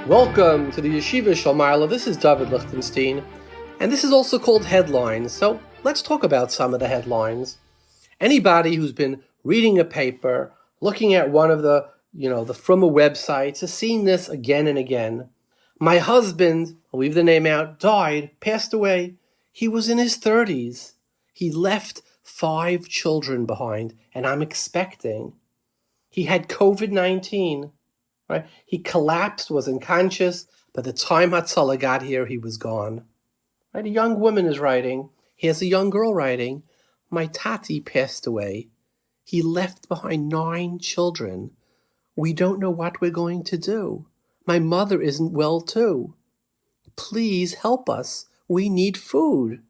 Welcome to the Yeshivas Ohr Somayach. This is David Lichtenstein, and this is also called Headlines. So let's talk about some of the headlines. Anybody who's been reading a paper, looking at one of the Fruma websites, has seen this again and again. My husband, I'll leave the name out, died, passed away. He was in his 30s. He left 5 children behind, and I'm expecting. He had COVID-19. Right? He collapsed, was unconscious. By the time Hatzalah got here, he was gone. Right? A young woman is writing. Here's a young girl writing. My tati passed away. He left behind 9 children. We don't know what we're going to do. My mother isn't well too. Please help us. We need food.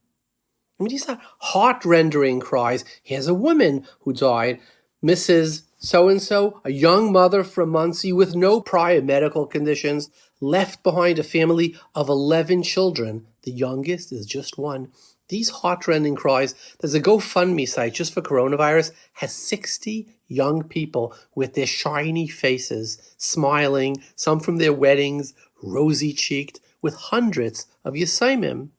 I mean, these are heart-rendering cries. Here's a woman who died, Mrs. So-and-so, a young mother from Muncie with no prior medical conditions, left behind a family of 11 children. The youngest is just 1. These heartrending cries, there's a GoFundMe site just for coronavirus, has 60 young people with their shiny faces, smiling, some from their weddings, rosy-cheeked, with hundreds of yesomim.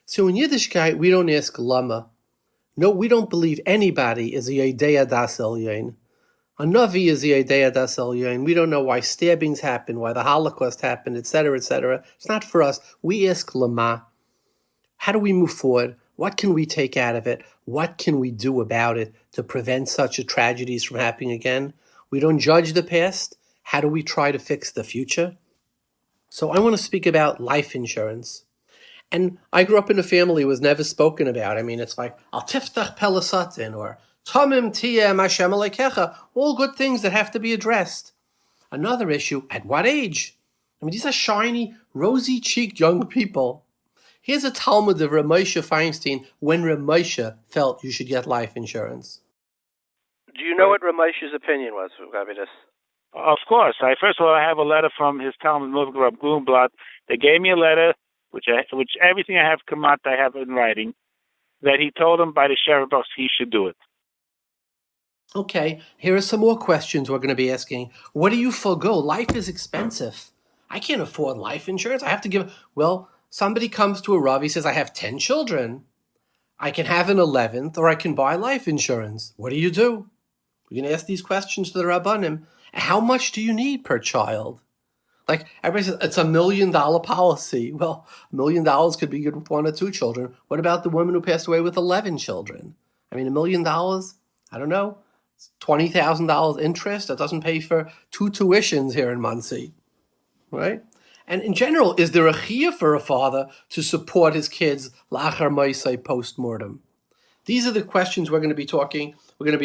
So in Yiddishkeit, we don't ask lama. No, we don't believe anybody is a Yedei Das Elyon. A Navi is the Yedei Das Elyon. We don't know why stabbings happen, why the Holocaust happened, etc., etc. It's not for us. We ask lama. How do we move forward? What can we take out of it? What can we do about it to prevent such tragedies from happening again? We don't judge the past. How do we try to fix the future? So I want to speak about life insurance. And I grew up in a family it was never spoken about. I mean, it's like, Al Tiftach P'eh, or Tamim Tiyeh Hashem Alekecha, all good things that have to be addressed. Another issue, at what age? I mean, these are shiny, rosy-cheeked young people. Here's a Talmid of Rabbi Moshe Feinstein when Rabbi Moshe felt you should get life insurance. Do you know what Rabbi Moshe's opinion was, Rabbi? Of course. First of all, I have a letter from his Talmid Muvhak, Rabbi Reuven. They gave me a letter, which everything I have come out, I have in writing, that he told him by the sheriff boss he should do it. Okay, here are some more questions we're going to be asking. What do you forego? Life is expensive. I can't afford life insurance. I have to give, somebody comes to a Rav, he says, I have 10 children. I can have an 11th, or I can buy life insurance. What do you do? We're going to ask these questions to the Rabbanim. How much do you need per child? Like, everybody says, it's $1 million policy. Well, $1 million could be good with 1 or 2 children. What about the woman who passed away with 11 children? I mean, $1 million, I don't know. It's $20,000 interest. That doesn't pay for 2 tuitions here in Muncie, right? And in general, is there a chiyuv for a father to support his kids lachar ma'aseh post-mortem? These are the questions we're going to be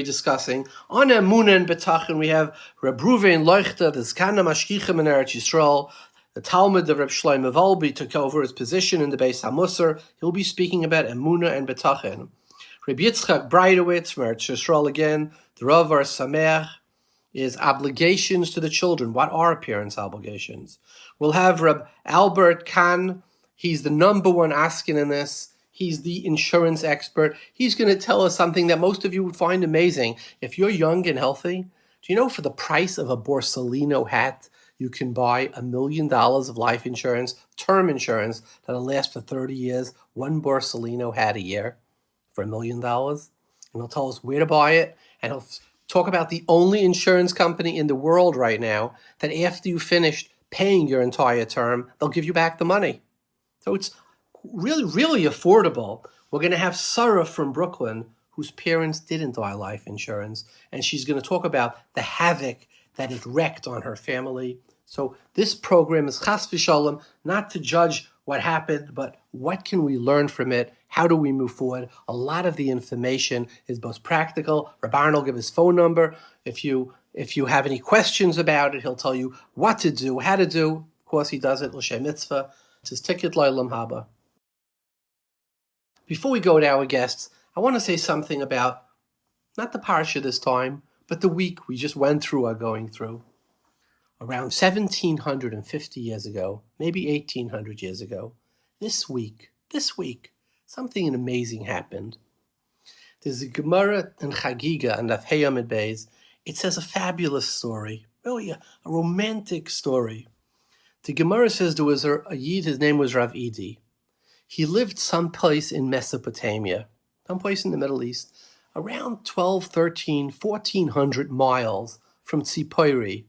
discussing. On Emunah and Bitachon, we have Rabbi Reuven Leuchter, the Askan Mashgiach and Speaker, the Talmid of Rabbi Shlomo Wolbe took over his position in the Beis HaMusar. He'll be speaking about Emunah and Bitachon. Rabbi Yitzchok Breitowitz from Eretz Yisrael again, the Yeshivas Ohr Somayach, is obligations to the children. What are parents' obligations? We'll have Rabbi Albert Kahn. He's the number 1 Askan in this. He's the insurance expert. He's going to tell us something that most of you would find amazing. If you're young and healthy, do you know for the price of a Borsalino hat, you can buy $1 million of life insurance, term insurance, that'll last for 30 years, 1 Borsalino hat a year for $1 million? And he'll tell us where to buy it, and he'll talk about the only insurance company in the world right now that after you finished paying your entire term, they'll give you back the money. So it's really, really affordable. We're going to have Sarah from Brooklyn, whose parents didn't buy life insurance, and she's going to talk about the havoc that it wreaked on her family. So this program is chas v'shalom, not to judge what happened, but what can we learn from it? How do we move forward? A lot of the information is both practical. Rabbi will give his phone number. If you have any questions about it, he'll tell you what to do, how to do. Of course, he does it l'shem mitzvah. It's his ticket l'olam haba. Before we go to our guests, I want to say something about not the parsha this time, but the week we just went through or going through. Around 1,750 years ago, maybe 1,800 years ago, this week, something amazing happened. There's a Gemara in Chagiga and Daf Hey Amid Beis. It says a fabulous story, really a romantic story. The Gemara says there was a Yid, his name was Rav Idi. He lived someplace in Mesopotamia, someplace in the Middle East, around 12, 13, 1400 miles from Tzipori,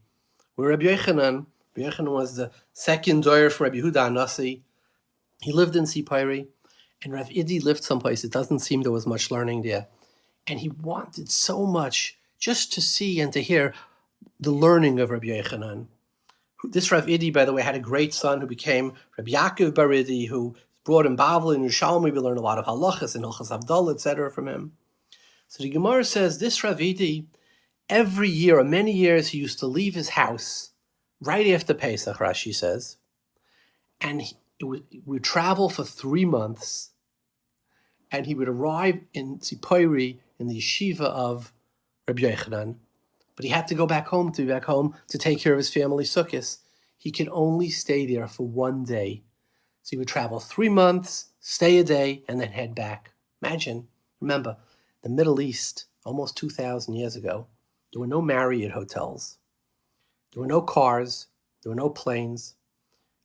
where Rabbi Yochanan was the second daughter for Rabbi Yehuda Anasi. He lived in Tzipori, and Rav Idi lived someplace. It doesn't seem there was much learning there. And he wanted so much just to see and to hear the learning of Rabbi Yochanan. This Rav Idi, by the way, had a great son who became Rabbi Yaakov Bar Idi, who brought him Bavel and Yerushalmi. We learned a lot of halachas and halachas Havdalah, etc. from him. So the Gemara says this Rav Idi, every year, or many years, he used to leave his house right after Pesach, Rashi says, and he would travel for 3 months, and he would arrive in Tzipori in the yeshiva of Rabbi Yochanan, but he had to go back home to take care of his family sukkahs. He could only stay there for 1 day. So he would travel 3 months, stay a day, and then head back. Imagine, remember, the Middle East, almost 2,000 years ago, there were no Marriott hotels. There were no cars. There were no planes.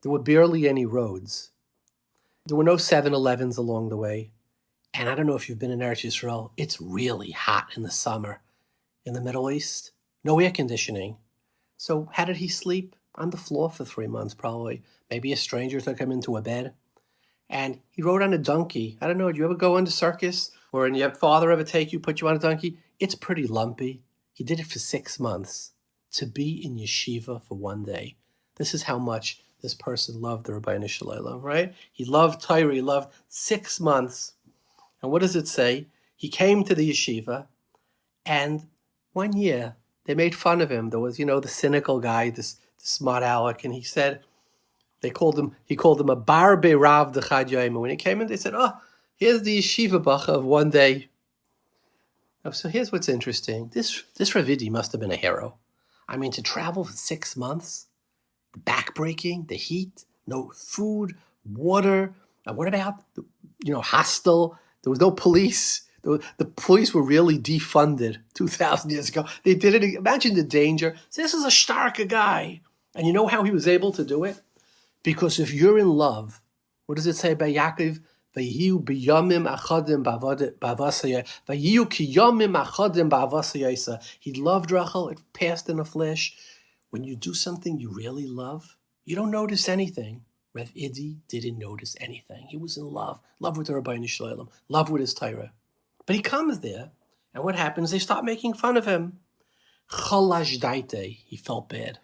There were barely any roads. There were no 7-Elevens along the way. And I don't know if you've been in Eretz Yisrael, it's really hot in the summer in the Middle East. No air conditioning. So how did he sleep? On the floor for 3 months, probably. Maybe a stranger took him into a bed. And he rode on a donkey. I don't know, do you ever go on the circus? Or your father ever put you on a donkey? It's pretty lumpy. He did it for 6 months to be in yeshiva for 1 day. This is how much this person loved the Rabbeinu Shalom, right? He loved Torah, he loved 6 months. And what does it say? He came to the yeshiva, and 1 year they made fun of him. There was, the cynical guy, this smart aleck, and he called him a bar be'rav d'chad yom. When he came in, they said, "Oh, here's the yeshiva bacha of 1 day." So here's what's interesting. This Rav Idi must have been a hero. I mean, to travel for 6 months, the backbreaking, the heat, no food, water. What about, hostel? There was no police. The police were really defunded 2,000 years ago. They didn't imagine the danger. So this is a starker guy. And you know how he was able to do it? Because if you're in love, what does it say by Yaakov? Vayihu b'yamim achadim b'avasayah. Vayihu ki yamim achadim b'avasayah. He loved Rachel. It passed in a flash. When you do something you really love, you don't notice anything. Rav Idi didn't notice anything. He was in love with the Rabbeinu Shalom, love with his Torah. But he comes there, and what happens? They start making fun of him. Chalash daite, he felt bad.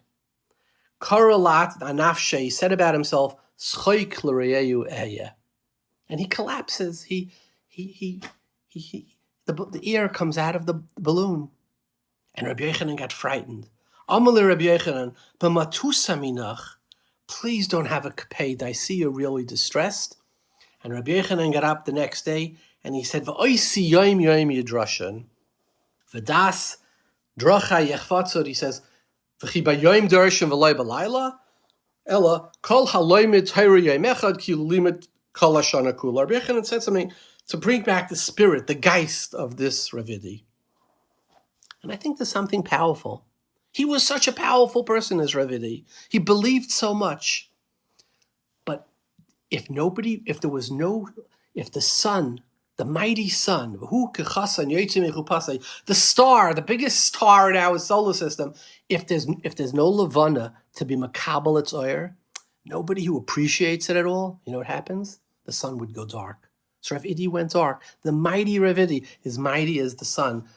Karalat anafshe, he said about himself, Schoik l'reyehu ehye. And he collapses. The air comes out of the balloon. And Rabbi Yochanan got frightened. Amalei Rabbi Yochanan, b'matusa minach, please don't have a kaped. I see you're really distressed. And Rabbi Yochanan got up the next day and he said, V'oisi yom yom yidrashan. V'das dracha yechvatzot, he says, V'chi b'yom darshan v'loi b'layla, ella kol haloymid Torah yom echad ki limit kol hashana kula. Rabbi Yochanan said something to bring back the spirit, the geist of this Rav Idi. And I think there's something powerful. He was such a powerful person as Rav Idi. He believed so much. But if the sun, the mighty sun, the star, the biggest star in our solar system, if there's no levana to be makabel its oyer, nobody who appreciates it at all, you know what happens? The sun would go dark. So Rav Idi went dark. The mighty Rav Idi is mighty as the sun.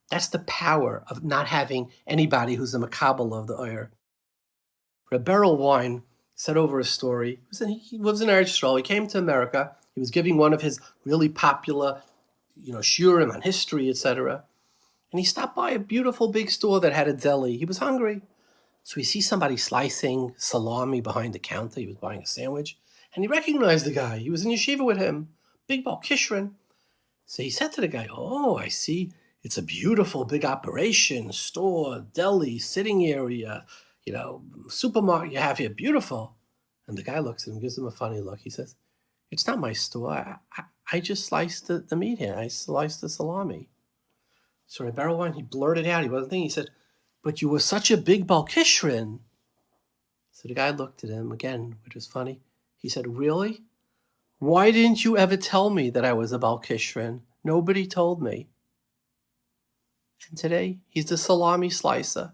That's the power of not having anybody who's a makabel of the oyer. Rabbi Reuven said over a story. He lives in Eretz Yisrael. He came to America. He was giving one of his really popular, shiurim on history, etc. And he stopped by a beautiful big store that had a deli. He was hungry. So he sees somebody slicing salami behind the counter. He was buying a sandwich. And he recognized the guy. He was in yeshiva with him. Big Baal Kishrin. So he said to the guy, "Oh, I see. It's a beautiful big operation, store, deli, sitting area, supermarket you have here, beautiful." And the guy looks at him, gives him a funny look. He says, "It's not my store. I just sliced the meat here. I sliced the salami." So Rabbi Reuven, he blurted out. He wasn't thinking. He said, "But you were such a big Baal Kishrin." He So the guy looked at him again, which was funny. He said, really? Why didn't you ever tell me that I was a Baal Kishrin? Nobody told me. And today, he's the salami slicer.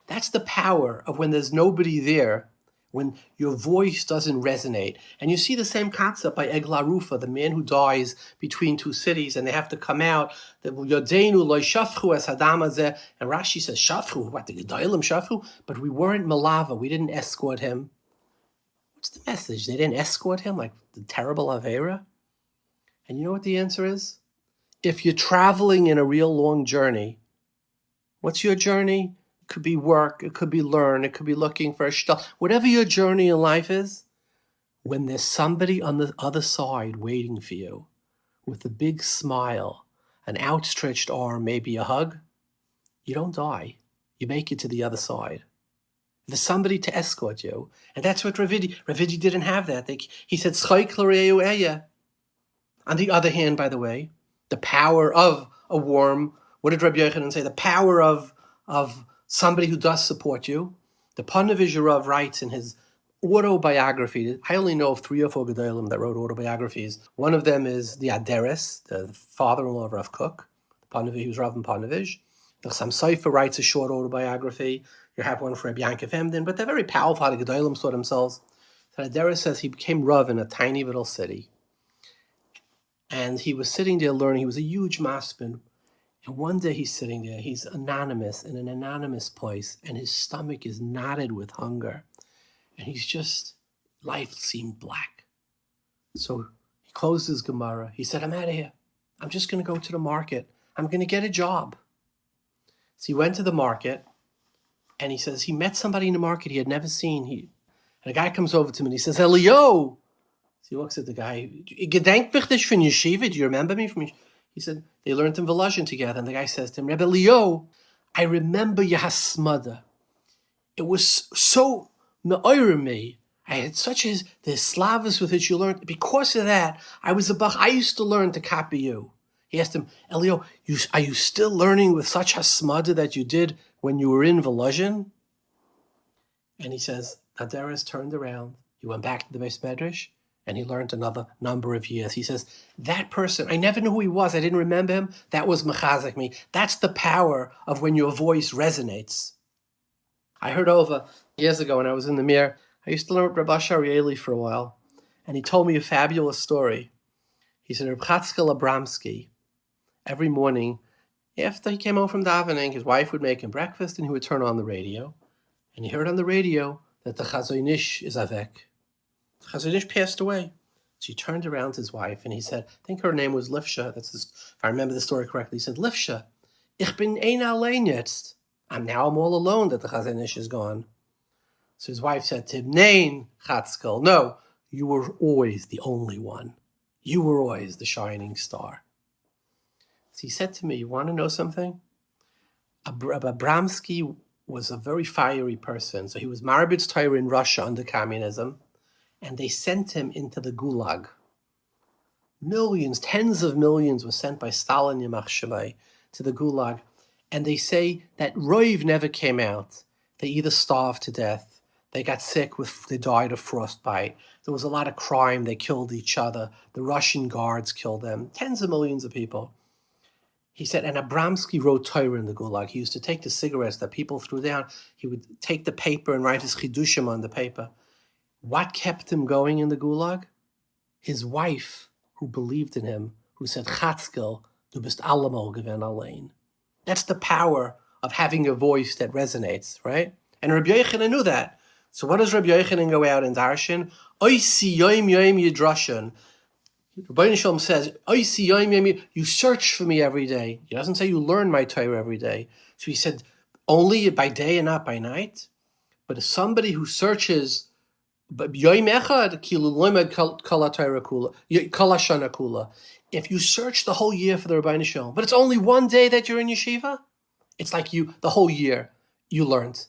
That's the power of when there's nobody there, when your voice doesn't resonate. And you see the same concept by Egla Rufa, the man who dies between two cities, and they have to come out. And Rashi says, Shafru, what, the Gedolim Shafru? But we weren't Malava, we didn't escort him. What's the message? They didn't escort him like the terrible Avera? And you know what the answer is? If you're traveling in a real long journey, what's your journey? It could be work, it could be learn, it could be looking for a shtel. Whatever your journey in life is, when there's somebody on the other side waiting for you with a big smile, an outstretched arm, maybe a hug, you don't die. You make it to the other side. There's somebody to escort you. And that's what Ravidi didn't have that. He said, S'chaik l're'eu eya. On the other hand, by the way, the power of a warm, what did Rabbi Yochanan say? The power of somebody who does support you. The Panovizh Rav writes in his autobiography, I only know of 3 or 4 Gedolim that wrote autobiographies. One of them is the Aderes, the father-in-law of Rav Kook, he was Rav and Panovizh. The Sam Seifer writes a short autobiography. You have one for Rabbi Yankov Emden, but they're very powerful. The Gedolim saw themselves. So Aderes says he became Rav in a tiny little city. And he was sitting there learning. He was a huge maspin. And one day he's sitting there. He's anonymous in an anonymous place. And his stomach is knotted with hunger. And he's just, life seemed black. So he closed his Gemara. He said, I'm out of here. I'm just going to go to the market. I'm going to get a job. So he went to the market. And he says he met somebody in the market he had never seen. And a guy comes over to him and he says, Elio. So he looks at the guy. Gedenk mich dich von Yeshiva? Do you remember me from Yeshiva? He said, they learned in Volozhin together. And the guy says to him, Rebbe Leo, I remember your hasmada. It was so me'oyer me. I had such the slavas with which you learned. Because of that, I was a bach. I used to learn to copy you. He asked him, Elio, are you still learning with such hasmada that you did when you were in Volozhin? And he says, Aderes turned around. He went back to the Beis Medrash. And he learned another number of years. He says, that person, I never knew who he was. I didn't remember him. That was mechazek me. That's the power of when your voice resonates. I heard over years ago when I was in the Mir, I used to learn with Rabbi Sharieli for a while. And he told me a fabulous story. He said, Reb Chatzkel Abramsky, every morning, after he came home from davening, his wife would make him breakfast and he would turn on the radio. And he heard on the radio that the Chazon Ish is avek. Chazon Ish passed away. So he turned around to his wife and he said, I think her name was Lifsha. If I remember the story correctly. He said, Lifsha, ich bin ein allein jetzt. I'm all alone that the Chazon Ish is gone. So his wife said to him, Nein, Chatzkel, no, you were always the only one. You were always the shining star. So he said to me, you want to know something? Abramsky was a very fiery person. So he was Marbitz Torah in Russia under communism. And they sent him into the Gulag. Millions, tens of millions were sent by Stalin Yamach Shavai to the Gulag. And they say that Roiv never came out. They either starved to death, they got sick, they died of frostbite. There was a lot of crime, they killed each other. The Russian guards killed them. Tens of millions of people. He said, and Abramsky wrote Torah in the Gulag. He used to take the cigarettes that people threw down. He would take the paper and write his chidushim on the paper. What kept him going in the Gulag? His wife, who believed in him, who said, Chatzkel, du bist allemal gewen allein. That's the power of having a voice that resonates, right? And Rabbi Yochanan knew that. So what does Rabbi Yochanan go out in Darshan? Oisi yoim yoim yidrashan. Rabbi Shalom says, Oisi yoim yoim, you search for me every day. He doesn't say you learn my Torah every day. So he said, only by day and not by night. But if somebody who searches, but if you search the whole year for the Rabbi Shalom, but it's only one day that you're in yeshiva, it's like the whole year you learned.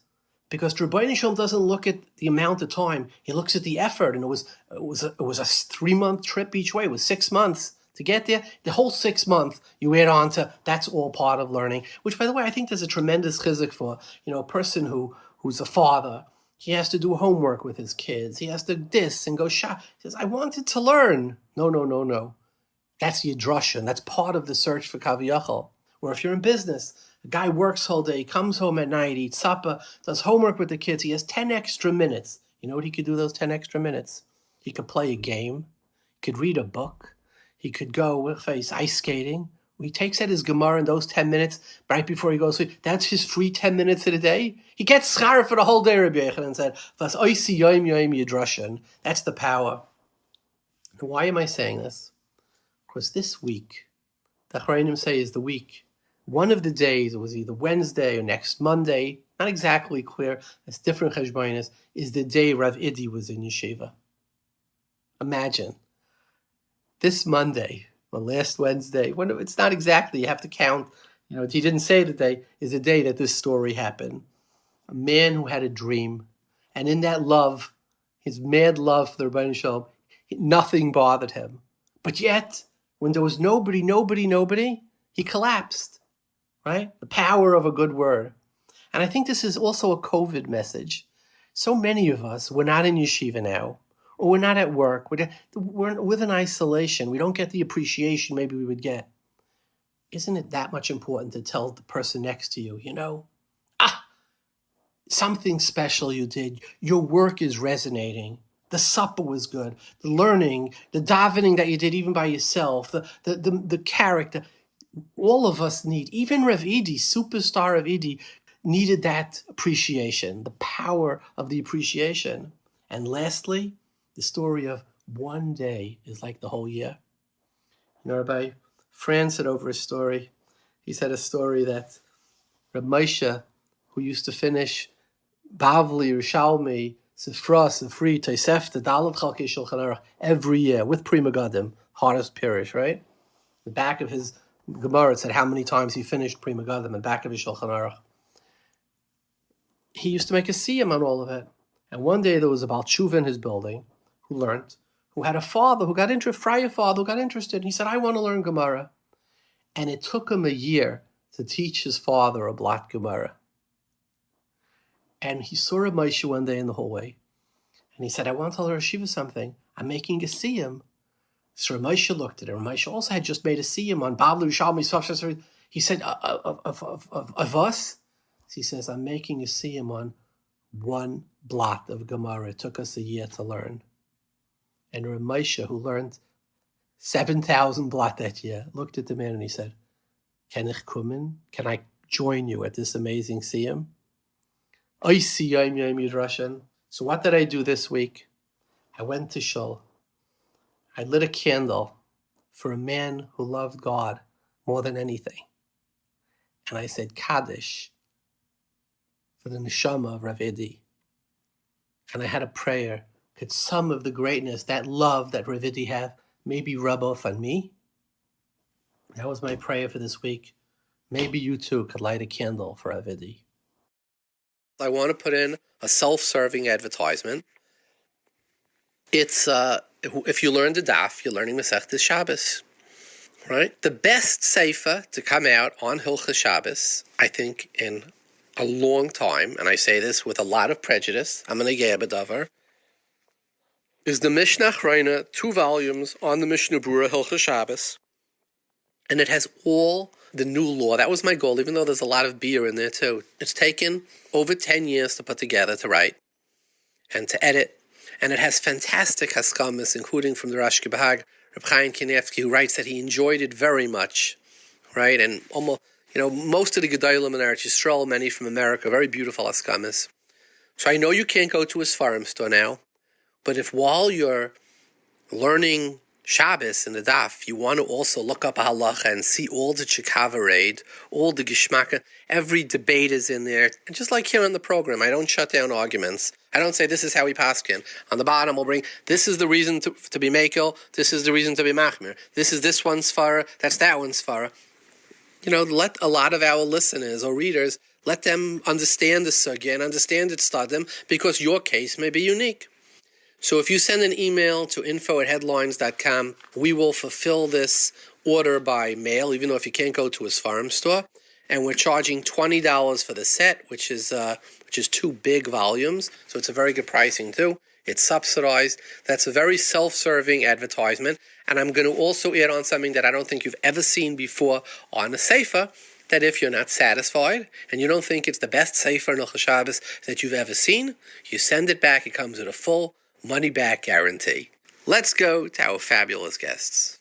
Because Rabbi Shalom doesn't look at the amount of time; he looks at the effort. And it was a 3-month trip each way. It was 6 months to get there. The whole 6 months you add on to that's all part of learning. Which, by the way, I think there's a tremendous chizuk for a person who's a father. He has to do homework with his kids. He has to this and go shop. He says, I wanted to learn. No. That's Yidrashan. That's part of the search for Kaviyachal. Or if you're in business, a guy works all day, comes home at night, eats supper, does homework with the kids. He has 10 extra minutes. You know what he could do those 10 extra minutes? He could play a game. He could read a book. He could go ice skating. He takes out his Gemara in those 10 minutes right before he goes to sleep. That's his free 10 minutes of the day. He gets schar for the whole day, Rabbi Yochanan said. Vas oisi yom yidrashan. That's the power. Now, why am I saying this? Because this week, the Achrayim say is the week. One of the days, it was either Wednesday or next Monday, not exactly clear, it's different cheshbonos, is the day Rav Idi was in yeshiva. Imagine. This Monday, or last Wednesday, when it's not exactly, you have to count, he didn't say the day, is the day that this story happened. A man who had a dream, and in that love, his mad love for the Rebbeinu Shalom, nothing bothered him. But yet, when there was nobody, he collapsed, right? The power of a good word. And I think this is also a COVID message. So many of us, we're not in yeshiva now, or we're not at work. We're within isolation. We don't get the appreciation maybe we would get. Isn't it that much important to tell the person next to you, something special you did. Your work is resonating. The supper was good. The learning, the davening that you did even by yourself, the character. All of us need, even Rav Idi, superstar Rav Idi, needed that appreciation, the power of the appreciation. And lastly, the story of one day is like the whole year. Rabbi Fran said over a story, he said a story that Reb Moshe, who used to finish Bavli, Rishalmi, Sifra, Sifri, Tosefta, Dalav Chalkei Shulchan Aruch every year with Pri Megadim, hardest pirish, right? The back of his Gemara, it said how many times he finished Pri Megadim, the back of his Shulchan Aruch. He used to make a siyum on all of it. And one day there was a Baal Tshuva in his building who learned, who had a father who got interested, Friar father who got interested. And he said, I want to learn Gemara. And it took him a year to teach his father a blot Gemara. And he saw Reb Moshe one day in the hallway. And he said, I want to tell Rosh Shiva something. I'm making a siyum. So Reb Moshe looked at him. Reb Moshe also had just made a siyum on Bavli, Rishalmi. He said, of us? He says, I'm making a siyum on one blot of Gemara. It took us a year to learn. And Reb Moshe, who learned 7,000 blot that year, looked at the man and he said, Can ich kommen? Can I join you at this amazing siyum? So what did I do this week? I went to shul. I lit a candle for a man who loved God more than anything. And I said Kaddish for the neshama of Rav Idi. And I had a prayer. Could some of the greatness, that love that Rav Idi had, maybe rub off on me? That was my prayer for this week. Maybe you too could light a candle for Rav Idi. I want to put in a self-serving advertisement. It's, if you learn the daf, you're learning Masechtas Shabbos, right? The best sefer to come out on Hilchos Shabbos, I think, in a long time, and I say this with a lot of prejudice, I'm an Egei B'davar, is the Mishnah Achrayna, 2 volumes on the Mishnah Berurah Hilchos Shabbos, and it has all the new law. That was my goal, even though there's a lot of beer in there too. It's taken over 10 years to put together, to write, and to edit, and it has fantastic haskamas, including from the Rashki Bahag, Reb Chaim Kanievsky, who writes that he enjoyed it very much, right? And almost, most of the Gedolim in Eretz Yisrael, many from America, very beautiful haskamas. So I know you can't go to a Sfarim store now, but if while you're learning Shabbos in the daf, you want to also look up a halacha and see all the chikavarade, all the gishmaka, every debate is in there. And just like here on the program, I don't shut down arguments. I don't say this is how we paskin. On the bottom, we'll bring, this is the reason to be makel, this is the reason to be machmir. This is this one's svara, that's that one's svara. Let a lot of our listeners or readers, let them understand the sugya and understand its stadim, because your case may be unique. So if you send an email to info@headlines.com, we will fulfill this order by mail, even though if you can't go to a Sfarim store. and we're charging $20 for the set, which is 2 big volumes, so it's a very good pricing too. It's subsidized. That's a very self-serving advertisement, and I'm going to also add on something that I don't think you've ever seen before on a sefer, that if you're not satisfied and you don't think it's the best sefer in Shabbos that you've ever seen, you send it back. It comes with a full money-back guarantee. Let's go to our fabulous guests.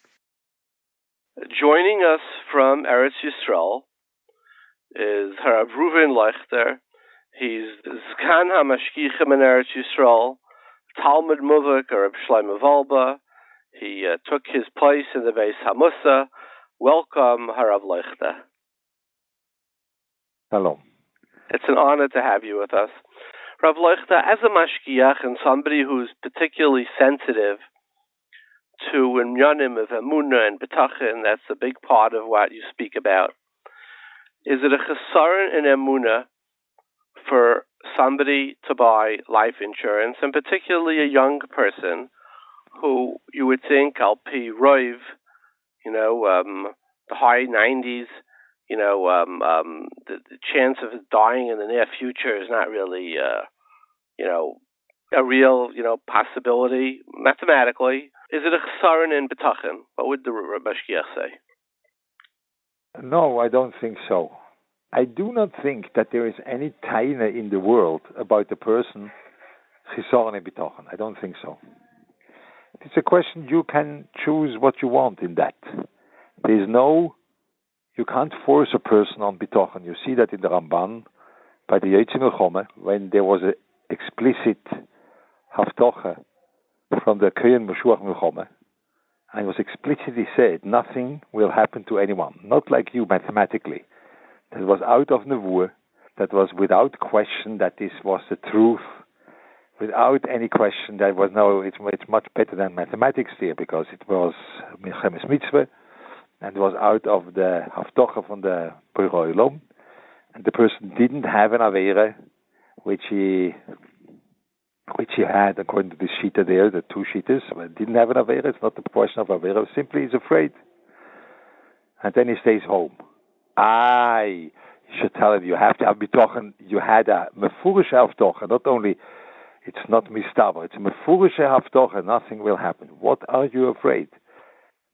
Joining us from Eretz Yisrael is Rabbi Reuven Leuchter. He's Askan Mashgiach in Eretz Yisrael, Talmid Muvhak or Rabbi Shlomo Wolbe. He took his place in the Beis Hamusa. Welcome, Rabbi Leuchter. Hello. It's an honor to have you with us. Rabbi Leuchter, as a Mashgiach and somebody who's particularly sensitive to inyanim of emunah and Bitachon, that's a big part of what you speak about. Is it a chesaron in emunah for somebody to buy life insurance, and particularly a young person who you would think, Albert Kahn, the high 90s, the chance of dying in the near future is not really, a real, possibility mathematically. Is it a chesaron in Bitachon? What would the Mashgiach say? No, I don't think so. I do not think that there is any taina in the world about the person chesaron in Bitachon. I don't think so. It's a question you can choose what you want in that. You can't force a person on Bitachon. You see that in the Ramban, by the yesomim, when there was an explicit haftocha from the Kohen Mashuach Milchome, and it was explicitly said, nothing will happen to anyone, not like you mathematically. That was out of nevuah, that was without question that this was the truth, without any question that was it's much better than mathematics there, because it was milchemes mitzvah, and it was out of the haftocha from the Breitowitz, and the person didn't have an avera, which he had, according to the shita there, the 2 shitas, but didn't have an avera. It's not the question of avera. Simply he's afraid, and then he stays home. You should tell him you have to have bitachon. You had a mefurishe haftocha. Not only it's not mistaber, it's a mefurishe haftocha. Nothing will happen. What are you afraid?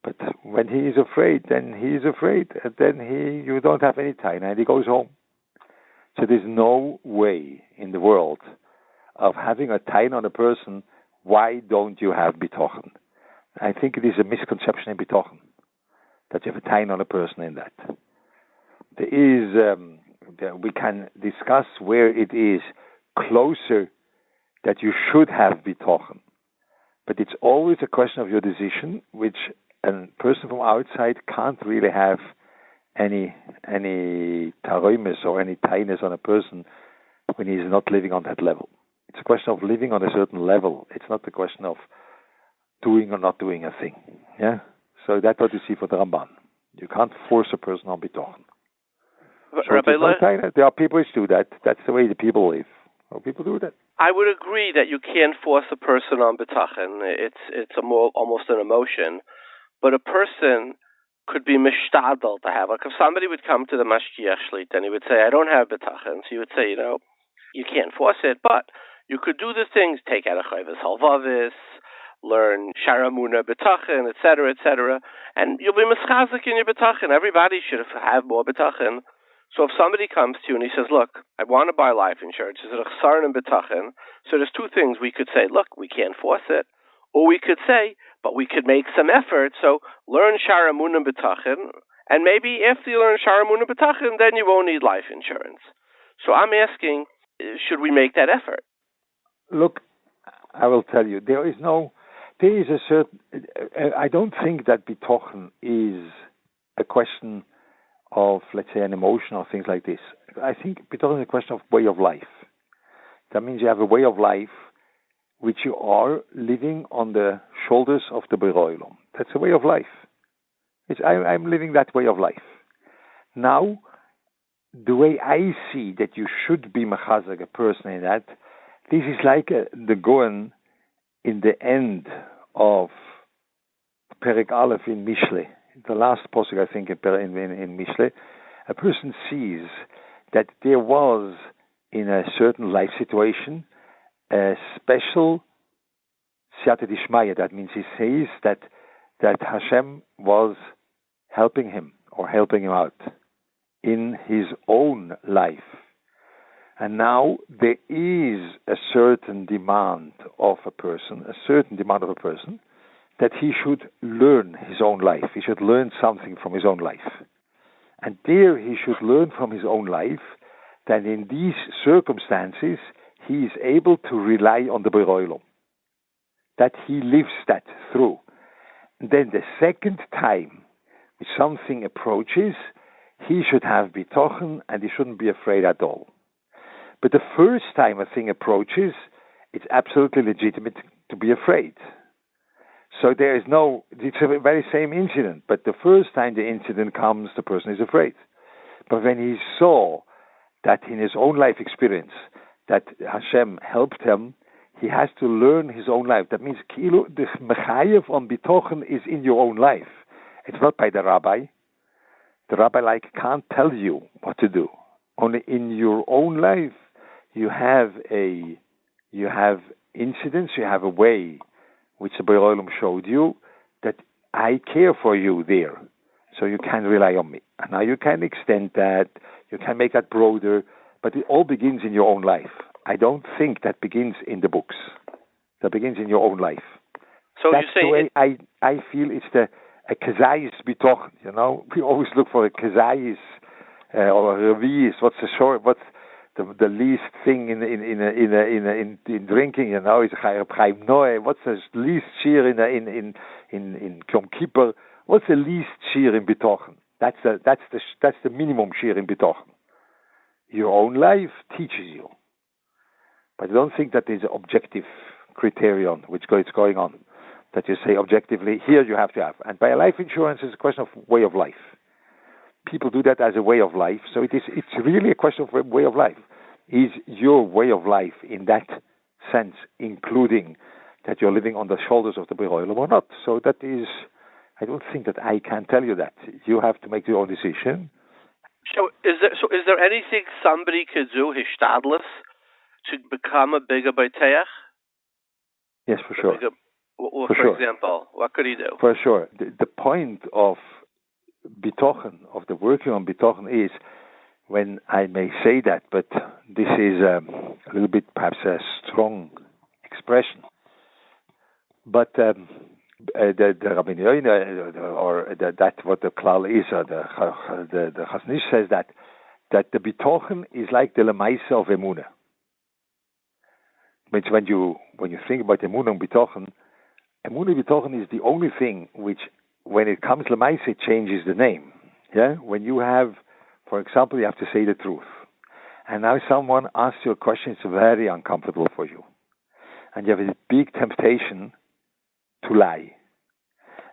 But when he is afraid, then he is afraid, and then you don't have any time, and he goes home. So there's no way in the world of having a taina on a person. Why don't you have bitachon? I think it is a misconception in bitachon that you have a taina on a person in that. There is, we can discuss where it is closer that you should have bitachon, but it's always a question of your decision, which a person from outside can't really have any taroimus or any tainus on a person when he is not living on that level. It's a question of living on a certain level. It's not a question of doing or not doing a thing. Yeah. So that's what you see for the Ramban. You can't force a person on bitachon. So there are people who do that. That's the way the people live. Well, people do that. I would agree that you can't force a person on Bitachon. It's almost an emotion. But a person could be mishtadel to have. Like if somebody would come to the Mashgiach Shlit and he would say, I don't have Bitachon. So you would say, you can't force it, but you could do the things, take out a chayvus halvavis, learn sharamuna Bitachon, etc., etc., and you'll be mischazik in your Bitachon. Everybody should have more Bitachon. So if somebody comes to you and he says, look, I want to buy life insurance, is it a chesaron and Bitachon? So there's 2 things. We could say, look, we can't force it. Or we could say, but we could make some effort. So learn sharamun and Bitachon, and maybe after you learn sharamun and Bitachon, then you won't need life insurance. So I'm asking, should we make that effort? Look, I will tell you, there is a certain, I don't think that Bitachon is a question of, let's say, an emotion or things like this. I think Bitachon is a question of way of life. That means you have a way of life which you are living on the shoulders of the Breitowitz. That's a way of life. I'm living that way of life. Now, the way I see that you should be mechazek a person in that, this is like the Goen in the end of Perek Aleph in Mishle, the last Posek, I think, in Mishle. a person sees that there was, in a certain life situation, a special siyata dishmaya. That means he says that Hashem was helping him or helping him out in his own life. And now there is a certain demand of a person, that he should learn his own life. He should learn something from his own life. And there he should learn from his own life that in these circumstances he is able to rely on the Borei Olam, that he lives that through. And then the second time which something approaches, he should have bitachon and he shouldn't be afraid at all. But the first time a thing approaches, it's absolutely legitimate to be afraid. So there is it's a very same incident, but the first time the incident comes, the person is afraid. But when he saw that in his own life experience, that Hashem helped him, he has to learn his own life. That means the mechayev on bitachon is in your own life. It's not by the rabbi. The rabbi can't tell you what to do. Only in your own life, you have incidents, you have a way which the Borei Olam showed you that I care for you there, so you can rely on me. And now you can extend that, you can make that broader, but it all begins in your own life. I don't think that begins in the books. That begins in your own life. So that's you say the way I feel it's a kezayis bitachon. We always look for a kezayis or a revi'is. What's the least thing in drinking? Is Chaim Noe. What's the least shir in Yom Kippur? What's the least shir in bitachon? That's the minimum shir in bitachon. Your own life teaches you, but I don't think that there's an objective criterion which is going on. That you say objectively, here you have to have. And by life insurance, it's a question of way of life. People do that as a way of life, so it's really a question of way of life. Is your way of life in that sense, including that you're living on the shoulders of the Borei Olam or not? So that is, I don't think that I can tell you that. You have to make your own decision. So is there anything somebody could do, hishtadlus, to become a bigger Bitach? Yes, for sure. For example, what could he do? For sure. The point of bitachon, of the working on bitachon, is, when I may say that, but this is a little bit perhaps a strong expression, but the Rabbi Reuven, or that's what the klal is, or the Chasnish says that the bitachon is like the lemaisa of emunah. Means when you think about emunah and bitachon is the only thing which, when it comes lemaisa, it changes the name. Yeah, when you have, for example, you have to say the truth, and now someone asks you a question, it's very uncomfortable for you, and you have a big temptation to lie,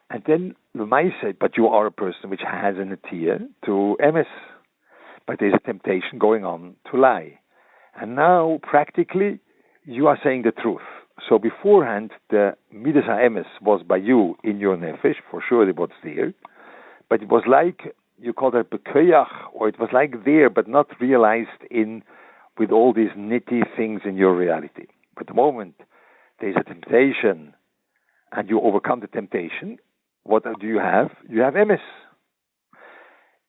and then lemaisa, but you are a person which has an atiyah to emes, but there's a temptation going on to lie, and now practically you are saying the truth. So beforehand, the midas ha'emes was by you in your nefesh, for sure it was there, but it was like, you call that bekoyach, or it was like there, but not realized with all these nitty things in your reality. But the moment there's a temptation, and you overcome the temptation, what do you have? You have emes.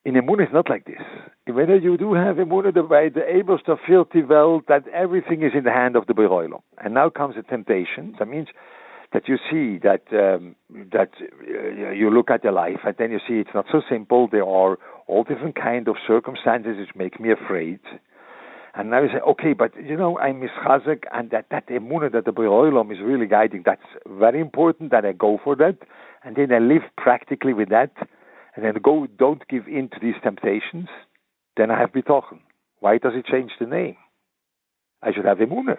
In emunah, it's not like this. Whether you do have emunah, the Eibusher feels well that everything is in the hand of the Borei Olam. And now comes a temptation. That means that you see that you look at your life, and then you see it's not so simple. There are all different kind of circumstances which make me afraid. And now you say, okay, but I'm mischazek, and that emunah that the Borei Olam is really guiding, that's very important, that I go for that, and then I live practically with that, and then don't give in to these temptations, then I have bitachon. Why does it change the name? I should have emunah.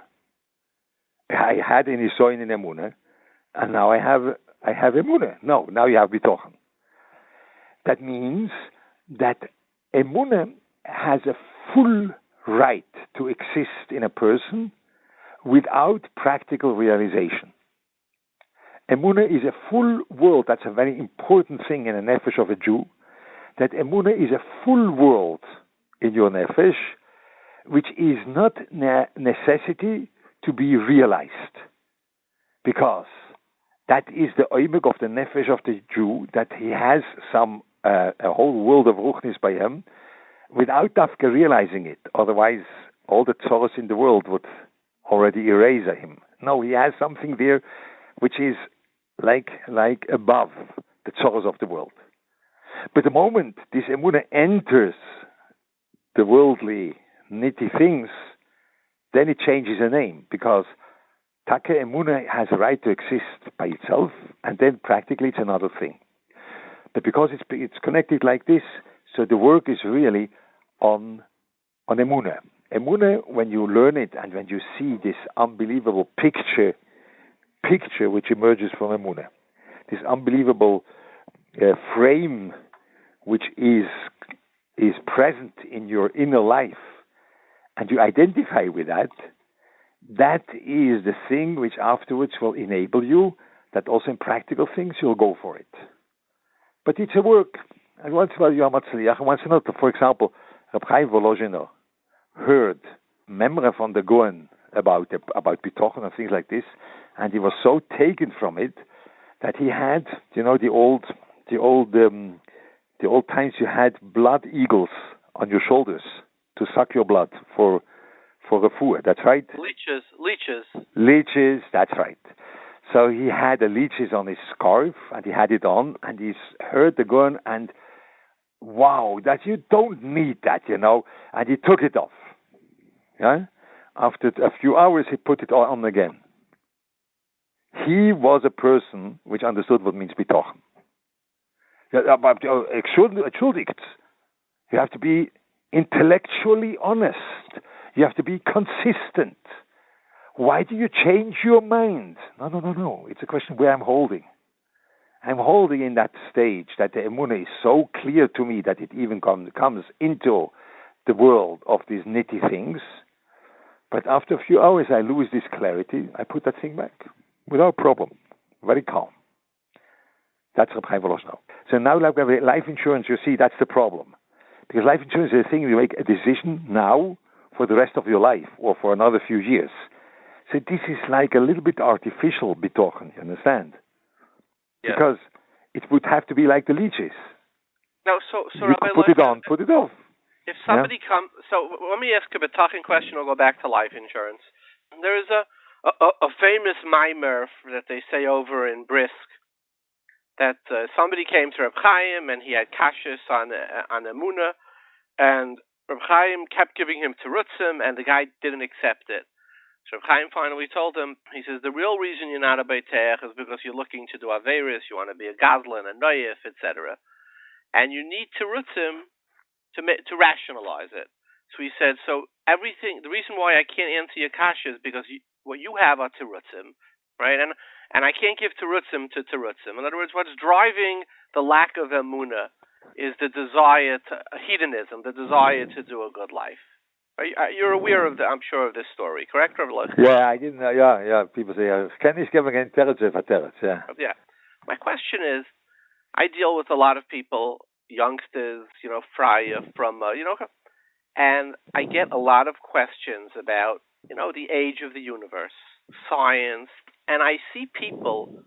I had an isoin in emunah, and now I have emunah. No, now you have bitachon. That means that emunah has a full right to exist in a person without practical realization. Emunah is a full world. That's a very important thing in the nefesh of a Jew, that emunah is a full world in your nefesh, which is not necessity to be realized, because that is the oimeg of the nefesh of the Jew, that he has a whole world of ruchnis by him, without dafka realizing it. Otherwise, all the tzoros in the world would already erase him. No, he has something there which is like above the tzoros of the world. But the moment this emunah enters the worldly, nitty things, then it changes the name, because Take emunah has a right to exist by itself, and then practically it's another thing. But because it's connected like this, so the work is really on emunah. Emunah, when you learn it and when you see this unbelievable picture which emerges from emunah, this unbelievable frame which is present in your inner life, and you identify with that, that is the thing which afterwards will enable you that also in practical things you'll go for it. But it's a work. And once in a while you are matzliach, and once in a while, for example, Rabbi Reuven heard Memra from the Goen about Bitachon and things like this, and he was so taken from it that he had, the old times you had blood eagles on your shoulders to suck your blood for refuah. That's right. Leeches. That's right. So he had the leeches on his scarf, and he had it on, and he's heard the Goen, and wow, that you don't need that, and he took it off. Yeah. After a few hours, he put it on again. He was a person which understood what means Bitachon. Entschuldigt. You have to be intellectually honest. You have to be consistent. Why do you change your mind? No. It's a question where I'm holding. I'm holding in that stage that the emunah is so clear to me that it even comes into the world of these nitty things. But after a few hours, I lose this clarity. I put that thing back without problem. Very calm. That's Rabbi Reuven Leuchter. So now, like life insurance, you see, that's the problem. Because life insurance is a thing you make a decision now for the rest of your life or for another few years. So this is like a little bit artificial Bitachon, you understand? Yeah. Because it would have to be like the leeches. No, so you Rabbi put it on, put it off. If somebody comes, so let me ask a Bitachon question. I'll go back to life insurance. There is a famous mimer that they say over in Brisk that somebody came to Reb Chaim and he had kashus on emunah, and Reb Chaim kept giving him terutzim, and the guy didn't accept it. So Reb Chaim finally told him, he says, the real reason you're not a beitech is because you're looking to do averis, you want to be a gazlan, a noyef, etc. And you need terutzim to rationalize it. So he said, the reason why I can't answer your kasha is because what you have are terutzim, right? And I can't give terutzim to terutzim. In other words, what's driving the lack of emunah is the desire hedonism, the desire to do a good life. You're aware of I'm sure of this story, correct, Rabbi Leuchter? Yeah, I didn't know. Yeah. People say, "Can you give again teretz?" Yeah. Yeah. My question is, I deal with a lot of people, youngsters, Freya from, and I get a lot of questions about, the age of the universe, science, and I see people,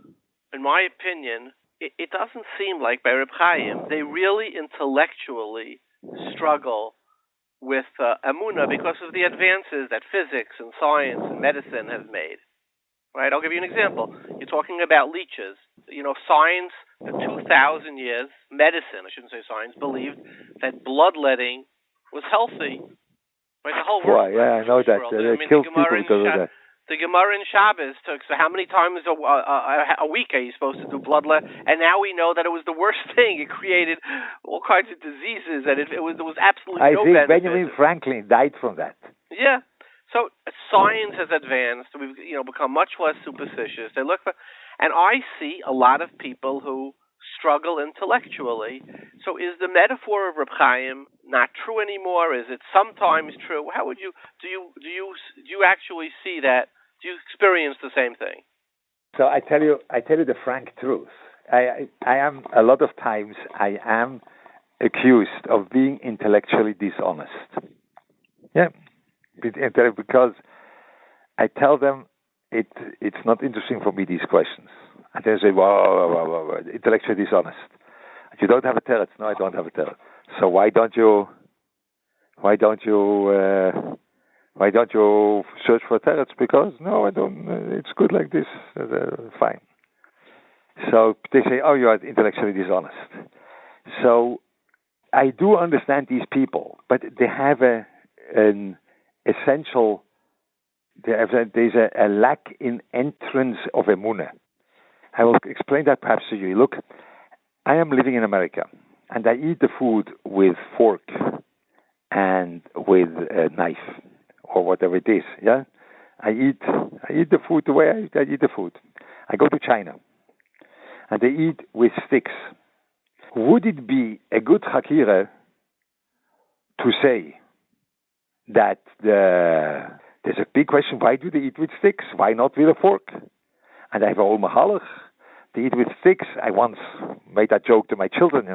in my opinion, it doesn't seem like by Reb Chaim, they really intellectually struggle with emunah because of the advances that physics and science and medicine have made. Right? I'll give you an example. You're talking about leeches. Science, for 2,000 years, medicine, I shouldn't say science, believed that bloodletting was healthy. Right? The whole world. Yeah, I know that. It kills people because of that. The Gemara in Shabbos took, so how many times a week are you supposed to do bloodlet? And now we know that it was the worst thing. It created all kinds of diseases, and there was absolutely no benefit. I think Benjamin Franklin died from that. Yeah. So science has advanced. We've become much less superstitious. They look for, and I see a lot of people who struggle intellectually. So is the metaphor of Reb Chaim not true anymore? Is it sometimes true? How would you do you actually see that? Do you experience the same thing? So I tell you the frank truth. I am a lot of times I am accused of being intellectually dishonest. Yeah, because I tell them it's not interesting for me, these questions. And they say, whoa, intellectually dishonest. You don't have a teretz? No, I don't have a teretz. So why don't you search for teretz? Because no, I don't. It's good like this. Fine. So they say, oh, you are intellectually dishonest. So I do understand these people, but they have an essential. There's a lack in entrance of emunah. I will explain that perhaps to you. Look, I am living in America, and I eat the food with fork and with a knife or whatever it is. Yeah, I eat the food the way I eat the food. I go to China, and they eat with sticks. Would it be a good hakira to say that there's a big question? Why do they eat with sticks? Why not with a fork? And I have a whole mahalach. They eat with sticks. I once made that joke to my children,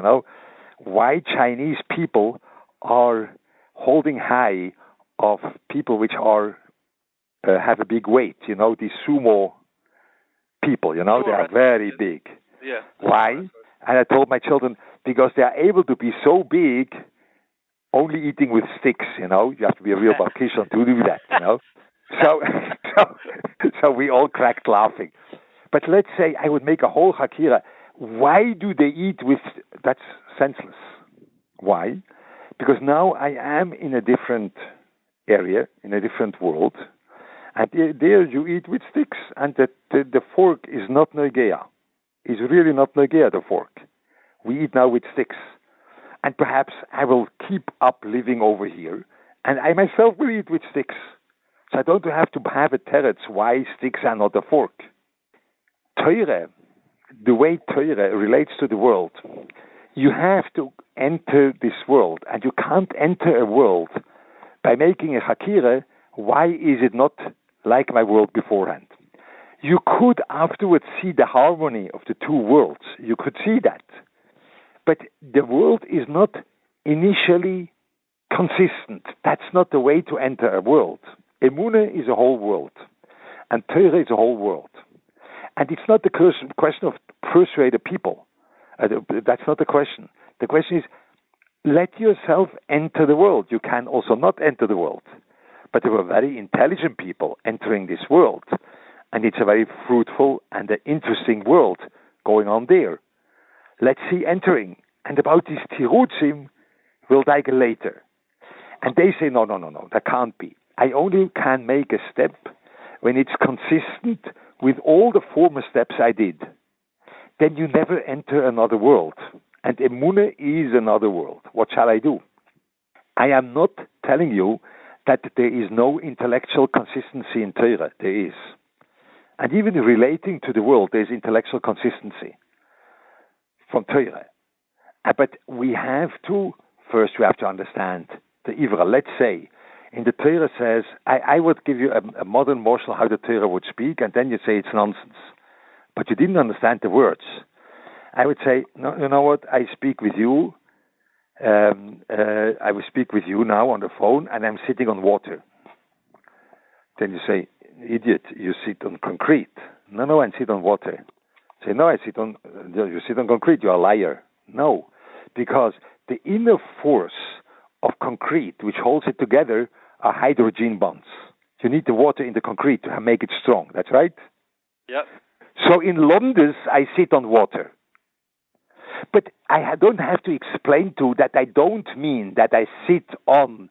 why Chinese people are holding high of people which are have a big weight, these sumo people, they are very big. Yeah. Why? And I told my children, because they are able to be so big only eating with sticks, you have to be a real Balkishon to do that, So we all cracked laughing. But let's say I would make a whole hakira. Why do they eat with? That's senseless. Why? Because now I am in a different area, in a different world, and there you eat with sticks, and the fork is not noigea. It's really not noigea, the fork. We eat now with sticks. And perhaps I will keep up living over here, and I myself will eat with sticks. So I don't have to have a teretz why sticks are not a fork. Teure, the way Teure relates to the world, you have to enter this world, and you can't enter a world by making a hakira. Why is it not like my world beforehand? You could afterwards see the harmony of the two worlds. You could see that. But the world is not initially consistent. That's not the way to enter a world. Emunah is a whole world, and Torah is a whole world. And it's not the question of persuade the people. That's not the question. The question is, let yourself enter the world. You can also not enter the world. But there were very intelligent people entering this world, and it's a very fruitful and an interesting world going on there. Let's see entering. And about these tirutzim, we'll dig later. And they say, no, that can't be. I only can make a step when it's consistent with all the former steps I did. Then you never enter another world. And emunah is another world. What shall I do? I am not telling you that there is no intellectual consistency in Torah. There is. And even relating to the world, there is intellectual consistency from Torah. But we have to understand the Ivra. Let's say, in the Torah says, I would give you a modern morsel how the Torah would speak, and then you say it's nonsense. But you didn't understand the words. I would say, no, you know what, I speak with you, I will speak with you now on the phone, and I'm sitting on water. Then you say, idiot, you sit on concrete. No, I sit on water. Say, no, you sit on concrete, you're a liar. No, because the inner force of concrete, which holds it together, are hydrogen bonds. You need the water in the concrete to make it strong. That's right? Yep. So in London, I sit on water. But I don't have to explain to that I don't mean that I sit on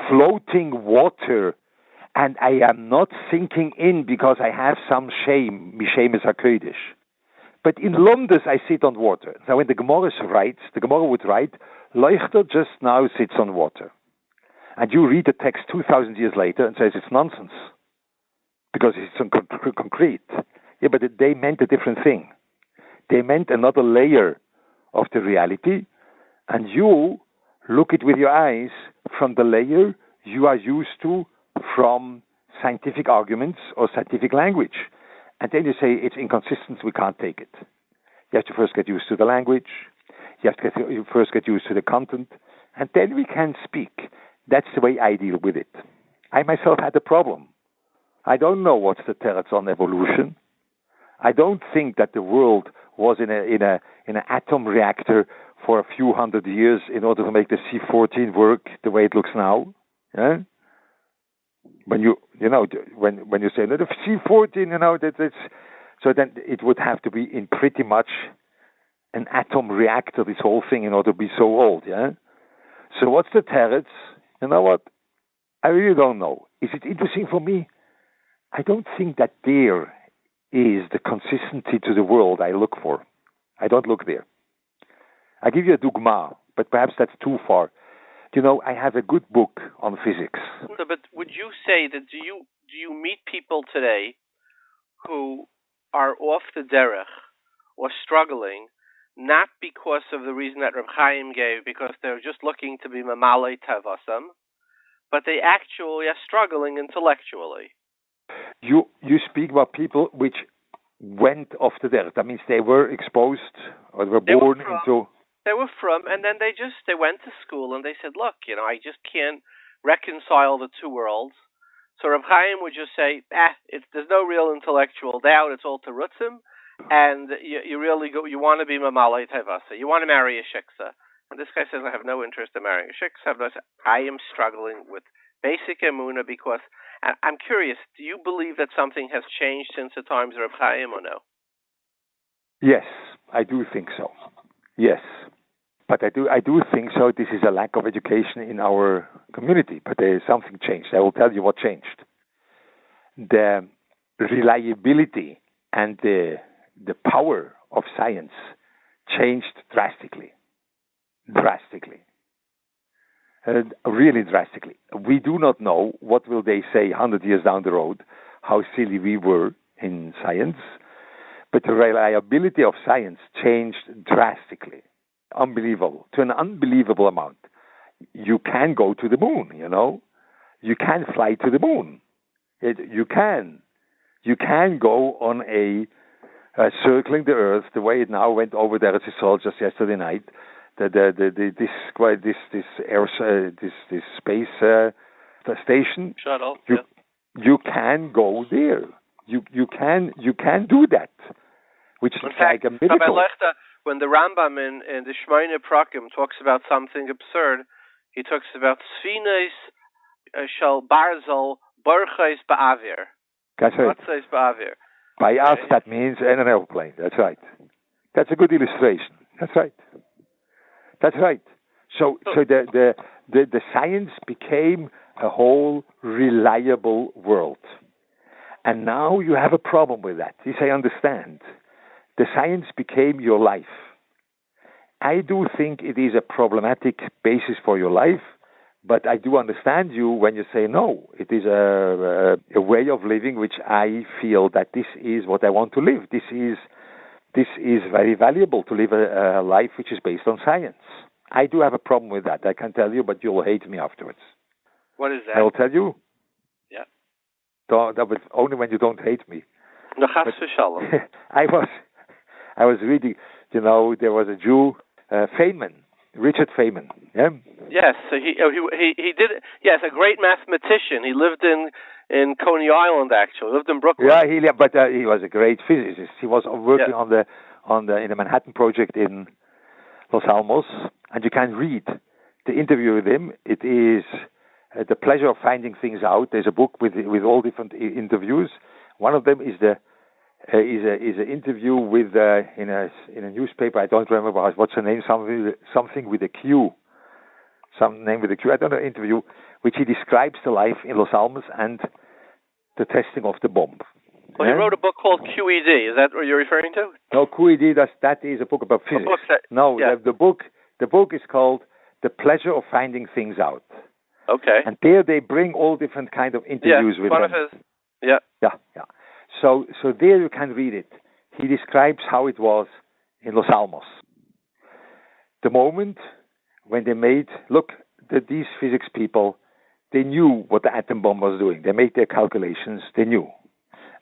floating water and I am not sinking in because I have some shame. Mishem is HaKodesh. But in London, I sit on water. Now, when the Gemara writes, the Gemara would write, Leuchter just now sits on water. And you read the text 2,000 years later and says it's nonsense because it's on concrete. Yeah, but they meant a different thing. They meant another layer of the reality, and you look it with your eyes from the layer you are used to from scientific arguments or scientific language. And then you say it's inconsistent, we can't take it. You have to first get used to the language. You first get used to the content, and then we can speak. That's the way I deal with it. I myself had a problem. I don't know what's the teretz on evolution. I don't think that the world was in an atom reactor for a few hundred years in order to make the C-14 work the way it looks now. Yeah? When you say no, the C-14, that's so then it would have to be in pretty much an atom reactor, this whole thing, in order to be so old. Yeah. So what's the teretz? You know what? I really don't know. Is it interesting for me? I don't think that there is the consistency to the world I look for. I don't look there. I give you a dugma, but perhaps that's too far. I have a good book on physics. But would you say that do you meet people today who are off the derech or struggling, not because of the reason that Reb Chaim gave, because they're just looking to be mamalei tavasam, but they actually are struggling intellectually? You speak about people which went off the derech. That means they were exposed or they were born into. They were from, and then they went to school and they said, look, I just can't reconcile the two worlds. So Reb Chaim would just say, there's no real intellectual doubt. It's all terutzim, and you really you want to be mamalei tevasa. You want to marry a shiksa. And this guy says, I have no interest in marrying a shiksa. I am struggling with basic emunah because, and I'm curious, do you believe that something has changed since the times of Reb Chaim or no? Yes, I do think so. Yes. But I do think so. This is a lack of education in our community. But there is something changed. I will tell you what changed. The reliability and the power of science changed drastically. Really drastically. We do not know what will they say 100 years down the road, how silly we were in science. But the reliability of science changed drastically. Unbelievable, to an unbelievable amount. You can go to the moon, You can fly to the moon. You can go on a circling the Earth the way it now went over there. It's just yesterday night. This space station shuttle. You can go there. You can do that, which is like a miracle. Rabbi Leuchter, when the Rambam in the Shmoyne Prakim talks about something absurd, he talks about Sfinas shel Barzel Borches Ba'avir. That's right. Ba'avir. By us, that means an airplane. That's right. That's a good illustration. That's right. So the science became a whole reliable world. And now you have a problem with that. This I understand. The science became your life. I do think it is a problematic basis for your life, but I do understand you when you say no. It is a way of living which I feel that this is what I want to live. This is very valuable to live a life which is based on science. I do have a problem with that. I can tell you, but you'll hate me afterwards. What is that? I will tell you. Yeah. That was only when you don't hate me. No, chas v'shalom. I was reading, there was a Jew, Feynman, Richard Feynman. Yeah. Yes, so he did. Yes, a great mathematician. He lived in Coney Island. Actually, lived in Brooklyn. Yeah, he was a great physicist. He was working in the Manhattan Project in Los Alamos, and you can read the interview with him. It is the pleasure of finding things out. There's a book with all different interviews. One of them is is an interview with in a newspaper. I don't remember what's the name. Something with a Q. Some name with a Q. I don't know. Interview which he describes the life in Los Alamos and the testing of the bomb. Well, he wrote a book called QED. Is that what you're referring to? No, QED. That is a book about physics. The book is called The Pleasure of Finding Things Out. Okay. And there they bring all different kind of interviews with one them. of his. Yeah. Yeah. So there you can read it. He describes how it was in Los Alamos. The moment when they these physics people, they knew what the atom bomb was doing. They made their calculations. They knew.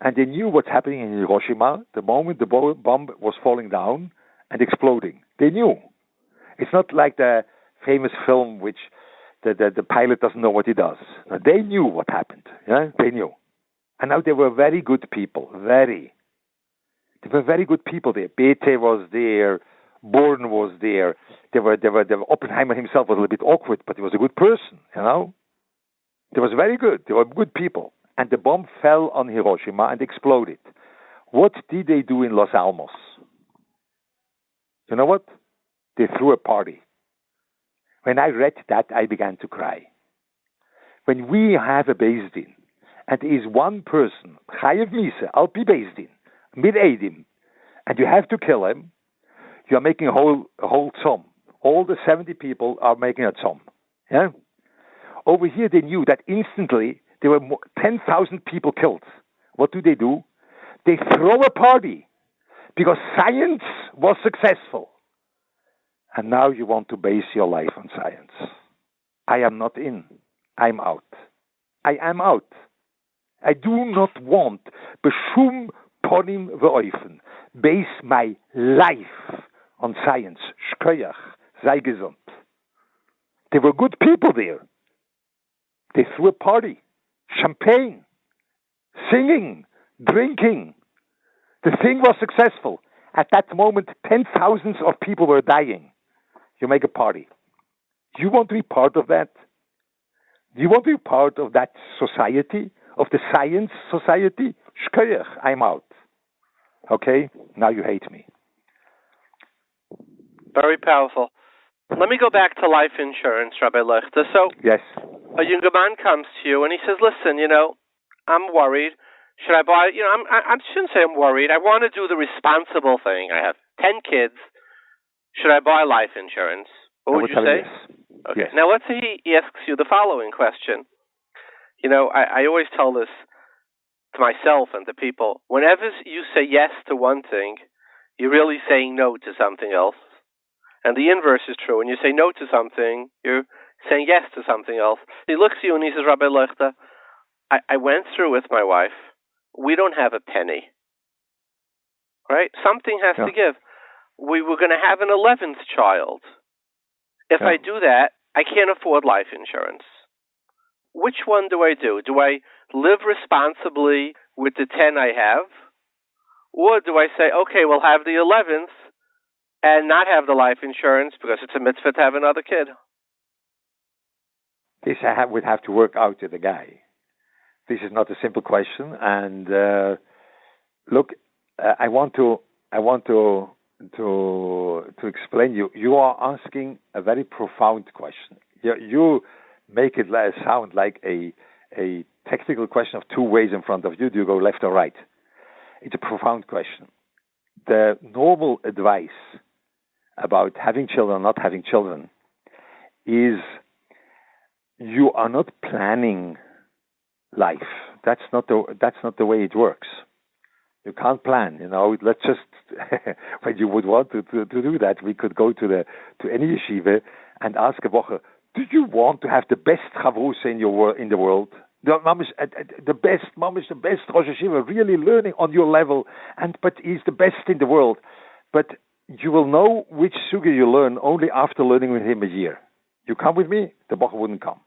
And they knew what's happening in Hiroshima the moment the bomb was falling down and exploding. They knew. It's not like the famous film which the pilot doesn't know what he does. Now, they knew what happened. Yeah, they knew. And now they were very good people. They were very good people there. Bete was there. Born was there. They were Oppenheimer himself was a little bit awkward, but he was a good person, you know. They was very good. They were good people. And the bomb fell on Hiroshima and exploded. What did they do in Los Alamos? You know what? They threw a party. When I read that, I began to cry. When we have a Beis Din, and there is one person, Chayev Mise, Al Pi Beis Din, Mid Eidim, and you have to kill him, you are making a whole tzom. All the 70 people are making a tzom. Yeah? Over here, they knew that instantly there were 10,000 people killed. What do? They throw a party because science was successful. And now you want to base your life on science. I am not in. I'm out. I am out. I do not want b'shum ponim ve'oifen base my life on science. Shkoyach, sei gesund. There were good people there. They threw a party, champagne, singing, drinking. The thing was successful. At that moment, 10,000s of people were dying. You make a party. You want to be part of that? Do you want to be part of that society, of the science society? Shkoyach, I'm out. Okay? Now you hate me. Very powerful. Let me go back to life insurance, Rabbi Leuchter. So, yes. A younger man comes to you and he says, listen, I'm worried. Should I buy, I shouldn't say I'm worried. I want to do the responsible thing. I have 10 kids. Should I buy life insurance? What would you say? Yes. Okay. Yes. Now, let's say he asks you the following question. I always tell this to myself and to people. Whenever you say yes to one thing, you're really saying no to something else. And the inverse is true. When you say no to something, you're saying yes to something else. He looks at you and he says, Rabbi Leuchter, I went through with my wife. We don't have a penny. Right? Something has to give. We were going to have an 11th child. If I do that, I can't afford life insurance. Which one do I do? Do I live responsibly with the 10 I have? Or do I say, okay, we'll have the 11th and not have the life insurance because it's a mitzvah to have another kid? This would have to work out with the guy. This is not a simple question. And look, I want to explain you. You are asking a very profound question. You make it sound like a technical question of two ways in front of you. Do you go left or right? It's a profound question. The normal advice about having children or not having children is you are not planning life. That's not the way it works. You can't plan. Let's just when you would want to do that, we could go to any yeshiva and ask a woche, do you want to have the best chavrus in the world? The best Rosh Yeshiva, really learning on your level, but he's the best in the world. But you will know which suga you learn only after learning with him a year. You come with me, the woche wouldn't come.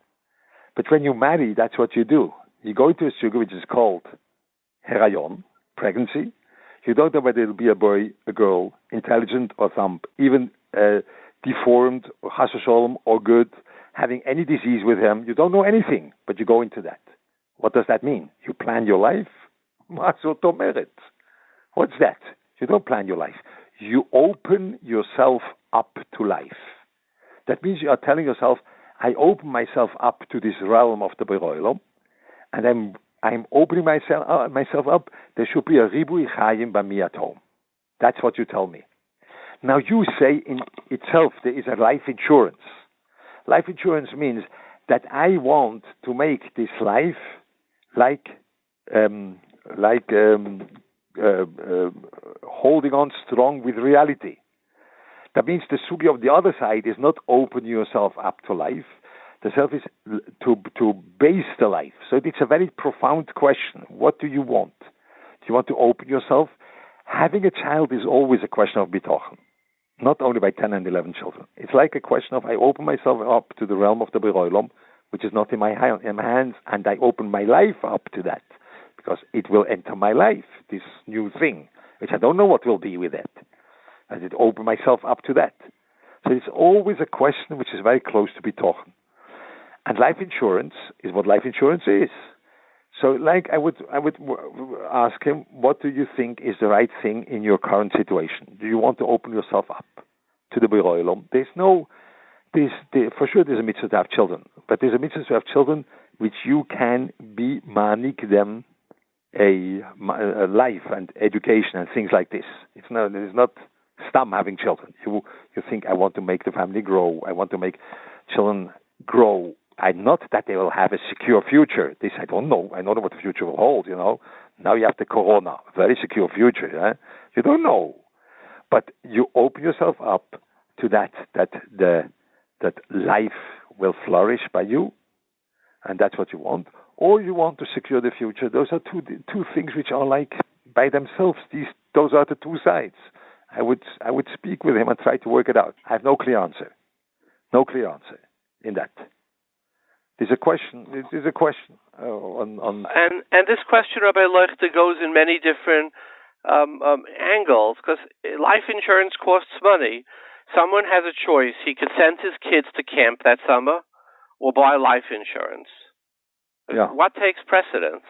But when you marry, that's what you do. You go to a suga which is called herayon, pregnancy. You don't know whether it'll be a boy, a girl, intelligent or thump, even deformed or chas v'sholom or good, having any disease with him. You don't know anything, but you go into that. What does that mean? You plan your life? What's that? You don't plan your life. You open yourself up to life. That means you are telling yourself, I open myself up to this realm of the Beroilom, and I'm opening myself up. There should be a ribui chayim b'mi at home. That's what you tell me. Now you say in itself there is a life insurance. Life insurance means that I want to make this life like holding on strong with reality. That means the sugi of the other side is not open yourself up to life. The self is to base the life. So it's a very profound question. What do you want? Do you want to open yourself? Having a child is always a question of bitachon. not only by 10 and 11 children. It's like a question of I open myself up to the realm of the Breitowitz, which is not in my hands, and I open my life up to that, because it will enter my life, this new thing, which I don't know what will be with it. And it open myself up to that. So it's always a question which is very close to Bitachon. And life insurance is what life insurance is. So, like, I would ask him, what do you think is the right thing in your current situation? Do you want to open yourself up to the Breitowitz? For sure there's a mitzvah to have children, but there's a mitzvah to have children which you can be manik them a life and education and things like this. It's not stam having children. You think, I want to make the family grow. I want to make children grow. Not that they will have a secure future. This I don't know. I don't know what the future will hold, Now you have the corona, very secure future. You don't know. But you open yourself up to that life will flourish by you, and that's what you want. Or you want to secure the future. Those are two things which are like by themselves. Those are the two sides. I would speak with him and try to work it out. I have no clear answer. No clear answer in that. There's a question. On and this question, Rabbi Leuchter, goes in many different angles, because life insurance costs money. Someone has a choice. He could send his kids to camp that summer or buy life insurance. Yeah. What takes precedence?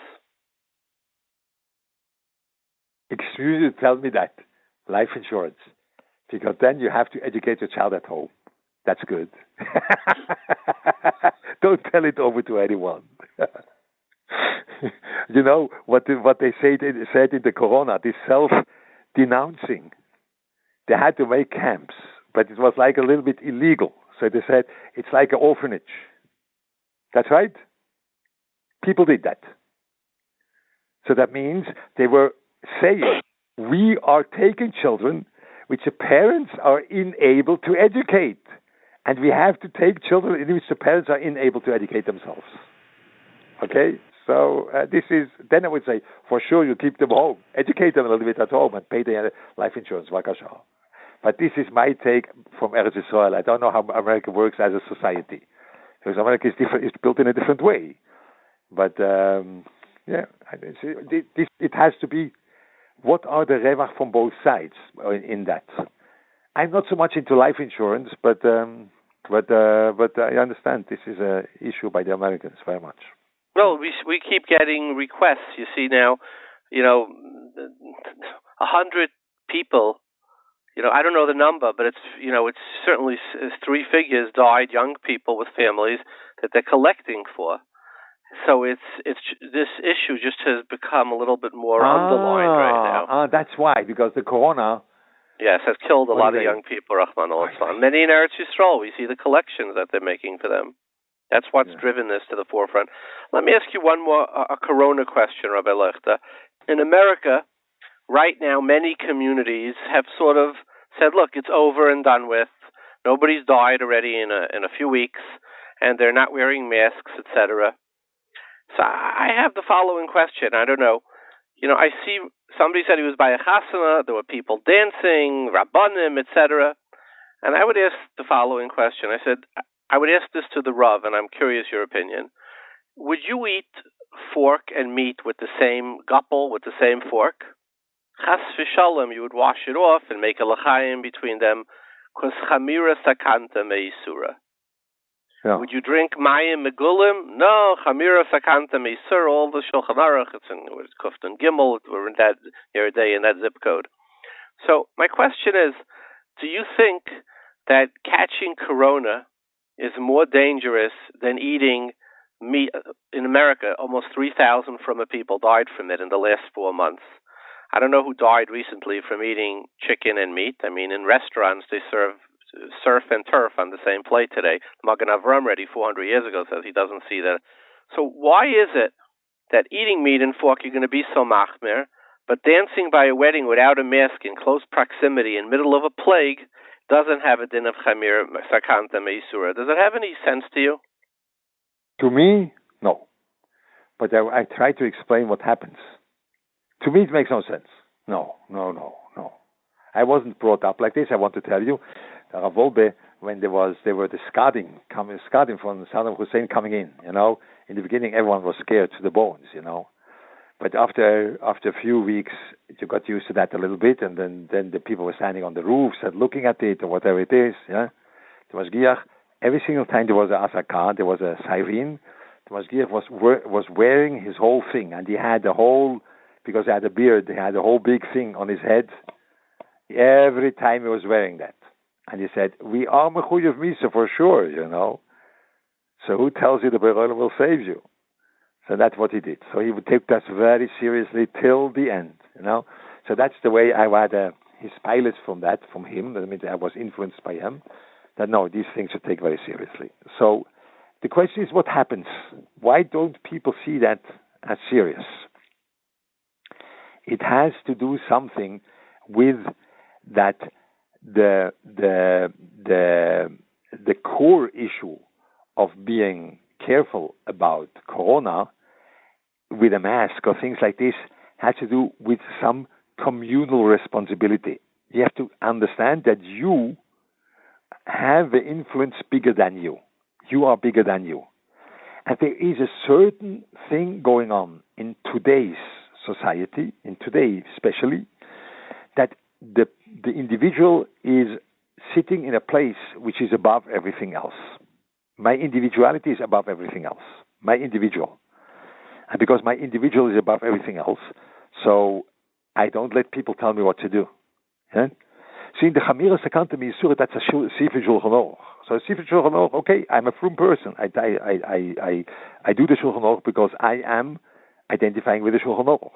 Excuse you, tell me that. Life insurance. Because then you have to educate your child at home. That's good. Don't tell it over to anyone. What they said in the corona, this self-denouncing. They had to make camps, but it was like a little bit illegal. So they said, it's like an orphanage. That's right. People did that. So that means they were saying, we are taking children which the parents are unable to educate. And we have to take children in which the parents are unable to educate themselves. Okay? So this is, then I would say, for sure you keep them home. Educate them a little bit at home and pay their life insurance. But this is my take from Eretz Yisrael. I don't know how America works as a society. Because America is different, it's built in a different way. But, it has to be, what are the revach from both sides in that? I'm not so much into life insurance, but I understand this is an issue by the Americans very much. No, we keep getting requests. You see now, 100 people. I don't know the number, but it's certainly 3 figures died. Young people with families that they're collecting for. So it's this issue just has become a little bit more underlined right now. That's why, because the corona. Yes, has killed a lot of young people, Rahman al-Islam. Many in Eretz Yisrael, we see the collections that they're making for them. That's what's driven this to the forefront. Let me ask you one more, a corona question, Rabbi Leuchter. In America, right now, many communities have sort of said, look, it's over and done with. Nobody's died already in a few weeks, and they're not wearing masks, etc. So I have the following question. I don't know. I see somebody said he was by a chasana. There were people dancing, rabbanim, etc. And I would ask the following question. I said, I would ask this to the Rav, and I'm curious your opinion. Would you eat fork and meat with the same guppel, with the same fork? Chas v'shalom, you would wash it off and make a l'chaim between them, because chamira sakanta meisura. Yeah. Would you drink mayim megulim? No, chamira sakanta meisura. All the Shulchan Aruch, it's in Kuftan Gimel. We're in that here day in that zip code. So my question is, do you think that catching corona is more dangerous than eating meat? In America, almost 3,000 from people died from it in the last 4 months. I don't know who died recently from eating chicken and meat. I mean, in restaurants, they serve surf and turf on the same plate today. Magen Avram already 400 years ago says he doesn't see that. So why is it that eating meat and fork you're going to be so machmir, but dancing by a wedding without a mask in close proximity in middle of a plague doesn't have a din of chamir sakanta meisura? Does it have any sense to you? To me, no. But I try to explain what happens. To me, it makes no sense. No. I wasn't brought up like this. I want to tell you, Wolbe, when they were the scouting from Saddam Hussein coming in, in the beginning everyone was scared to the bones, But after a few weeks, you got used to that a little bit, and then the people were standing on the roofs and looking at it or whatever it is. Yeah, the Mashgiach, every single time there was an Askan, there was a siren. The Mashgiach was wearing his whole thing, and he had because he had a beard, he had a whole big thing on his head. Every time he was wearing that, and he said, "We are mechuyev misa for sure, So who tells you the Breitowitz will save you?" So that's what he did. So he would take that very seriously till the end, So that's the way I had his pilots from him. That means I was influenced by him. That no, these things are taken very seriously. So the question is, what happens? Why don't people see that as serious? It has to do something with that the core issue of being careful about Corona with a mask or things like this has to do with some communal responsibility. You have to understand that you have an influence bigger than you. You are bigger than you. And there is a certain thing going on in today's society, in today especially, that the individual is sitting in a place which is above everything else. My individuality is above everything else. My individual. And because my individual is above everything else, so I don't let people tell me what to do. Yeah? See, in the Chamiras Akanta Miyisura, that's a Sifri Shulchan Aruch. So Sifri Shulchan Aruch, okay, I'm a frum person. I do the Shulchan Aruch because I am identifying with the Shulchan Aruch.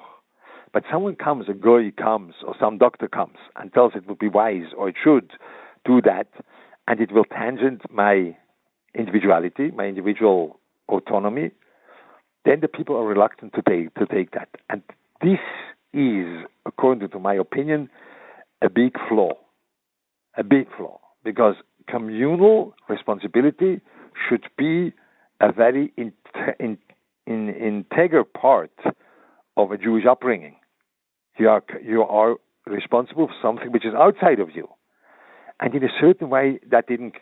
But someone comes, a goy comes, or some doctor comes and tells it would be wise, or it should do that, and it will tangent my individuality, my individual autonomy, then the people are reluctant to take that. And this is, according to my opinion, a big flaw. A big flaw. Because communal responsibility should be a very integral part of a Jewish upbringing. You are responsible for something which is outside of you. And in a certain way, that didn't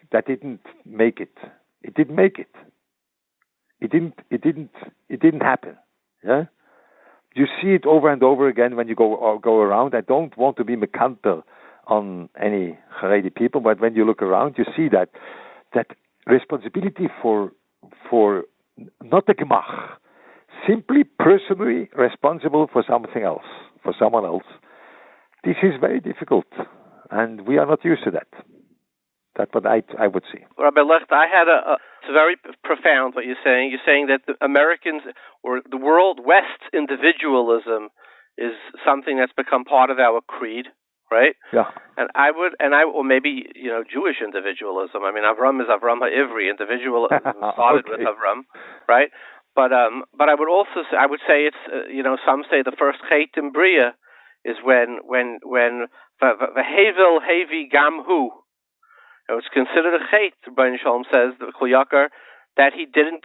make it. It didn't make it. It didn't happen. Yeah? You see it over and over again when you go around. I don't want to be mekanter on any Haredi people, but when you look around, you see that responsibility for not the gemach, simply personally responsible for something else, for someone else. This is very difficult, and we are not used to that. That's what I would see. Rabbi Leuchter, it's very profound what you're saying. You're saying that the Americans or the world West's individualism is something that's become part of our creed, right? Yeah. Or maybe Jewish individualism. I mean, Avram is Avram Ha'ivri. Individualism started with Avram, right? But I would also say, it's some say the first chet in Bria is when the Hevel Hevi Gam Hu. It was considered a chet. Rabbi Shalom says that he didn't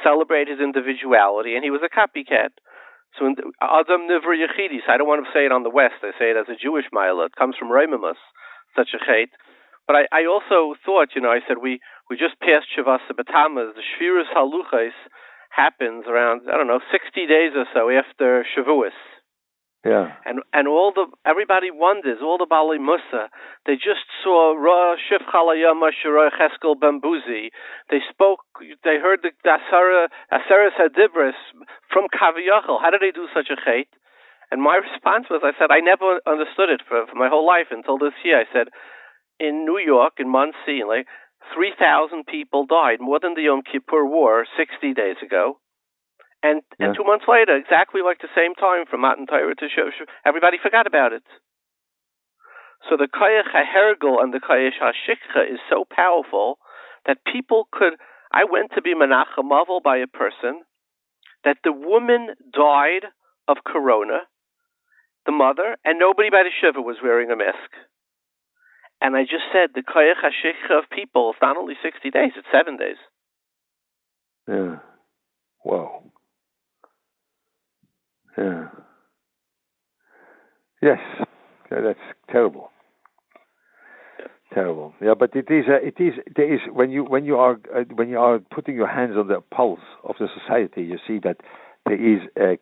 celebrate his individuality, and he was a copycat. So Adam Nivra Yechidis. I don't want to say it on the West. I say it as a Jewish ma'ila. It comes from Reimamus, such a chet. But I also thought, I said we just passed Yeshivas B'Tammuz. The Shviras Haluchos happens around 60 days or so after Shavuos. Yeah. And everybody wonders, all the Bali Musa, they just saw Ra Shif Chalayama Shira Cheskel Bambuzi. They heard the Aseres Hadibris from Kaviyachal. How did they do such a chet? And my response was, I said, I never understood it for my whole life until this year. I said, in New York, in Monsey, 3,000 people died, more than the Yom Kippur War 60 days ago. And 2 months later, exactly like the same time from Matan Torah to everybody forgot about it. So the Koyach HaHergel and the Koyach HaShikcha is so powerful that people could... I went to be Menachem Mavel by a person that the woman died of corona, the mother, and nobody by the Shiva was wearing a mask. And I just said, the Koyach HaShikcha of people, it's not only 60 days, it's 7 days. Yeah. Wow. Yeah. Yes. That's terrible. Terrible. Yeah, but there is when you are putting your hands on the pulse of the society, you see that there is a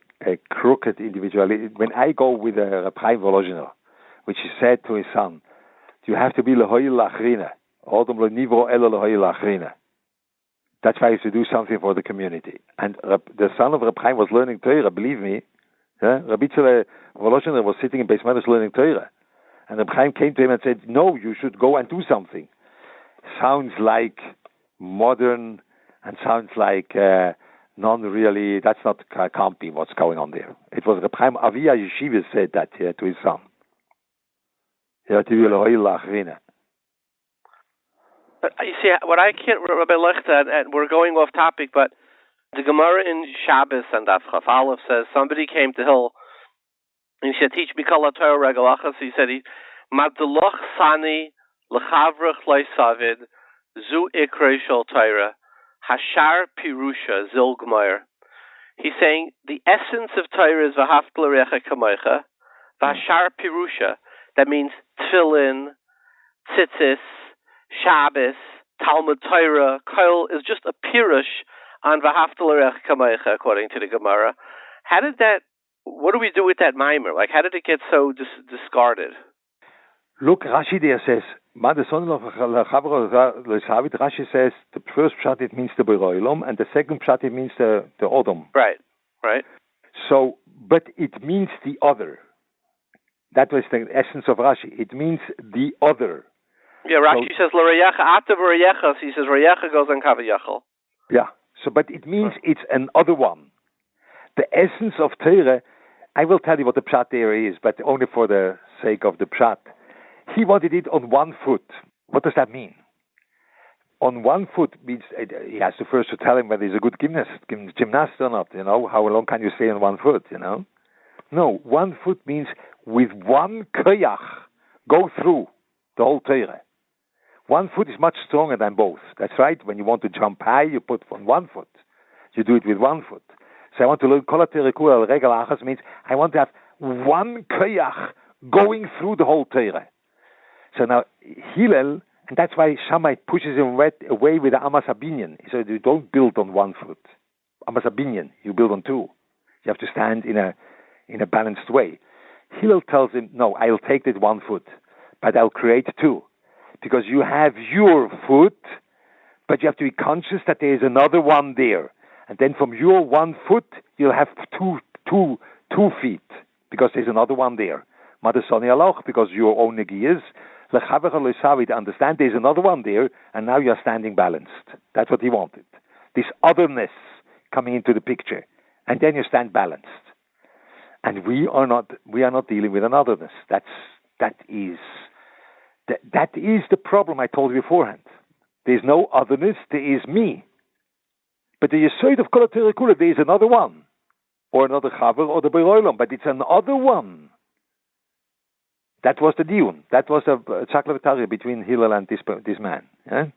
crooked individuality. When I go with Rabbi Reuven Leuchter, which he said to his son, you have to be lehoil lachrina. Adam lo nivro elo lehoil lachrina. That's why you have to do something for the community. And the son of Rabbi Chaim was learning Torah, believe me. Rabbi Reuven was sitting in Beis Medrash learning Torah. And Rabbi Chaim came to him and said, no, you should go and do something. Sounds like modern and sounds like non-really, can't be what's going on there. It was Rabbi Chaim Avia Yeshivas said that to his son. But you see, what I can't, Rabbi Leuchter, and we're going off topic, but the Gemara in Shabbos and Daf Chaf Aleph says somebody came to Hill and he said, teach me kol Torah regalachas. He said, Madloch sani lechavrach leisavid zu ikrei shel Torah hashar pirusha zil g'mayr. He's saying the essence of Torah is v'hafta l'recha kamocha, v'hashar pirusha. That means tefillin, tzitzis, Shabbos, Talmid Torah, Kol is just a pirush on v'hafta l'recha kamocha, according to the Gemara. What do we do with that mimer? Like, how did it get so discarded? Look, Rashi there says, Rashi says, the first pshat it means the Beroilom, and the second pshat it means the Odom. Right. So, but it means the other. That was the essence of Rashi. It means the other. Yeah, Rashi says, L'reyecha, ata v'reyechas. He says, Reyecha goes on Kavayachal. Yeah, so, but it means it's another one. The essence of Torah, I will tell you what the pshat there is, but only for the sake of the pshat. He wanted it on one foot. What does that mean? On one foot means he has to first tell him whether he's a good gymnast or not. How long can you stay on one foot? No, 1 foot means with one koyach go through the whole Torah. 1 foot is much stronger than both. That's right. When you want to jump high, you put on 1 foot. You do it with 1 foot. So I want to learn kol Torah al regel achas means I want to have one koyach going through the whole Torah. So now Hillel, and that's why Shammai pushes him away with the Amas Abinyan. He said you don't build on 1 foot. Amas Abinyan, you build on 2. You have to stand in a balanced way. Hillel tells him, no, I'll take that 1 foot, but I'll create 2. Because you have your foot, but you have to be conscious that there is another one there. And then from your 1 foot, you'll have two feet, because there's another one there. Madasoni aloch, because your own negi is. Understand there's another one there, and now you're standing balanced. That's what he wanted. This otherness coming into the picture. And then you stand balanced. And we are not dealing with an otherness. That is the problem I told you beforehand. There's no otherness, there is me. But the Yesod of Kol HaTorah, there is another one. Or another Chaver, or the Beroilom, but it's another one. That was the diun. That was the Chaklavatari between Hillel and this man. Yeah?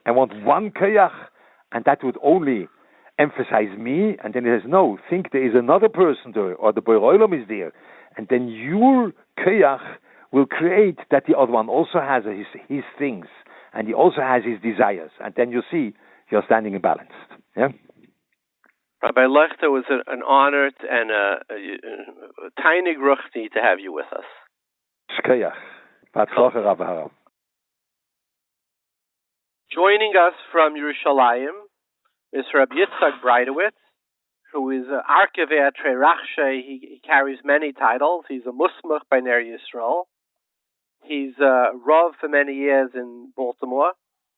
I want one Kayach, and that would only emphasize me, and then he says, no, think there is another person there, or the Beroilom is there, and then your Kayach will create that the other one also has his things, and he also has his desires, and then you see you're standing in balance. Yeah? Rabbi Leuchter, was an honor and a tiny ruchni to have you with us. Joining us from Yerushalayim is Rabbi Yitzchok Breitowitz, who is an Arkevet Trerachshe. He carries many titles. He's a Musmach by Ner Yisrael. He's a Rav for many years in Baltimore.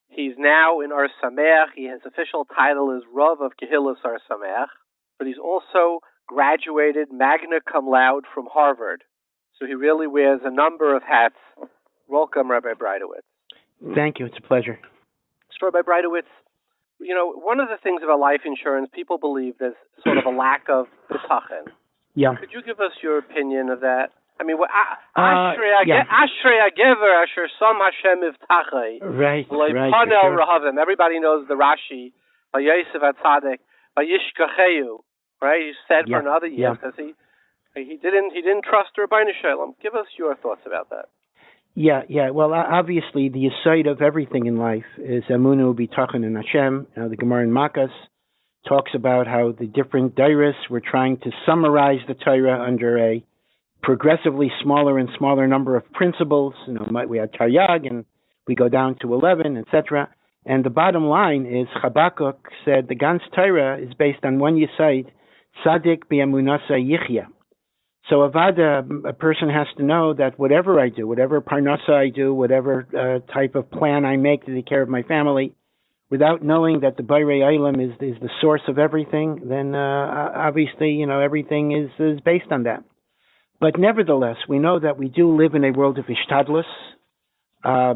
He's now in Ohr Somayach. His official title is Rav of Kehillas Ohr Somayach, but he's also graduated magna cum laude from Harvard. So he really wears a number of hats. Welcome, Rabbi Breitowitz. Thank you. It's a pleasure. So, Rabbi Breitowitz, one of the things about life insurance, people believe there's sort of a lack of bitachon. Yeah. Could you give us your opinion of that? I mean, Ashrei Agever Asher Sam Hashem Ivtachai. Right. Panel Rahavim. Everybody knows the Rashi. Vayosef Atzadik. Vayishkacheyu. Right? He said for another year because He didn't trust Rabbi Shalom. Give us your thoughts about that. Yeah. Well, obviously, the aside of everything in life is Amunu Bitachon in Hashem. The Gemara in Makkos talks about how the different dairas were trying to summarize the Torah under a progressively smaller and smaller number of principles. We had Taryag, and we go down to 11, etc. And the bottom line is Chabakuk said the Gans Torah is based on one yesod, Tzadik B'Emunasa Yichya. So a person has to know that whatever I do, whatever parnasa I do, whatever type of plan I make to take care of my family, without knowing that the Borei Olam is the source of everything, then obviously, everything is based on that. But nevertheless, we know that we do live in a world of ishtadlus. A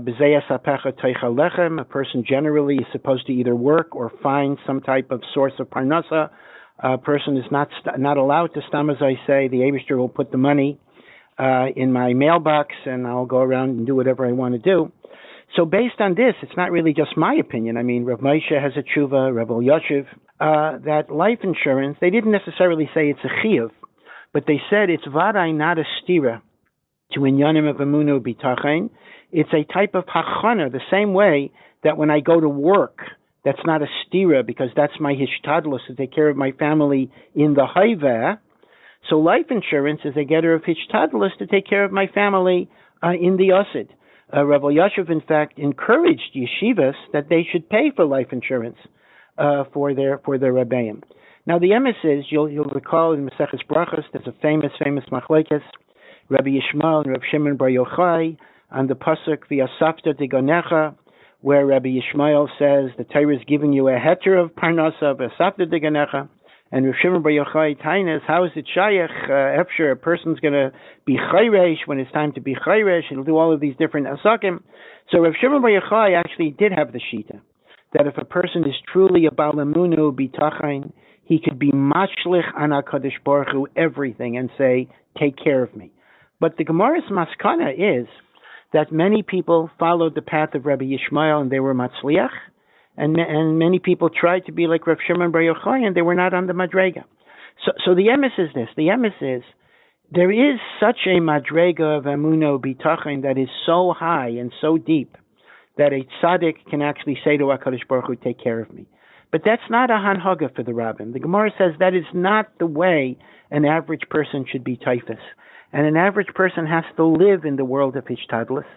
person generally is supposed to either work or find some type of source of parnasa. A person is not allowed to stam, as I say. The Eibishter will put the money in my mailbox, and I'll go around and do whatever I want to do. So based on this, it's not really just my opinion. I mean, Rav Moshe has a tshuva, Rav Elyashiv, that life insurance, they didn't necessarily say it's a chiyuv, but they said it's vaday, not a stira to inyanim of amunu bitachon. It's a type of hachana, the same way that when I go to work, that's not a stira because that's my hishtadlus to take care of my family in the hayveh. So life insurance is a getter of hishtadlus to take care of my family in the asid. Rav Elyashiv, in fact, encouraged yeshivas that they should pay for life insurance for their rebbeim. Now the emes is, you'll recall in Maseches Brachos, there's a famous machlekes, Rabbi Yishmael and Rav Shimon Bar Yochai on the Posek v'asafta diganecha, where Rabbi Yishmael says the Torah is giving you a heter of parnasa v'asafta diganecha, and Rav Shimon Bar Yochai taines, how is it shayach? After a person's going to be chayresh when it's time to be chayresh, he'll do all of these different asakim. So Rav Shimon Bar Yochai actually did have the shita that if a person is truly a balamunu bitachon, he could be mashlich on HaKadosh Baruch Hu everything and say, take care of me. But the Gemara's maskana is that many people followed the path of Rabbi Yishmael and they were matzliach, and many people tried to be like Rav Shimon Bar Yochai and they were not on the madrega. So the emes is this. The emes is there is such a madrega of amuno bitachon that is so high and so deep that a tzaddik can actually say to HaKadosh Baruch Hu, take care of me. But that's not a hanhaga for the rabbin. The Gemara says that is not the way an average person should be typhus. And an average person has to live in the world of hishtadlus.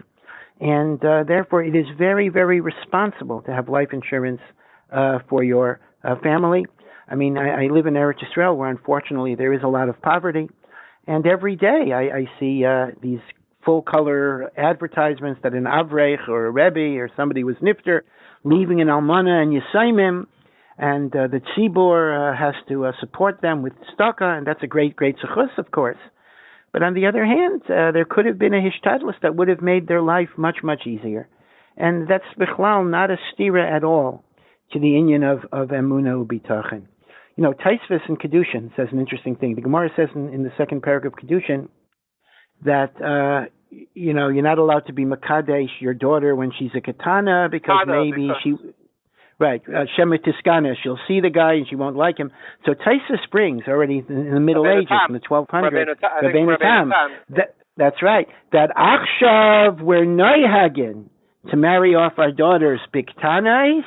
And therefore, it is very, very responsible to have life insurance for your family. I mean, I live in Eretz Yisrael, where unfortunately there is a lot of poverty. And every day I see these full-color advertisements that an Avrech or a Rebbe or somebody was niftar, leaving an almana and yesomim, and the tzibur has to support them with tzedakah, and that's a great zechus, of course. But on the other hand, there could have been a hishtadlus that would have made their life much, much easier. And that's bichlal not a stira at all to the inyan of emuna ubitachon. Taisvis in Kedushin says an interesting thing. The Gemara says in the second paragraph of Kedushin that, you're not allowed to be makadesh your daughter when she's a katana because she... Right, Shemet Tiskana, she'll see the guy and she won't like him. So Taisa brings already in the Middle Ages, in the 1200s, Rabbeinu Tam. That's right. That Achshav we're noihagin to marry off our daughters biktanais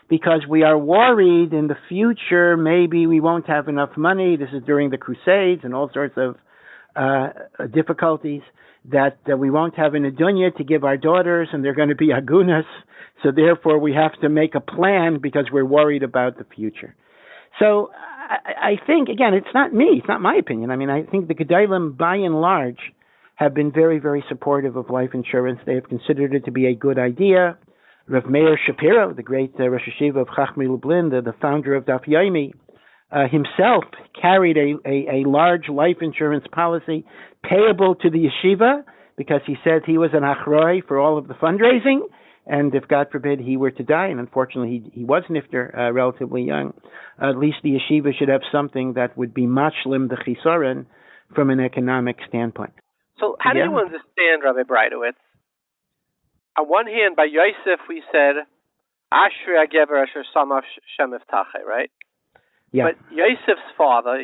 because we are worried in the future maybe we won't have enough money. This is during the Crusades and all sorts of difficulties that we won't have an adunya to give our daughters and they're going to be agunas. So therefore, we have to make a plan because we're worried about the future. So I think, again, it's not me. It's not my opinion. I mean, I think the Gedalim, by and large, have been very, very supportive of life insurance. They have considered it to be a good idea. Rav Meir Shapiro, the great Rosh Yeshiva of Chachmei Lublin, the founder of Daf Yomi, himself carried a large life insurance policy payable to the yeshiva because he said he was an achroi for all of the fundraising. And if, God forbid, he were to die, and unfortunately he was niftar relatively young, at least the yeshiva should have something that would be mashlim the chisaron from an economic standpoint. So how do you understand, Rabbi Breitowitz? On one hand, by Yosef we said, Ashrei HaGever Asher Samav Shem Tiftach P'eh, right? Yeah. But Yosef's father,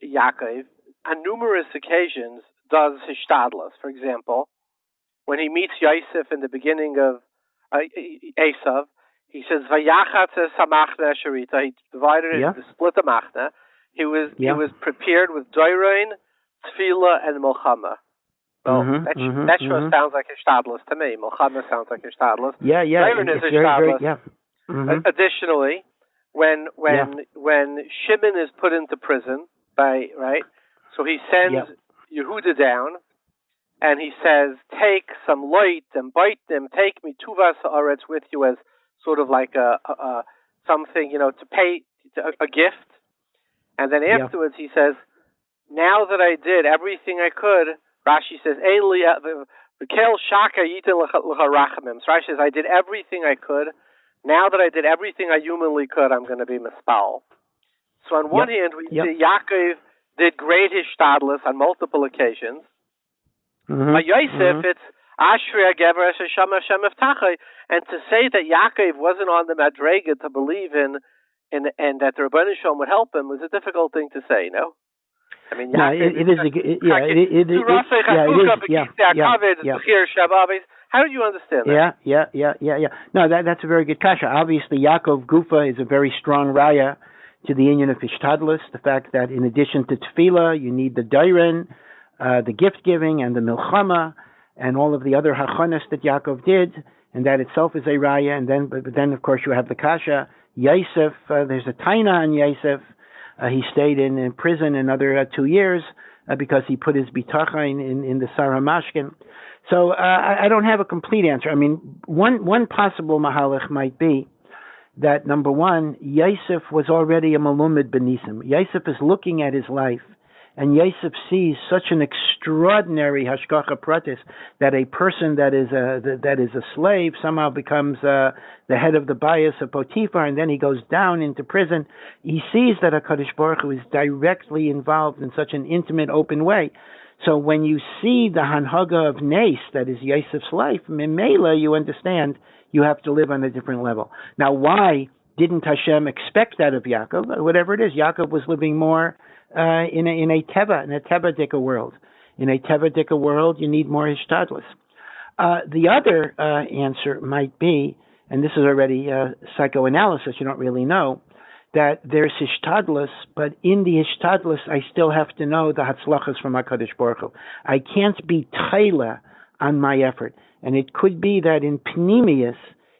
Yaakov, on numerous occasions does hishtadlus. For example, when he meets Yosef in the beginning of Esav, he says Vayachatz samachna sharita. He divided it, split the machna. He was prepared with doirain, tefillah, and milchama. Well, that sure sounds like hishtadlus to me. Milchama sounds like hishtadlus. Doirain is hishtadlus. Additionally, when Shimon is put into prison so he sends Yehuda down, and he says, "Take some light and bite them. Take me tuvas haaretz with you as sort of like a something, to pay a gift." And then afterwards he says, "Now that I did everything I could," Rashi says, "V'kel shaka yitin l'charachemim." So Rashi says, "I did everything I could. Now that I did everything I humanly could, I'm going to be mispal." So on one hand, we see Yaakov did great hishtadlus on multiple occasions. By Yosef, it's Ashrei Gever Hashem Hashem Iftachai, and to say that Yaakov wasn't on the Madrega to believe in and that the Rebbeinu Shalom would help him was a difficult thing to say. No, I mean, Yaakov, it is. How do you understand that? Yeah. No, that's a very good kasha. Obviously, Yaakov Gufa is a very strong raya to the union of Hishtadlus, the fact that in addition to Tefillah, you need the Dairen, the gift giving, and the Milchama, and all of the other Hachanas that Yaakov did, and that itself is a raya. And then, but then of course you have the kasha. Yosef, there's a taina on Yosef. He stayed in prison another 2 years because he put his bitachon in the Sarah Mashkin. So I don't have a complete answer. I mean, one possible mahalach might be that, number one, Yosef was already a malumid benisim. Yosef is looking at his life, and Yosef sees such an extraordinary hashgacha pratis that a person that is a slave somehow becomes the head of the bias of Potiphar, and then he goes down into prison. He sees that HaKadosh Baruch Hu is directly involved in such an intimate, open way. So when you see the hanhaga of Nes, that is Yosef's life, Memela, you understand you have to live on a different level. Now, why didn't Hashem expect that of Yaakov? Whatever it is, Yaakov was living more in a Teva-dika world. In a Teva-dika world, you need more hishtadlus. The other answer might be, and this is already psychoanalysis, you don't really know, that there's hishtadlus, but in the hishtadlus, I still have to know the hatzlachas from HaKadosh Baruch Hu. I can't be tayla on my effort. And it could be that in Pnimius,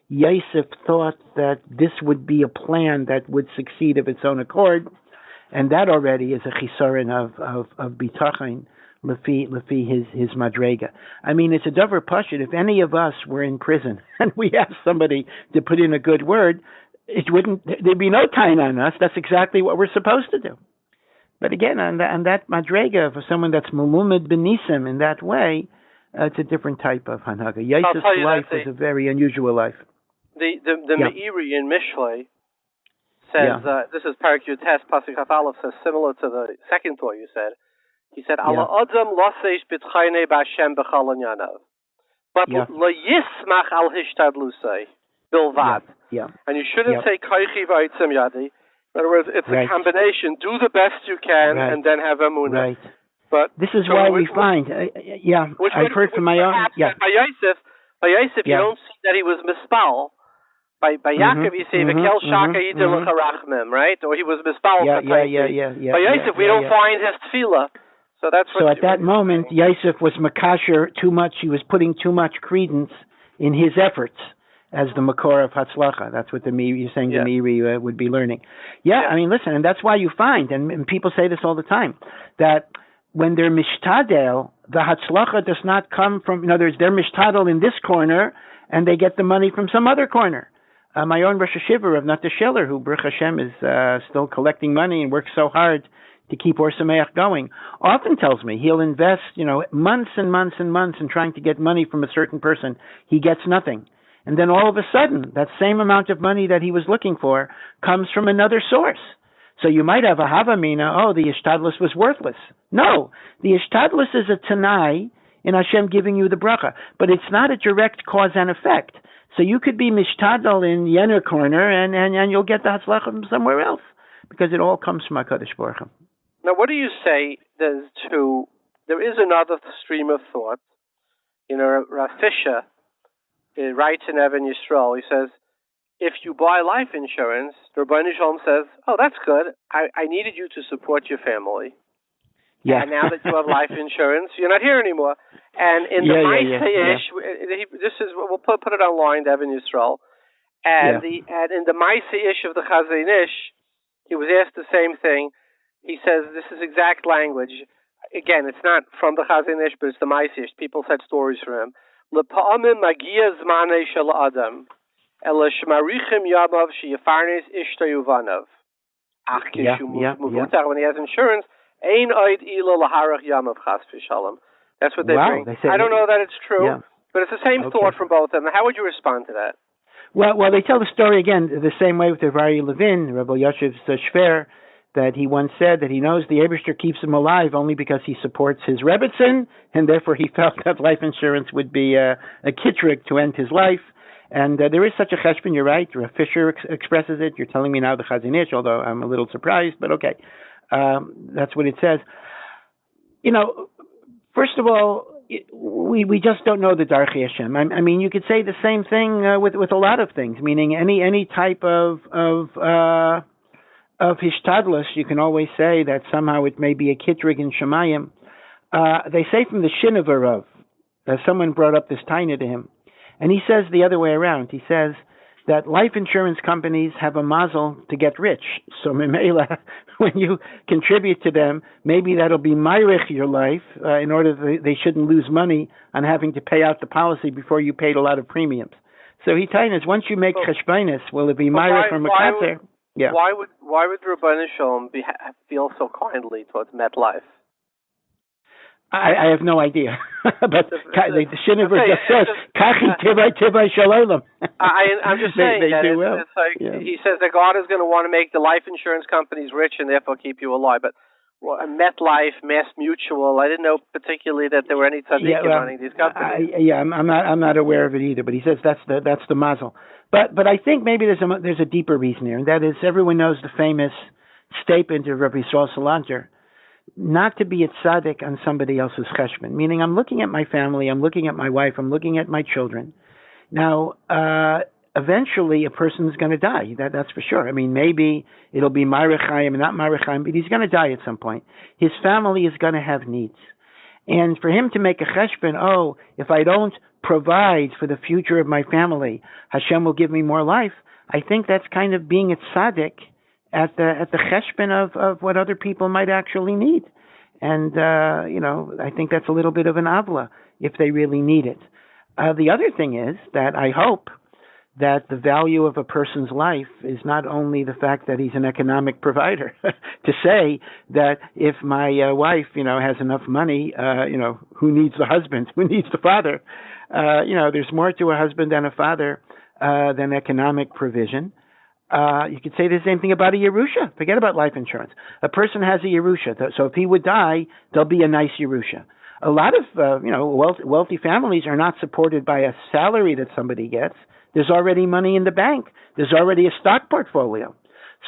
Yosef thought that this would be a plan that would succeed of its own accord, and that already is a chisaron of bitachon, lefi his madrega. I mean, it's a davar pashut. If any of us were in prison and we asked somebody to put in a good word, there'd be no time on us. That's exactly what we're supposed to do. But again, on that madrega, for someone that's mulumid benisim in that way, it's a different type of hanhaga. Yosef's life was a very unusual life. The Marayi in Mishlei says, this is Parak Yutes, Posek Hafalov, says similar to the second thought you said. He said, Ala Adam loseish bitchayne b'Hashem b'chal anyanav, but lo yismach al hishtadlusei bilvad. And you shouldn't say kaichi v'aitzem yadi. In other words, it's a combination. Do the best you can, and then have emunah. Right. But this is why we find, I've heard from my own. By Yosef, you don't see that he was mispal. By Yaakov, you see v'kel shaka yidin l'charachmim, right? Or he was mispal. By Yosef, we don't find his tefillah. So that's what. So at that moment, Yosef was makasher too much. He was putting too much credence in his efforts as the makor of hatzlacha. That's what you're saying the Miri would be learning. I mean, listen, and that's why you find, and people say this all the time, that when they're mishtadel, the hatzlacha does not come from, in other words, they're mishtadel in this corner, and they get the money from some other corner. My own Rosh Hashiva of Nata Sheller, who, Baruch Hashem, is still collecting money and works so hard to keep Ohr Somayach going, often tells me he'll invest, months and months and months in trying to get money from a certain person. He gets nothing. And then all of a sudden, that same amount of money that he was looking for comes from another source. So you might have a havamina, the ishtadlus was worthless. No, the ishtadlus is a tanai in Hashem giving you the bracha, but it's not a direct cause and effect. So you could be mishtadl in Yener corner and you'll get the hatzlacha from somewhere else, because it all comes from HaKadosh Baruch Hu. Now, what do you say there is another stream of thought. Rav Fisher writes in Evan Yisrael, he says, if you buy life insurance, the Rebbeinu Shalom says, oh, that's good. I needed you to support your family. Yeah. And now that you have life insurance, you're not here anymore. And in the Ma'aseh-ish, this is, we'll put it online, Evan Yisrael. And in the Ma'aseh-ish of the Chazon Ish, he was asked the same thing. He says, this is exact language. Again, it's not from the Chazon Ish, but it's the Ma'aseh-ish. People said stories from him. L'pa'amim magia zmanei shel adam, ela shmarichim yamav sheyafarnes ishta yuvanav. Ach kishu muvhak, when he has insurance, ein oid ila laharach yamav chas v'shalom. That's what they bring. I don't know that it's true, but it's the same thought from both of them. How would you respond to that? Well, they tell the story again the same way with the Rabbi Levin, Rabbi Yeshivas Ohr, that he once said that he knows the Eibishter keeps him alive only because he supports his Rebbetzin, and therefore he felt that life insurance would be a kitrig to end his life. And there is such a cheshbon, you're right. Rav Fisher expresses it. You're telling me now the Chazon Ish, although I'm a little surprised, but okay. That's what it says. First of all, we just don't know the Darchei Hashem. I mean, you could say the same thing with a lot of things, meaning any type of hishtadlus, you can always say that somehow it may be a kitrig in Shemayim. They say from the Shin of a Rav, someone brought up this taina to him, and he says the other way around. He says that life insurance companies have a mazel to get rich. So memela, when you contribute to them, maybe that'll be myrich your life in order that they shouldn't lose money on having to pay out the policy before you paid a lot of premiums. So he tainas, once you make cheshbainis, will it be myrich or mekater? Yeah. Why would Rebbeinu Shalom feel so kindly towards MetLife? I have no idea, but the Shiniver just says "Kachi tivai shalom." I'm just saying they that do well. It's like he says that God is going to want to make the life insurance companies rich and therefore keep you alive. But MetLife, Mass Mutual, I didn't know particularly that there were any tzaddikim running these companies. I'm not aware of it either. But he says that's the mazel. But I think maybe there's a deeper reason here, and that is everyone knows the famous statement of Rabbi Yeshivas Ohr Somayach, not to be a tzaddik on somebody else's cheshbon. Meaning, I'm looking at my family, I'm looking at my wife, I'm looking at my children. Now, eventually, a person's going to die. That's for sure. I mean, maybe it'll be Ma'arechayim, not Ma'arechayim, but he's going to die at some point. His family is going to have needs. And for him to make a cheshbon, if I don't provide for the future of my family, Hashem will give me more life, I think that's kind of being a tzaddik at the cheshbon of what other people might actually need. And, I think that's a little bit of an avla if they really need it. The other thing is that I hope that the value of a person's life is not only the fact that he's an economic provider. To say that if my wife, has enough money, who needs the husband? Who needs the father? There's more to a husband and a father than economic provision. You could say the same thing about a Yerusha. Forget about life insurance. A person has a Yerusha, so if he would die, there'll be a nice Yerusha. A lot of wealthy families are not supported by a salary that somebody gets. There's already money in the bank. There's already a stock portfolio.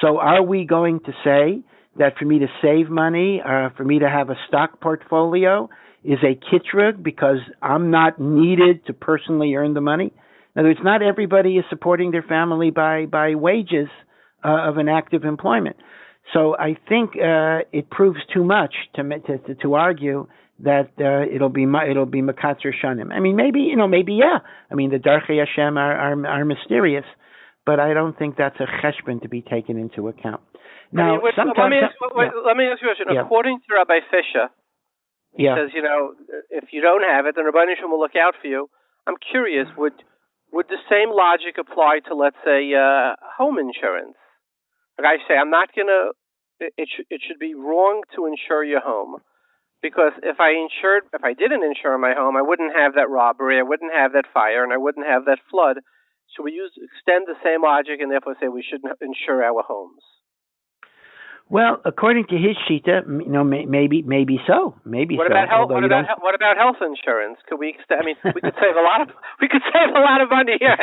So are we going to say that for me to save money, for me to have a stock portfolio, is a kitrug because I'm not needed to personally earn the money? In other words, not everybody is supporting their family by wages of an active employment. So I think it proves too much to argue that it'll be Makatzer Shanim. I mean, maybe yeah. I mean, the Darchei Hashem are mysterious, but I don't think that's a cheshbon to be taken into account. Now, let me ask you a question. Yeah. According to Rabbi Fisher, he says, if you don't have it, then Rabbi Nishon will look out for you. I'm curious, would the same logic apply to, let's say, home insurance? Like I say, I'm not gonna. It should be wrong to insure your home. Because if I didn't insure my home, I wouldn't have that robbery, I wouldn't have that fire, and I wouldn't have that flood. So we extend the same logic and therefore say we shouldn't insure our homes. Well, according to his shita, maybe so. What about health insurance? Could we extend? I mean, we could save a lot of money here.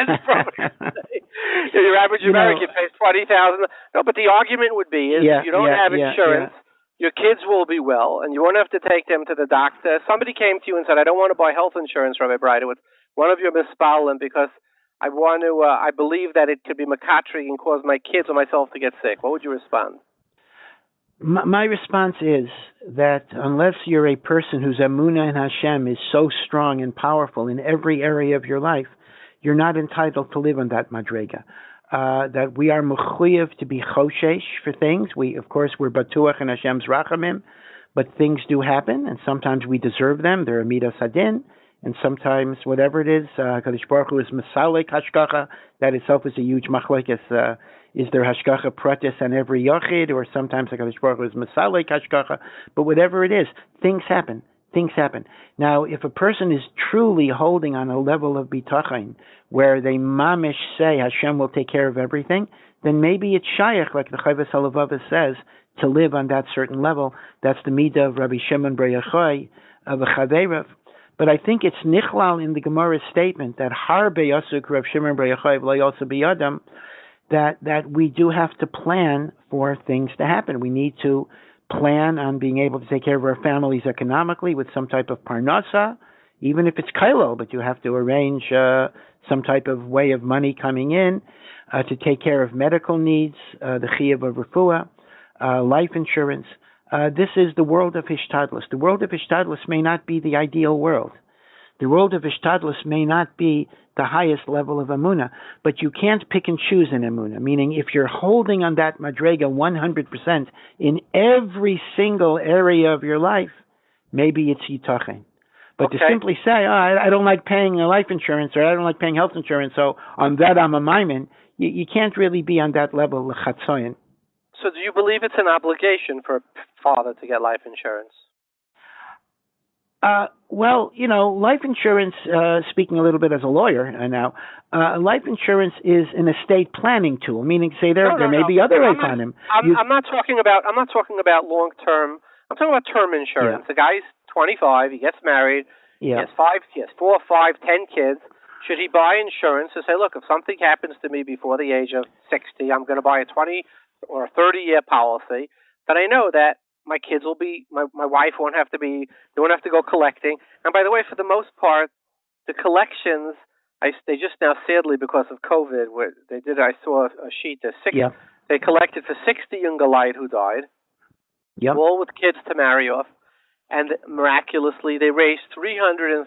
Your average American pays $20,000. No, but the argument would be if you don't have insurance. your kids will be well, and you won't have to take them to the doctor. Somebody came to you and said, I don't want to buy health insurance, Rabbi Breitowitz. One of your misspallim because I believe that it could be makatri and cause my kids or myself to get sick. What would you respond? My response is that unless you're a person whose emunah in Hashem is so strong and powerful in every area of your life, you're not entitled to live on that madrega. That we are mechuyev to be choshesh for things. We're batuach in Hashem's rachamim, but things do happen, and sometimes we deserve them. They're a midas hadin, and sometimes whatever it is, Kadosh Baruch Hu is masalek hashgacha. That itself is a huge machlekes. Is there hashgacha pratis on every yochid, or sometimes Kadosh Baruch Hu is masalek hashgacha? But whatever it is, things happen. Things happen. Now, if a person is truly holding on a level of bitachon where they mamish say Hashem will take care of everything, then maybe it's shayach, like the Chayvus Halavavas says, to live on that certain level. That's the midah of Rabbi Shimon Bar Yochai of a Chaveirav. But I think it's nichlal in the Gemara's statement that harbe yasuk Rabbi Shimon Bar Yochai v'lo yoseh biyadam, that we do have to plan for things to happen. We need to plan on being able to take care of our families economically with some type of parnasa, even if it's kailo, but you have to arrange some type of way of money coming in to take care of medical needs, the chiyuv of refuah, life insurance. This is the world of hishtadlus. The world of hishtadlus may not be the ideal world. The world of hishtadlus may not be the highest level of emunah, but you can't pick and choose in emunah, meaning if you're holding on that madrega 100% in every single area of your life, maybe it's yitachon. But to simply say, I don't like paying life insurance, or I don't like paying health insurance, so on that I'm a maimin, you can't really be on that level of chatzoyin. So do you believe it's an obligation for a father to get life insurance? Life insurance, speaking a little bit as a lawyer now, life insurance is an estate planning tool, meaning say there may be other rates on him. I'm not talking about long term. I'm talking about term insurance. Yeah. The guy's 25, he gets married, he has 4, 5, 10 kids. Should he buy insurance to say, look, if something happens to me before the age of 60, I'm going to buy a 20 or a 30-year policy that I know that my kids will be, my wife won't have to go collecting. And by the way, for the most part, the collections, they just now, sadly, because of COVID, I saw a sheet, they collected for 60 young galite who died, all with kids to marry off, and miraculously they raised $330,000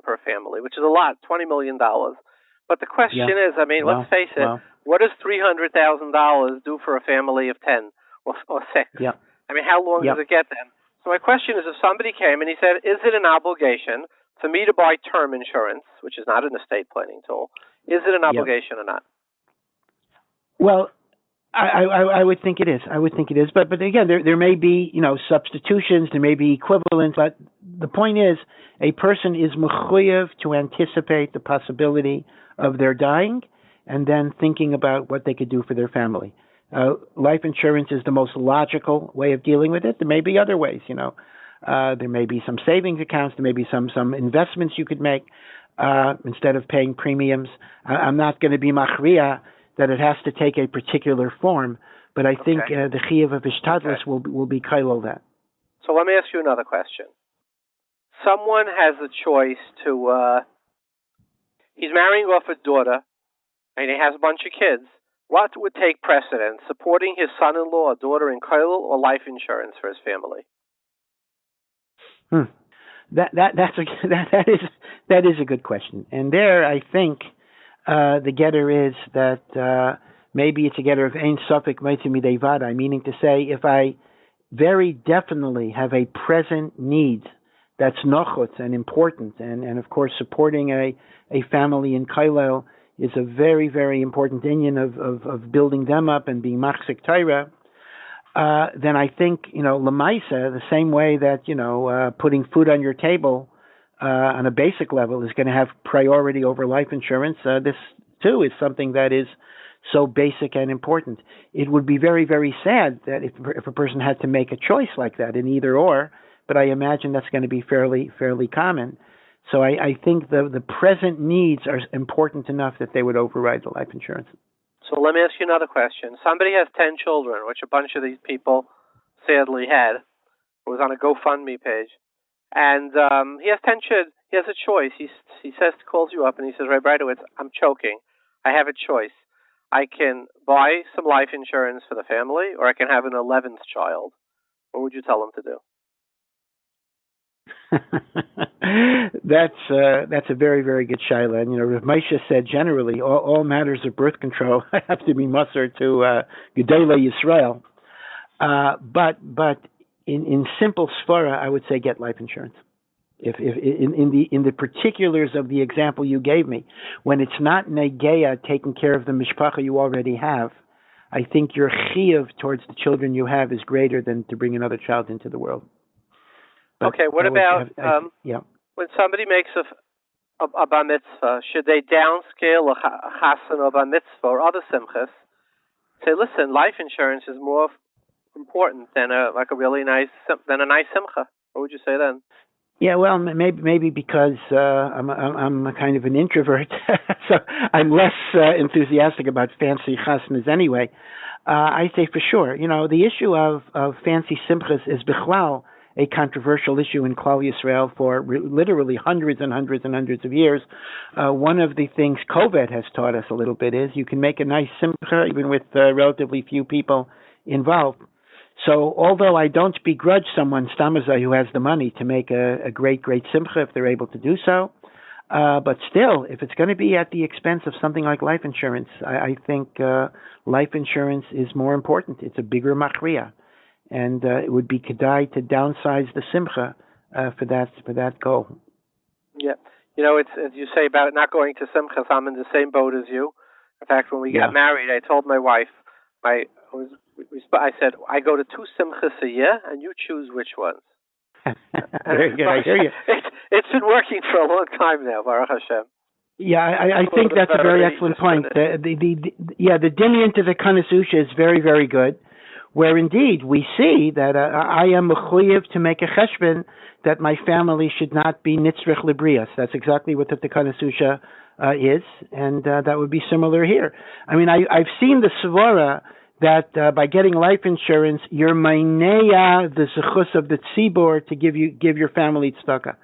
per family, which is a lot, $20 million. But the question is, let's face it, what does $300,000 do for a family of 10 or 6? Yeah. How long does it get them? So my question is, if somebody came and he said, is it an obligation for me to buy term insurance, which is not an estate planning tool, is it an obligation or not? Well, I would think it is. But again, there may be, substitutions, there may be equivalents, but the point is, a person is mechuyev to anticipate the possibility of their dying and then thinking about what they could do for their family. Life insurance is the most logical way of dealing with it. There may be other ways, there may be some savings accounts, there may be some investments you could make instead of paying premiums. I'm not going to be machriya that it has to take a particular form, but I think the chiyuv of ishtadlus will be kailo that. So let me ask you another question. Someone has a choice to, he's marrying off a daughter, and he has a bunch of kids. What would take precedence, supporting his son-in-law or daughter in kailo or life insurance for his family? That is a good question, and there I think the getter is that maybe it's a getter of ein safek meitzim midei vadai, meaning to say if I very definitely have a present need that's nochutz and important, and of course supporting a family in kailo is a very, very important inyan of building them up and being machzik Torah, then I think, lemaisa, the same way that, putting food on your table on a basic level is going to have priority over life insurance, this too is something that is so basic and important. It would be very, very sad that if a person had to make a choice like that in either or, but I imagine that's going to be fairly common. So I think the present needs are important enough that they would override the life insurance. So let me ask you another question. Somebody has 10 children, which a bunch of these people sadly had. It was on a GoFundMe page. And he has 10 shid. He has a choice. He calls you up and he says, Rabbi Breitowitz, I'm choking. I have a choice. I can buy some life insurance for the family, or I can have an 11th child. What would you tell him to do? That's a very, very good shaila. And Rav Moshe said generally all matters of birth control have to be musar to Gedolei Yisrael. But in simple svara, I would say get life insurance. If in the particulars of the example you gave me, when it's not negeya taking care of the mishpacha you already have, I think your chiyuv towards the children you have is greater than to bring another child into the world. But okay, what about when somebody makes a bar mitzvah, should they downscale a chasen or bar mitzvah or other simchas? Say, listen, life insurance is more important than a nice simcha. What would you say then? Yeah, well, maybe because I'm a kind of an introvert, so I'm less enthusiastic about fancy chasnas anyway. I say for sure, the issue of fancy simchas is bichlal a controversial issue in Klal Yisrael for literally hundreds and hundreds and hundreds of years. One of the things COVID has taught us a little bit is you can make a nice simcha even with relatively few people involved. So although I don't begrudge someone, stamazai, who has the money to make a great simcha if they're able to do so, but still, if it's going to be at the expense of something like life insurance, I think life insurance is more important. It's a bigger machriya, and it would be kedai to downsize the simcha for that goal. Yeah, it's as you say about not going to simchas. I'm in the same boat as you. In fact, when we got married, I told my wife, I said, I go to 2 simchas a year, and you choose which ones. Very good, I hear you. It's been working for a long time now, Baruch Hashem. Yeah, I think that's a very excellent point. The dimion to the Kanasusha is very, very good, where indeed we see that I am mechuyev to make a cheshbon that my family should not be nitzrich librias. That's exactly what the Kanasusha is, and that would be similar here. I mean, I've seen the svara that by getting life insurance, you're maineya the zechus of the tzibor to give your family tzedakah.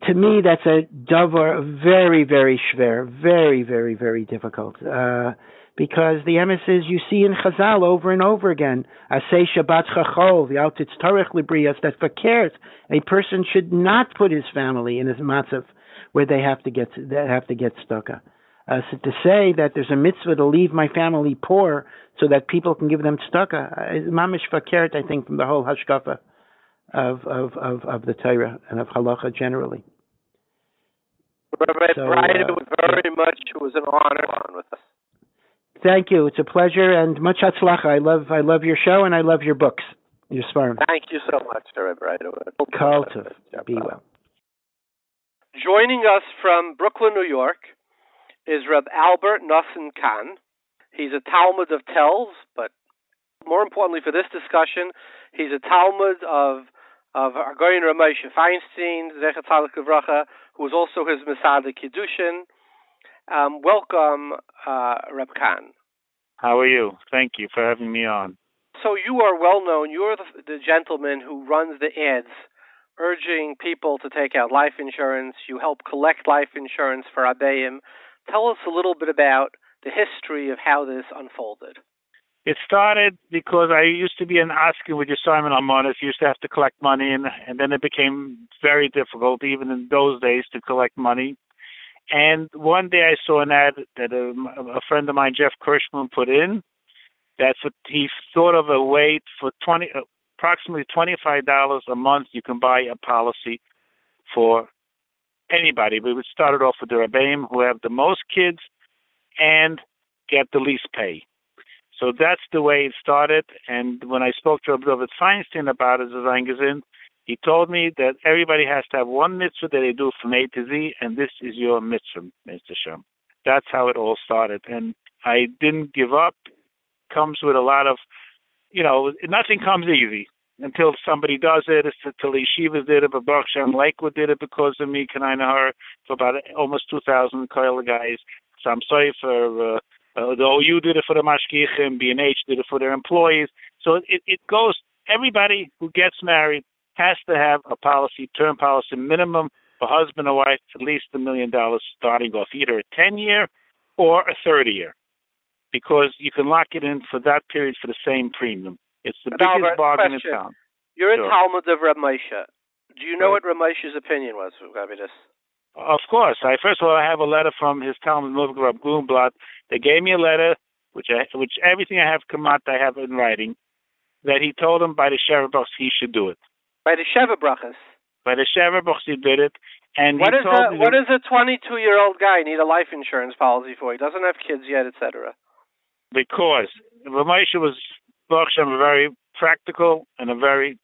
To me, that's a davar very, very shver, very, very, very difficult. Because the emes is you see in Chazal over and over again, asay Shabbat chachol, the altitz tarech librias, that fakert, a person should not put his family in his matzav where they have to get tzedakah. So to say that there's a mitzvah to leave my family poor so that people can give them tzedakah is mamish fakert, I think, from the whole hashkafa of the Torah and of halacha generally. Rabbi Breitowitz, very much. It was an honor with us. Thank you. It's a pleasure and much hatzlacha. I love your show and I love your books. Your svarim. Thank you so much, Rabbi Breitowitz. Kol tov. Be well. Joining us from Brooklyn, New York, is Reb Albert Kahn. He's a Talmid of Telz, but more importantly for this discussion, he's a Talmid of our Goyin Rav Moshe Feinstein, Zecher Tzaddik Livracha, who is also his Masada Kiddushin. Welcome, Reb Kahn. How are you? Thank you for having me on. So you are well known. You're the gentleman who runs the ads urging people to take out life insurance. You help collect life insurance for Abayim. Tell us a little bit about the history of how this unfolded. It started because I used to be an Askan with yesomim almanos. Used to have to collect money, and then it became very difficult, even in those days, to collect money. And one day I saw an ad that a friend of mine, Jeff Kirschman, put in. He thought of a way for approximately $25 a month. You can buy a policy for anybody. We would start it off with the Rebbeim who have the most kids and get the least pay. So that's the way it started. And when I spoke to Rabbi Reuven Feinstein about it, he told me that everybody has to have one mitzvah that they do from A to Z, and this is your mitzvah, Mr. Shem. That's how it all started. And I didn't give up. Comes with a lot of, nothing comes easy until somebody does it. Until the Yeshivas did it, but Baruch Shem Lakewood did it because of me, Kanai Nahar, for about almost 2,000 Koil guys. Sam Sofer, The OU did it for the Mashgiach, B&H did it for their employees. So it goes, everybody who gets married has to have a policy, term policy, minimum for husband or wife, at least $1 million starting off, either a 10-year or a 30-year, because you can lock it in for that period for the same premium. It's the biggest Albert, bargain question. in town. You're Sure. a Talmid of Rabbi Moshe. Do you know Right. what Rabbi Moshe's opinion was, Rabbi this? Of course. First of all, I have a letter from his Talmid Muvhak Bloomblad. They gave me a letter, which everything I have Kamat, I have in writing, that he told him by the Shevach he should do it. By the Sheva Brachas. By the Shevach he did it, and What he told me. What does a 22-year-old guy need a life insurance policy for? He doesn't have kids yet, etc. Because Rabbi Moshe was, Baruch Hashem, a very practical and a very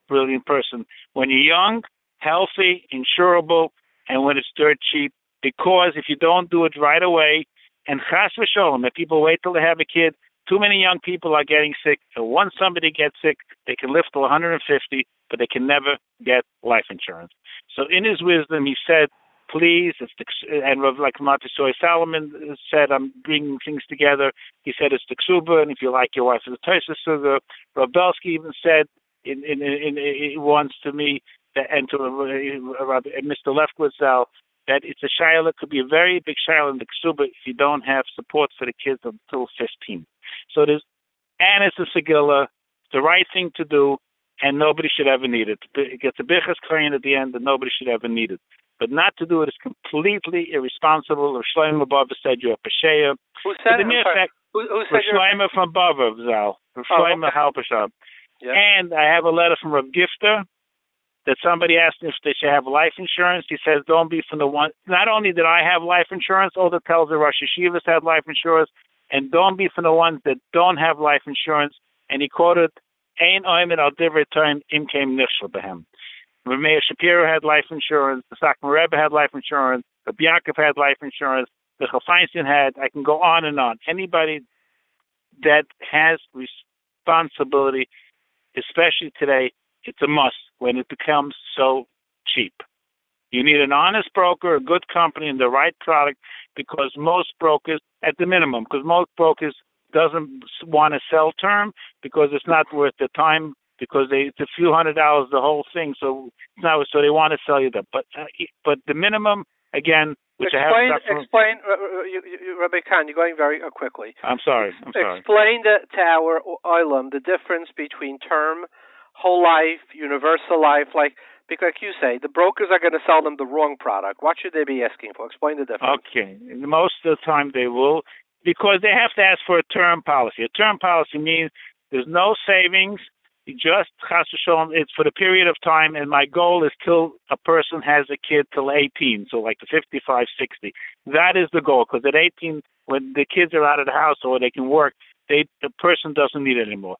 brilliant person. When you're young, healthy, insurable, and when it's dirt cheap, because if you don't do it right away, and chas v'sholom, if people wait till they have a kid, too many young people are getting sick. So once somebody gets sick, they can live to 150, but they can never get life insurance. So in his wisdom, he said, please, and like Montesoy Solomon said, I'm bringing things together. He said it's the ksuba, and if you like your wife, it's a toisa suga. Rav Belsky even said once to me, and to Mr. Lefkowitz, that it's a shayla, could be a very big shayla in the ksuba if you don't have support for the kids until 15. So it's a segila, it's the right thing to do, and nobody should ever need it. It gets a bichas klain at the end, and nobody should ever need it. But not to do it is completely irresponsible. Or Shlomo Bava said you're a pesheya. Who said it? Who said Shlomo from Bava, Zal. Shlomo Halpershab. Yeah. And I have a letter from Rav Gifter that somebody asked me if they should have life insurance. He says, don't be from the one. Not only did I have life insurance, all the tells the Rosh Yeshivas had life insurance, and don't be from the ones that don't have life insurance. And he quoted, Ein oimed al divrei Torah im keim nichshel behem. Meir Shapiro had life insurance. The Sakma Rebbe had life insurance. The Yaakov had life insurance. The Chafeinstein had. I can go on and on. Anybody that has responsibility, especially today, it's a must when it becomes so cheap. You need an honest broker, a good company, and the right product, because most brokers, at the minimum, because most brokers doesn't want to sell term because it's not worth the time, because it's a few $100 the whole thing, so it's not, so they want to sell you that. But the minimum, again, which explain, I have explain, Rabbi Kahn, you're going very quickly. I'm sorry. Explain to our oilam the difference between term, whole life, universal life, because you say the brokers are going to sell them the wrong product. What should they be asking for? Explain the difference. Okay, most of the time they will, because they have to ask for a term policy. A term policy means there's no savings. Just chas v'sholom, it's for the period of time, and my goal is till a person has a kid till 18, so like the 55, 60. That is the goal, because at 18, when the kids are out of the house or they can work, the person doesn't need it anymore.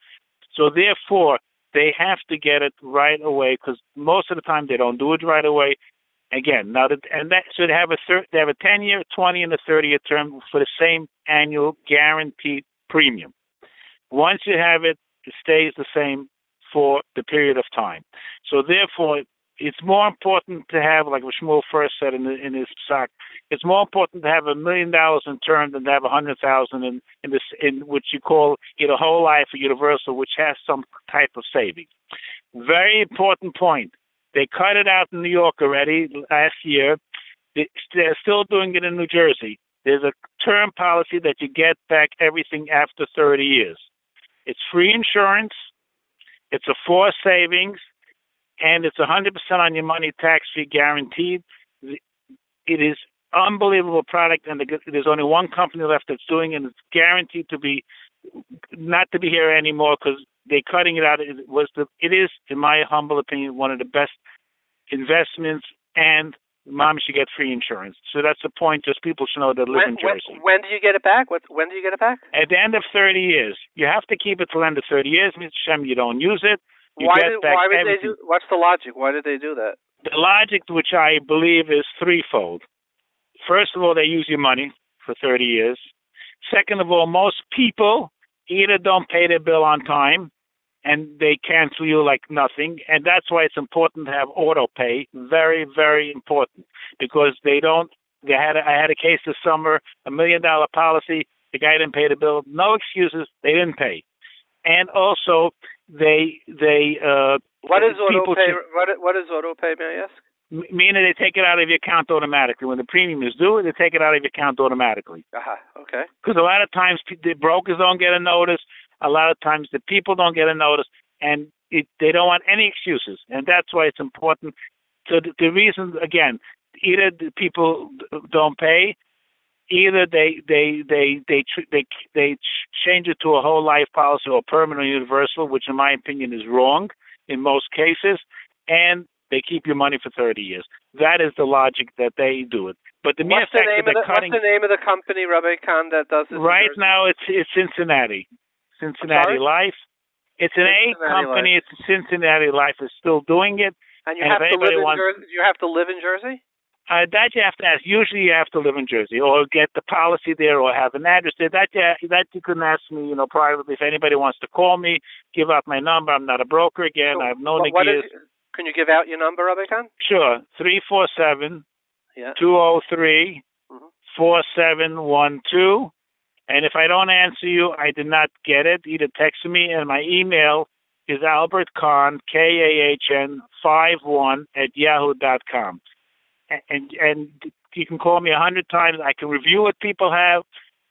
So therefore, they have to get it right away, because most of the time they don't do it right away. Again, so they have a 10-year, 20, and a 30-year term for the same annual guaranteed premium. Once you have it, it stays the same for the period of time. So therefore, it's more important to have, like what Shmuel first said in his psak, it's more important to have $1 million in term than to have 100,000 in which you call either whole life or universal, which has some type of savings. Very important point. They cut it out in New York already last year. They're still doing it in New Jersey. There's a term policy that you get back everything after 30 years. It's free insurance. It's a forced savings, and it's 100% on your money, tax-free, guaranteed. It is unbelievable product, and there's only one company left that's doing it, and it's guaranteed to be not to be here anymore because they're cutting it out. It is, in my humble opinion, one of the best investments, and mom should get free insurance. So that's the point. Just people should know that live in Jersey. When do you get it back? When do you get it back? At the end of 30 years. You have to keep it till the end of 30 years. Mr. Shem, you don't use it. Why would they do? What's the logic? Why did they do that? The logic, which I believe is threefold. First of all, they use your money for 30 years. Second of all, most people either don't pay their bill on time, and they cancel you like nothing. And that's why it's important to have auto pay. Very, very important, because they don't. I had a case this summer, $1 million policy. the guy didn't pay the bill. No excuses. They didn't pay. And also, what is auto pay? What is auto pay? May I ask? Meaning they take it out of your account automatically. When the premium is due, they take it out of your account automatically. Okay. Because a lot of times the brokers don't get a notice. A lot of times the people don't get a notice, and they don't want any excuses. And that's why it's important. So the reason, again, either the people don't pay, either they change it to a whole life policy or permanent universal, which in my opinion is wrong in most cases, and they keep your money for 30 years. That is the logic that they do it. But the mere fact that they're cutting... What's the name of the company, Rabbi Kahn, that does this? Right now, it's Cincinnati. Cincinnati Life. It's an A company. Life. It's Cincinnati Life is still doing it. And you have to live in Jersey? You have to live in Jersey? That you have to ask. Usually you have to live in Jersey or get the policy there or have an address there. That you can ask me, privately. If anybody wants to call me, give out my number. I'm not a broker again. I've known the years. Can you give out your number, Rabbi Kahn? Sure. 347-203-4712. And if I don't answer you, I did not get it. Either text me, and my email is Albert Kahn, KAHN 51@yahoo.com. And you can call me 100 times. I can review what people have.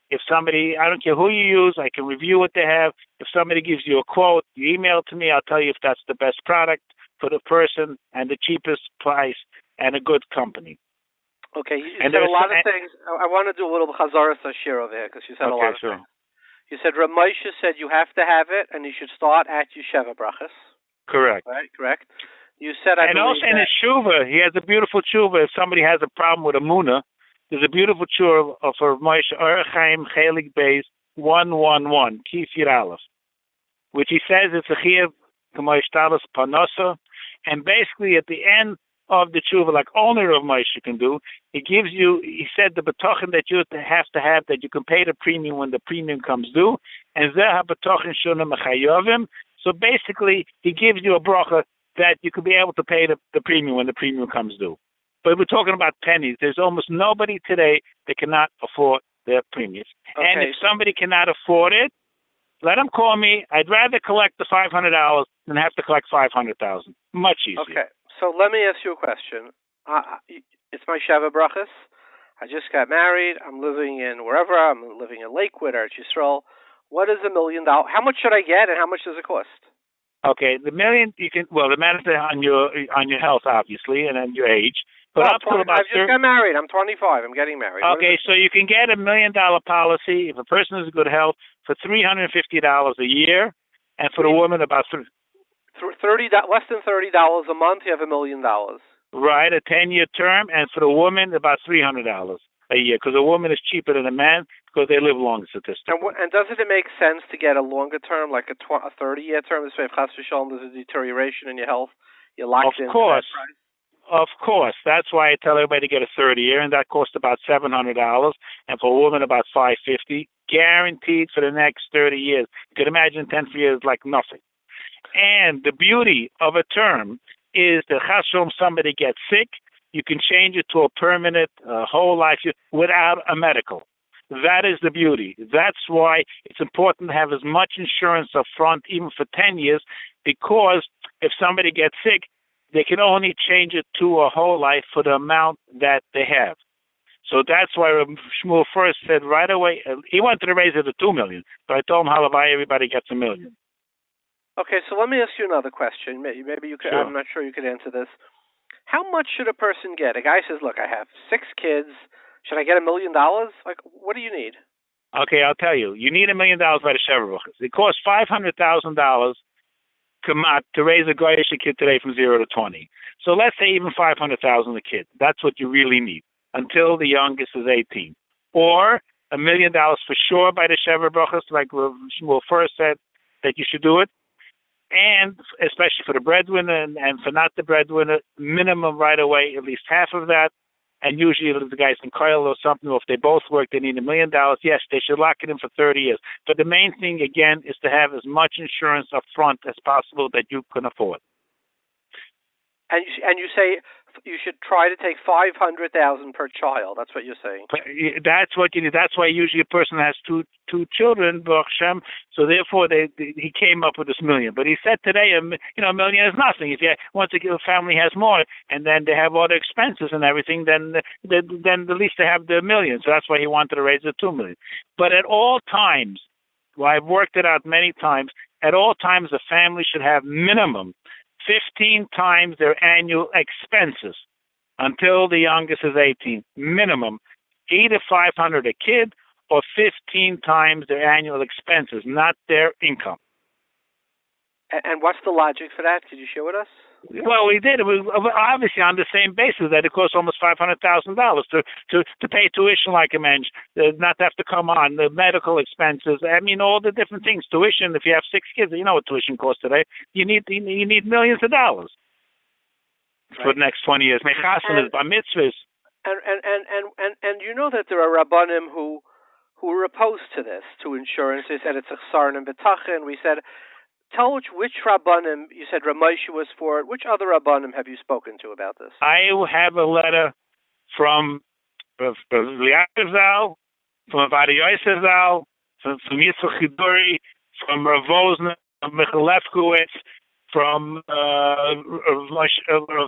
If somebody, I don't care who you use, I can review what they have. If somebody gives you a quote, you email it to me. I'll tell you if that's the best product for the person and the cheapest price and a good company. Okay, you said a lot of things. I want to do a little Chazaras Ashir over here because you said a lot of things. You said Rav Moshe said you have to have it and you should start at Yeshiva Brachas. Correct. Right, correct. You said and also in his tshuva, he has a beautiful tshuva. If somebody has a problem with a muna, there's a beautiful tshuva of Rav Moshe Orchaim Chelik Beis 111 Kifir Aleph, which he says it's a chiyuv k'moishtalos panosa, and basically at the end of the tshuva, like only Rav Moshe can do, he said the Bitachon that you have to have, that you can pay the premium when the premium comes due, and zeh ha-Bitachon shuna mechayovim. So basically, he gives you a bracha that you could be able to pay the premium when the premium comes due. But we're talking about pennies. There's almost nobody today that cannot afford their premiums. Okay. And if somebody cannot afford it, let them call me. I'd rather collect the $500 than have to collect $500,000. Much easier. Okay. So let me ask you a question. It's my Sheva Brachas. I just got married. I'm living in wherever. I'm living in Lakewood or Yisrael. What is $1 million? How much should I get, and how much does it cost? Okay, the million you can. Well, it matters on your health, obviously, and on your age. But up to about I just got married. I'm 25. I'm getting married. Okay, so you can get $1 million policy if a person is in good health for $350 a year, and for the woman about less than $30 a month. You have $1 million. Right, a 10-year term, and for the woman about $300 a year, because a woman is cheaper than a man because they live longer statistically. And doesn't it make sense to get a longer term, like a 30-year term? This way, if Chas v'Shalom there's a deterioration in your health, you're locked in. Of course. Of course. That's why I tell everybody to get a 30-year, and that costs about $700, and for a woman about $550, guaranteed for the next 30 years. You can imagine 10 years like nothing. And the beauty of a term is that Chas v'Shalom somebody gets sick, you can change it to a permanent whole life without a medical. That is the beauty. That's why it's important to have as much insurance up front, even for 10 years, because if somebody gets sick, they can only change it to a whole life for the amount that they have. So that's why Shmuel first said right away, he wanted to raise it to $2 million. So I told him, Halavai, everybody gets $1 million. Okay, so let me ask you another question. Maybe you could. Sure. I'm not sure you could answer this. How much should a person get? A guy says, look, I have 6 kids. Should I get $1 million? Like, what do you need? Okay, I'll tell you. You need $1 million by the Sheva Brachas. It costs $500,000 to raise a goyish kid today from 0 to 20. So let's say even $500,000 a kid. That's what you really need until the youngest is 18. Or $1 million for sure by the Sheva Brachas, like Shmuel first said that you should do it. And especially for the breadwinner and for not the breadwinner, minimum right away, at least half of that. And usually if the guys in coil or something, or if they both work, they need $1 million. Yes, they should lock it in for 30 years. But the main thing, again, is to have as much insurance up front as possible that you can afford. And you say you should try to take 500,000 per child. That's what you're saying. That's what you need. That's why usually a person has two children, Baruch Hashem. So therefore, he came up with this million. But he said today, a million is nothing. If once a family has more, and then they have all the expenses and everything, then the least they have the million. So that's why he wanted to raise it to $2 million. But at all times, well, I've worked it out many times. At all times, the family should have minimum 15 times their annual expenses until the youngest is 18. Minimum, either $500 a kid or 15 times their annual expenses, not their income. And what's the logic for that? Could you share with us? Well, we did. It was obviously on the same basis that it costs almost $500,000 to pay tuition, like I mentioned, not to have to come on, the medical expenses. I mean, all the different things. Tuition. If you have 6 kids, you know what tuition costs today. You need millions of dollars for the next 20 years. Mechasim is bar mitzvahs. And you know that there are rabbanim who are opposed to this, to insurance. They said it's a chsarn and bitachon. We said. Tell which rabbanim, you said Ramosha was for it. Which other rabbanim have you spoken to about this? I have a letter from Liativ Zal, from Breitowitz Zal, from Yitzchok Chiduri, from Rav Wozner, from Michael Lefkowitz, from Rav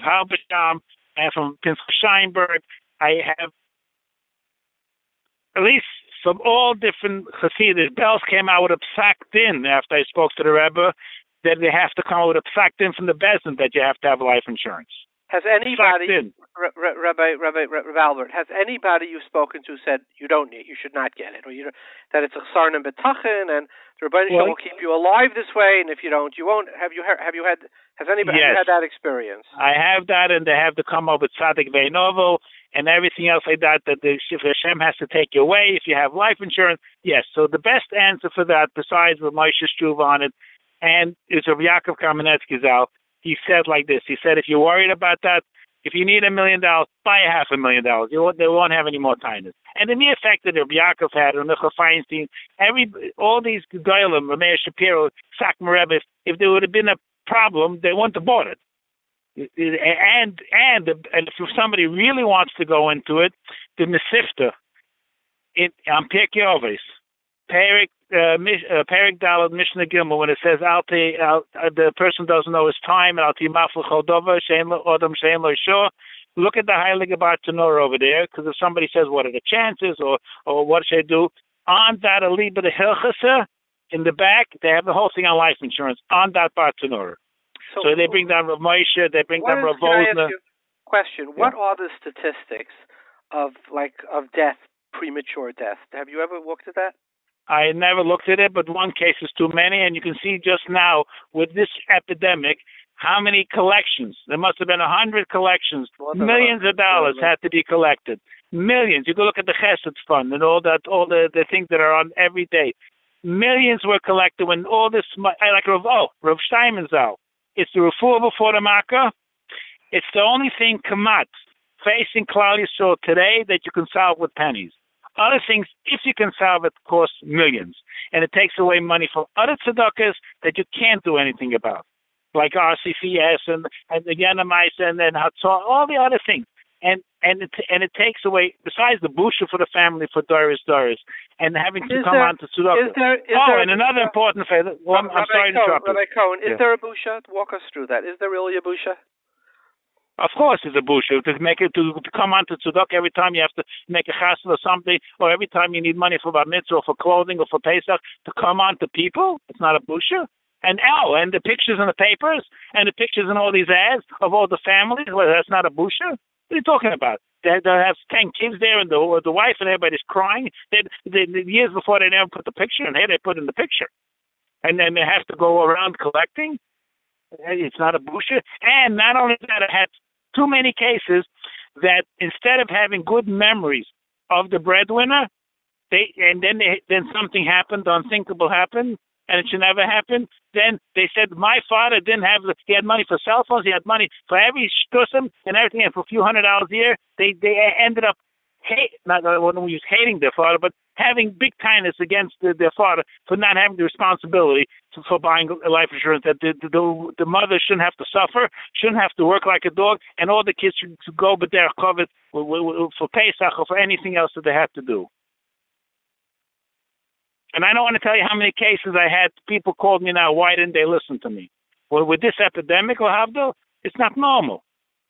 Halberstam, and from Pinchas Scheinberg. I have at least from all different Hasidus. Bells came out with a psak din after I spoke to the Rebbe that they have to come out with a psak din from the Bezdin that you have to have life insurance. Has anybody, Rabbi Albert, has anybody you've spoken to said you should not get it, or that it's a chsarn and bitachon, and the Rebbe will keep you alive this way, and if you don't, you won't? Has anybody had that experience? I have that, and they have to come up with tzadik ve'novel and everything else like that the Hashem has to take you away if you have life insurance. Yes, so the best answer for that, besides what Moshe's Shuv on it, and is Rav Yaakov Kamenetsky Zal. He said like this. He said, if you're worried about that, if you need $1 million, buy $500,000. They won't have any more kindness. And the mere fact that Rabbi Yaakov had, and Michael Feinstein, all these Goyim, Rameir Shapiro, Sak Merebis, if there would have been a problem, they wouldn't have bought it. And if somebody really wants to go into it, the Mesifta on Pirkei Avos, Perik Dalad Mishnah Gimel, when it says the person doesn't know his time, and look at the Heilige Bartanor over there, because if somebody says what are the chances or what should I do, on that Aliba the Hilchasa in the back, they have the whole thing on life insurance on that Bartanor. So they bring down Rav Moshe, they bring down Rav Wozner. Question: what are the statistics of death, premature death? Have you ever looked at that? I never looked at it, but one case is too many, and you can see just now with this epidemic how many collections. There must have been 100 collections. Millions of dollars had to be collected. Millions. You go look at the Chesed Fund and all the things that are on every day. Millions were collected when all this, like Rav Steinmanzal. It's the refuah before the Makkah. It's the only thing, Kamat, facing Klal Yisrael today that you can solve with pennies. Other things, if you can solve it, cost millions. And it takes away money from other tzedakahs that you can't do anything about, like RCCS and the Yanamais and then Hatzah, all the other things. And it takes away, besides the busha for the family, for Doris, and having to come on to tzedakah. And another important favor. I'm sorry to interrupt. Rabbi Cohen, is there a busha? Walk us through that. Is there really a busha? Of course, it's a busha to come on to tzedakah every time you have to make a chassid or something, or every time you need money for bar mitzvah or for clothing or for Pesach to come on to people. It's not a busha. And the pictures in the papers and the pictures in all these ads of all the families. Well, that's not a busha. What are you talking about? They have 10 kids there, and the wife and everybody's crying. The years before, they never put the picture in. Here they put in the picture, and then they have to go around collecting. It's not a busha. And not only that, I had too many cases that instead of having good memories of the breadwinner, then something happened, unthinkable happened, and it should never happen. Then they said, my father he had money for cell phones, he had money for every shtusim and everything, and for a few $100 a year, they ended up hating their father, but having big kindness against their father for not having the responsibility for buying life insurance, that the mother shouldn't have to suffer, shouldn't have to work like a dog, and all the kids should go but they're covered for Pesach or for anything else that they have to do. And I don't want to tell you how many cases I had. People called me now, why didn't they listen to me? Well, with this epidemic, it's not normal.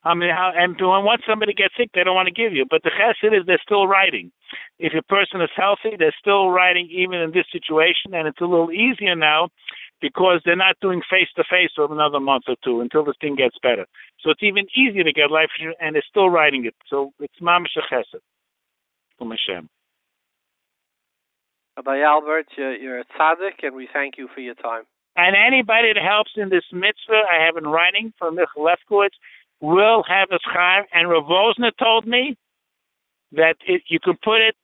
I mean, once somebody gets sick, they don't want to give you. But the chesed is they're still writing. If a person is healthy, they're still writing even in this situation, and it's a little easier now because they're not doing face-to-face for another month or two until this thing gets better. So it's even easier to get life insurance, and they're still writing it. So it's mamash chesed. From Hashem. Rabbi Albert, you're a tzaddik, and we thank you for your time. And anybody that helps in this mitzvah, I have in writing from Michael Lefkowitz, will have a schar. And Rav Wosner told me that you can put it,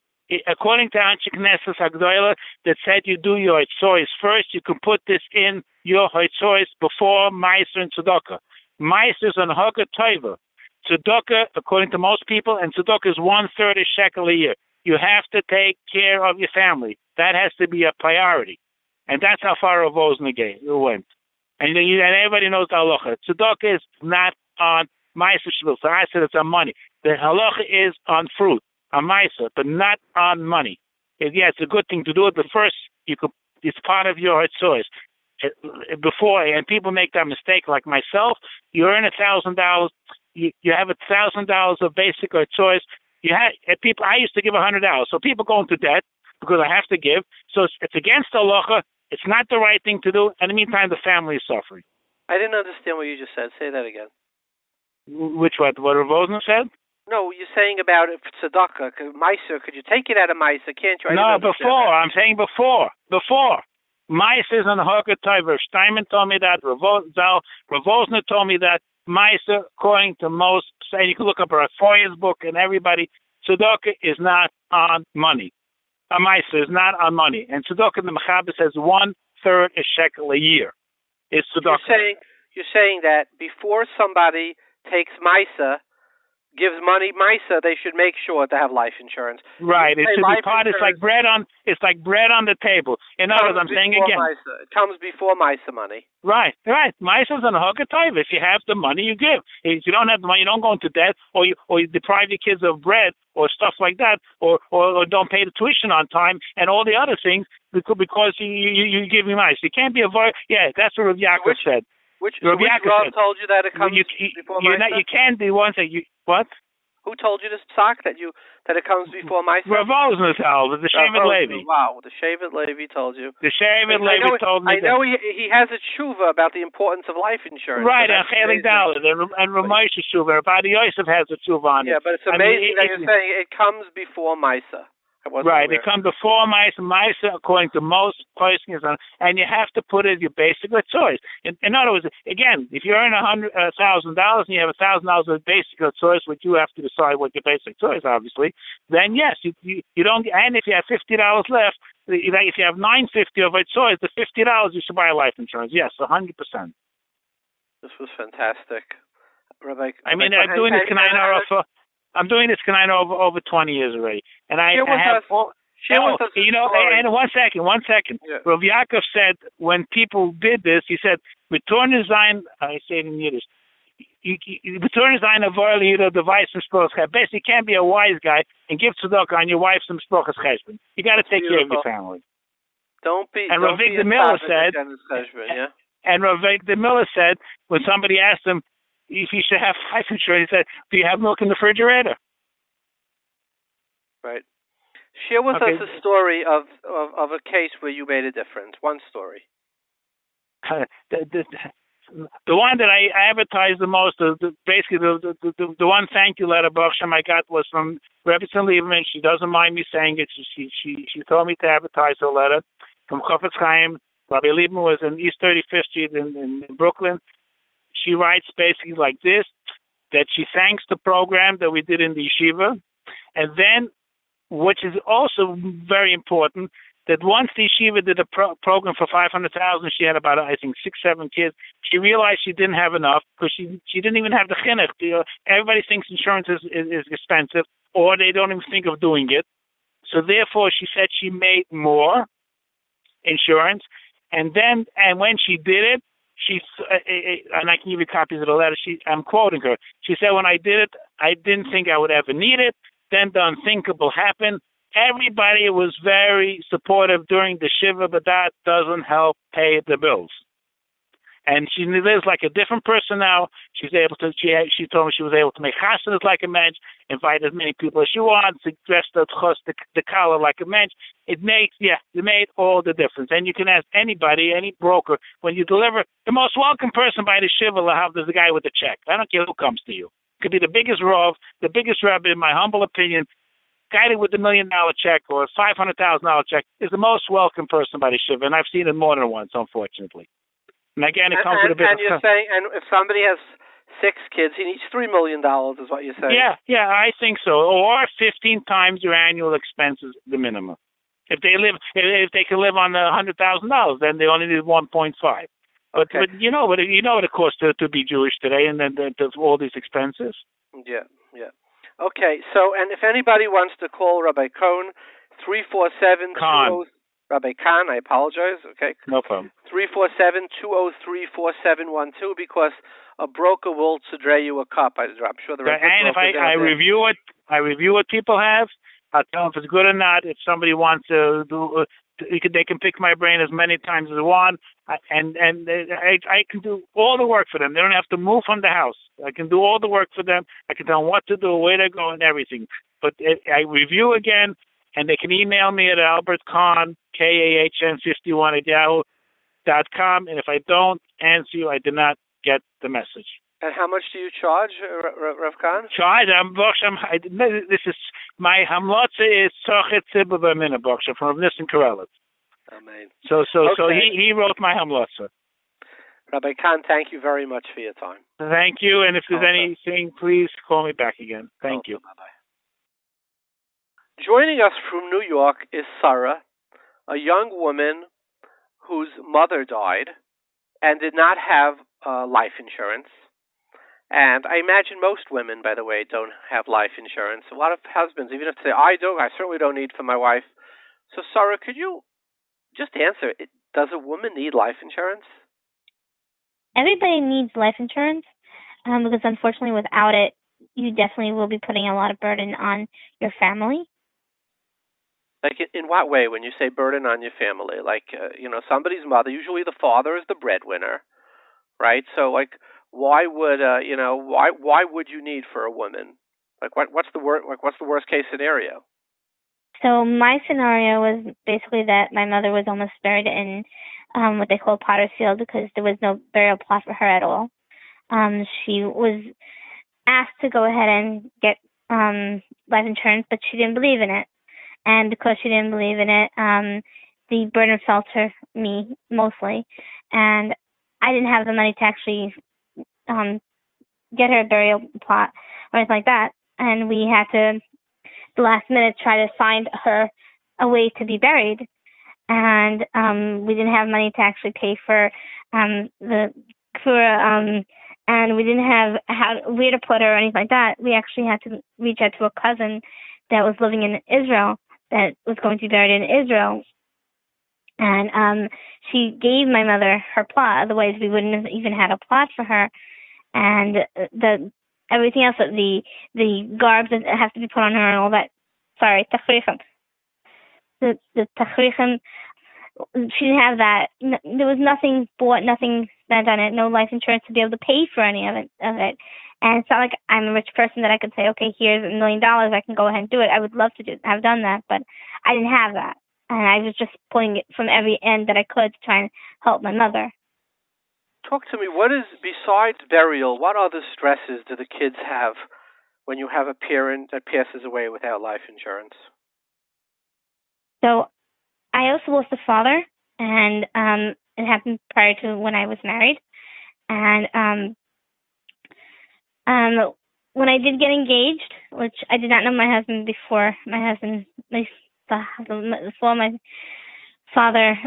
according to Anshe Knesset Hagdola, that said you do your Hitzois first, you can put this in your Hitzois before Meiser and Tzedakah. Meiser is on Haga Toiva. Tzedakah, according to most people, and Tzedakah is 1/3 a shekel a year. You have to take care of your family. That has to be a priority. And that's how far Rav Wosner went. And everybody knows the halacha. Tzedakah is not on Meiser Shvil. So I said it's on money. The halacha is on fruit, on Meiser, but not on money. It's a good thing to do it, but first it's part of your choice. Before, and people make that mistake like myself, you earn $1,000, you have $1,000 of basic choice. I used to give $100, so people go into debt because I have to give. So it's against the halacha. It's not the right thing to do. In the meantime, the family is suffering. I didn't understand what you just said. Say that again. Which what Rav Wosner said? No, you're saying about it for tzedakah. Meiser, could you take it out of Meiser? Can't you? No, before. I'm saying before. Meiser is on the Haga Toiva. Steinman told me that. Rav Wosner told me that. Meiser, according to most, say you can look up Rav Foyer's book and everybody, tzedakah is not on money. A Meiser is not on money. And tzedakah, the Mechaber says 1/3 a shekel a year. It's tzedakah. You're saying that before somebody takes Meiser, gives money Meiser, they should make sure to have life insurance. Right. It should be part. It's like bread on the table. In other words, I'm saying again. Meiser. It comes before Meiser money. Right. Meiser's on a Haga Toiva. If you have the money, you give. If you don't have the money, you don't go into debt, or you deprive your kids of bread or stuff like that, or don't pay the tuition on time and all the other things because you give me Meiser. You can't be that's what Rav Yaakov said. Which Rav told you that it comes before Meiser? You can be one thing. What? Who told you this sock that it comes before Meiser? Rav Wosner told the Shevet Levi. Wow, the Shevet Levi told you. The Shevet Levi told me. I know he has a tshuva about the importance of life insurance. Right, and Chelik Dalet and Ramosha tshuva. Rabbi Yosef has a tshuva on it. Yeah, but it's amazing that you're saying it comes before Meiser. Right, it comes before Meiser, according to most persons, and you have to put it your basic choice. In other words, again, if you earn $100,000 and you have $1,000 of basic choice, which you have to decide what your basic choice, obviously, then yes, you don't. And if you have $50 left, if you have $950 of a choice, the $50 you should buy life insurance. Yes, 100%. This was fantastic, Rabbi. I'm doing this over 20 years already, and I have. And one second. Yeah. Rav Yaakov said when people did this, he said, "Return sein." I say it in Yiddish. Return sein avoid the wife some sprachas. Basically, you can't be a wise guy and give tzedakah on your wife some sprachas cheshbon. You got to take care of your family. Don't be. And Rav Victor Miller said. And Rav Victor Miller said when somebody asked him if he should have life insurance, he said, "Do you have milk in the refrigerator?" Right. Share with us a story of a case where you made a difference. One story. The one that I advertised the most, basically the one thank you letter Baruch Shem I got was from Rabbi Reuven. She doesn't mind me saying it. She told me to advertise her letter from Chofetz Chaim. Rabbi Reuven was in East 35th Street in Brooklyn. She writes basically like this, that she thanks the program that we did in the yeshiva, and then, which is also very important, that once the yeshiva did a program for $500,000, she had about, I think, 6-7 kids. She realized she didn't have enough because she didn't even have the chinuch. Everybody thinks insurance is expensive, or they don't even think of doing it. So therefore, she said she made more insurance, And when she did it, and I can give you copies of the letter. I'm quoting her. She said, "When I did it, I didn't think I would ever need it. Then the unthinkable happened. Everybody was very supportive during the shiva, but that doesn't help pay the bills." And she lives like a different person now. She's able to. She told me she was able to make chasanas like a mensch, invite as many people as she wants, dress the collar like a mensch. It made all the difference. And you can ask anybody, any broker, when you deliver, the most welcome person by the shiva lahav is the guy with the check. I don't care who comes to you. It could be the biggest rov, the biggest rabbi, in my humble opinion. Guy with the $1 million check or $500,000 check is the most welcome person by the shiva, and I've seen it more than once, unfortunately. And again, it comes with a bit. And you're saying, and if somebody has 6 kids, he needs $3 million, is what you're saying? Yeah, I think so. Or 15 times your annual expenses, the minimum. If they can live on $100,000, then they only need 1.5. But you know what it costs to be Jewish today, and then all these expenses. Yeah. Okay, so and if anybody wants to call Rabbi Cohn, 347-20. Rabbi Kahn, I apologize. Okay. No problem. 347-203-4712, because a broker will sudre you a cup. I'm sure the and if I review it, what people have. I'll tell them if it's good or not. If somebody wants to do, they can pick my brain as many times as they want, and I can do all the work for them. They don't have to move from the house. I can do all the work for them. I can tell them what to do, where to go, and everything. But I review again. And they can email me at Albert Kahn, KAHN51@yahoo.com. And if I don't answer you, I did not get the message. And how much do you charge, Rav Kahn? This is my hamlotza is Sochet Tzibur B'Mina Boksha from Nissen Karelitz. Amen. So he wrote my hamlotza. Rabbi Kahn, thank you very much for your time. Thank you. And if there's anything, please call me back again. Thank you. Bye-bye. Joining us from New York is Sarah, a young woman whose mother died and did not have life insurance. And I imagine most women, by the way, don't have life insurance. A lot of husbands, even if they say, I certainly don't need for my wife. So, Sarah, could you just answer, does a woman need life insurance? Everybody needs life insurance because, unfortunately, without it, you definitely will be putting a lot of burden on your family. Like, in what way, when you say burden on your family? Like, somebody's mother, usually the father is the breadwinner, right? So, like, why would you need for a woman? Like, what's the worst case scenario? So my scenario was basically that my mother was almost buried in what they call Potter's Field because there was no burial plot for her at all. She was asked to go ahead and get life insurance, but she didn't believe in it. And because she didn't believe in it, the burden fell to me mostly. And I didn't have the money to actually get her a burial plot or anything like that. And we had to, the last minute, try to find her a way to be buried. And we didn't have money to actually pay for the kura, and we didn't have where to put her or anything like that. We actually had to reach out to a cousin that was living in Israel that was going to be buried in Israel. And she gave my mother her plot. Otherwise, we wouldn't have even had a plot for her. And everything else, the garbs that has to be put on her and all that. Sorry, tachrichim. The tachrichim, she didn't have that. There was nothing bought, nothing spent on it, no life insurance to be able to pay for any of it. And it's not like I'm a rich person that I could say, okay, here's $1 million, I can go ahead and do it. I would love to have done that, but I didn't have that. And I was just pulling it from every end that I could to try and help my mother. Talk to me, what is, besides burial, what other stresses do the kids have when you have a parent that passes away without life insurance? So I also lost a father, and it happened prior to when I was married. And when I did get engaged, which I did not know my husband before before my father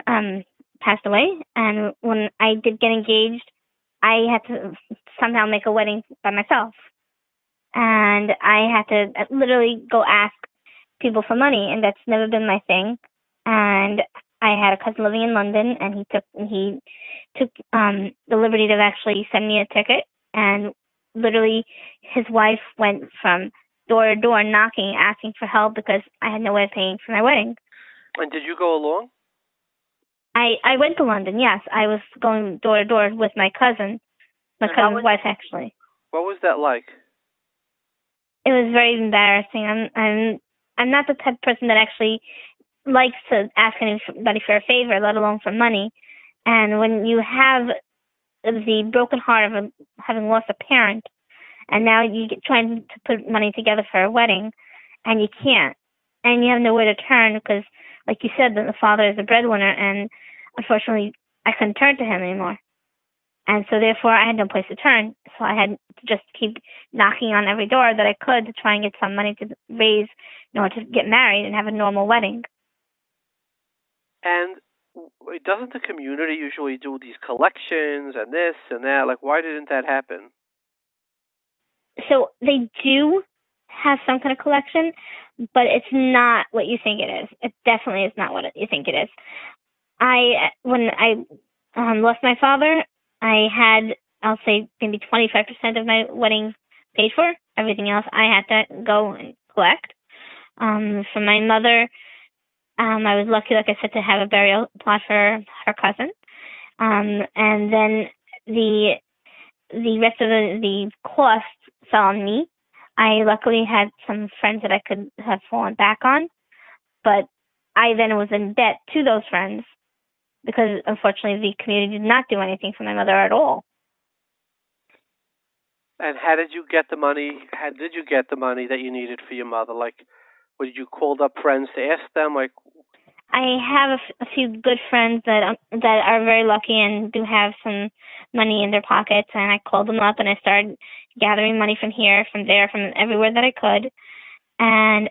passed away, and when I did get engaged, I had to somehow make a wedding by myself. And I had to literally go ask people for money, and that's never been my thing. And I I had a cousin living in London, and he took the liberty to actually send me a ticket, and literally his wife went from door to door knocking, asking for help because I had no way of paying for my wedding. And did you go along? I went to London, yes. I was going door to door with my cousin's wife, actually. What was that like? It was very embarrassing. I'm not the type of person that actually likes to ask anybody for a favor, let alone for money. And when you have the broken heart of having lost a parent, and now you get trying to put money together for a wedding, and you can't, and you have nowhere to turn because, like you said, the father is the breadwinner, and unfortunately, I couldn't turn to him anymore. And so therefore, I had no place to turn. So I had to just keep knocking on every door that I could to try and get some money to raise in order to get married and have a normal wedding. And doesn't the community usually do these collections and this and that? Like, why didn't that happen? So they do have some kind of collection, but it's not what you think it is. It definitely is not what you think it is. When I lost my father, I had, I'll say, maybe 25% of my wedding paid for. Everything else I had to go and collect. For my mother, I was lucky, like I said, to have a burial plot for her cousin. And then the rest of the cost fell on me. I luckily had some friends that I could have fallen back on, but I then was in debt to those friends because, unfortunately, the community did not do anything for my mother at all. And how did you get the money? How did you get the money that you needed for your mother? Like, did you called up friends to ask them? Like, I have a few good friends that are very lucky and do have some money in their pockets, and I called them up and I started gathering money from here, from there, from everywhere that I could, and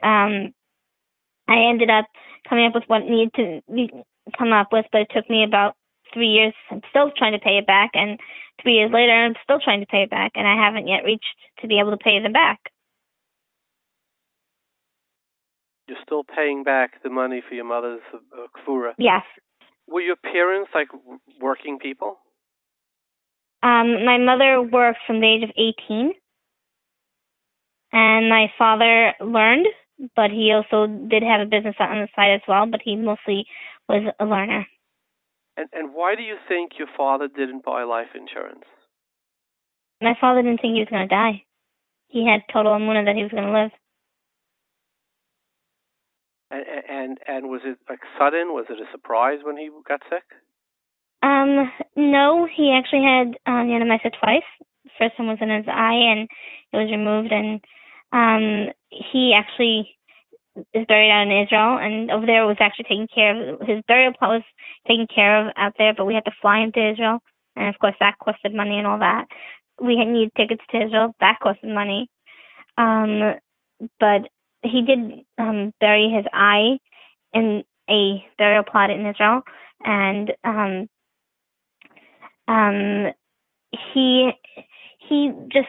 I ended up coming up with what needed to be come up with, but it took me about 3 years. I'm still trying to pay it back, and 3 years later, I'm still trying to pay it back, and I haven't yet reached to be able to pay them back. you're still paying back the money for your mother's kfura? Yes. Were your parents like working people? My mother worked from the age of 18, and my father learned, but he also did have a business on the side as well, but he mostly was a learner. And why do you think your father didn't buy life insurance? My father didn't think he was going to die. He had total emunah that he was going to live. And was it like sudden? Was it a surprise when he got sick? No, he actually had Yanomycet twice. The first one was in his eye, and it was removed, and he actually is buried out in Israel, and over there was actually taken care of. His burial plot was taken care of out there, but we had to fly him to Israel, and of course that costed money and all that. We had needed tickets to Israel, that costed money. But he did bury his eye in a burial plot in Israel, and he just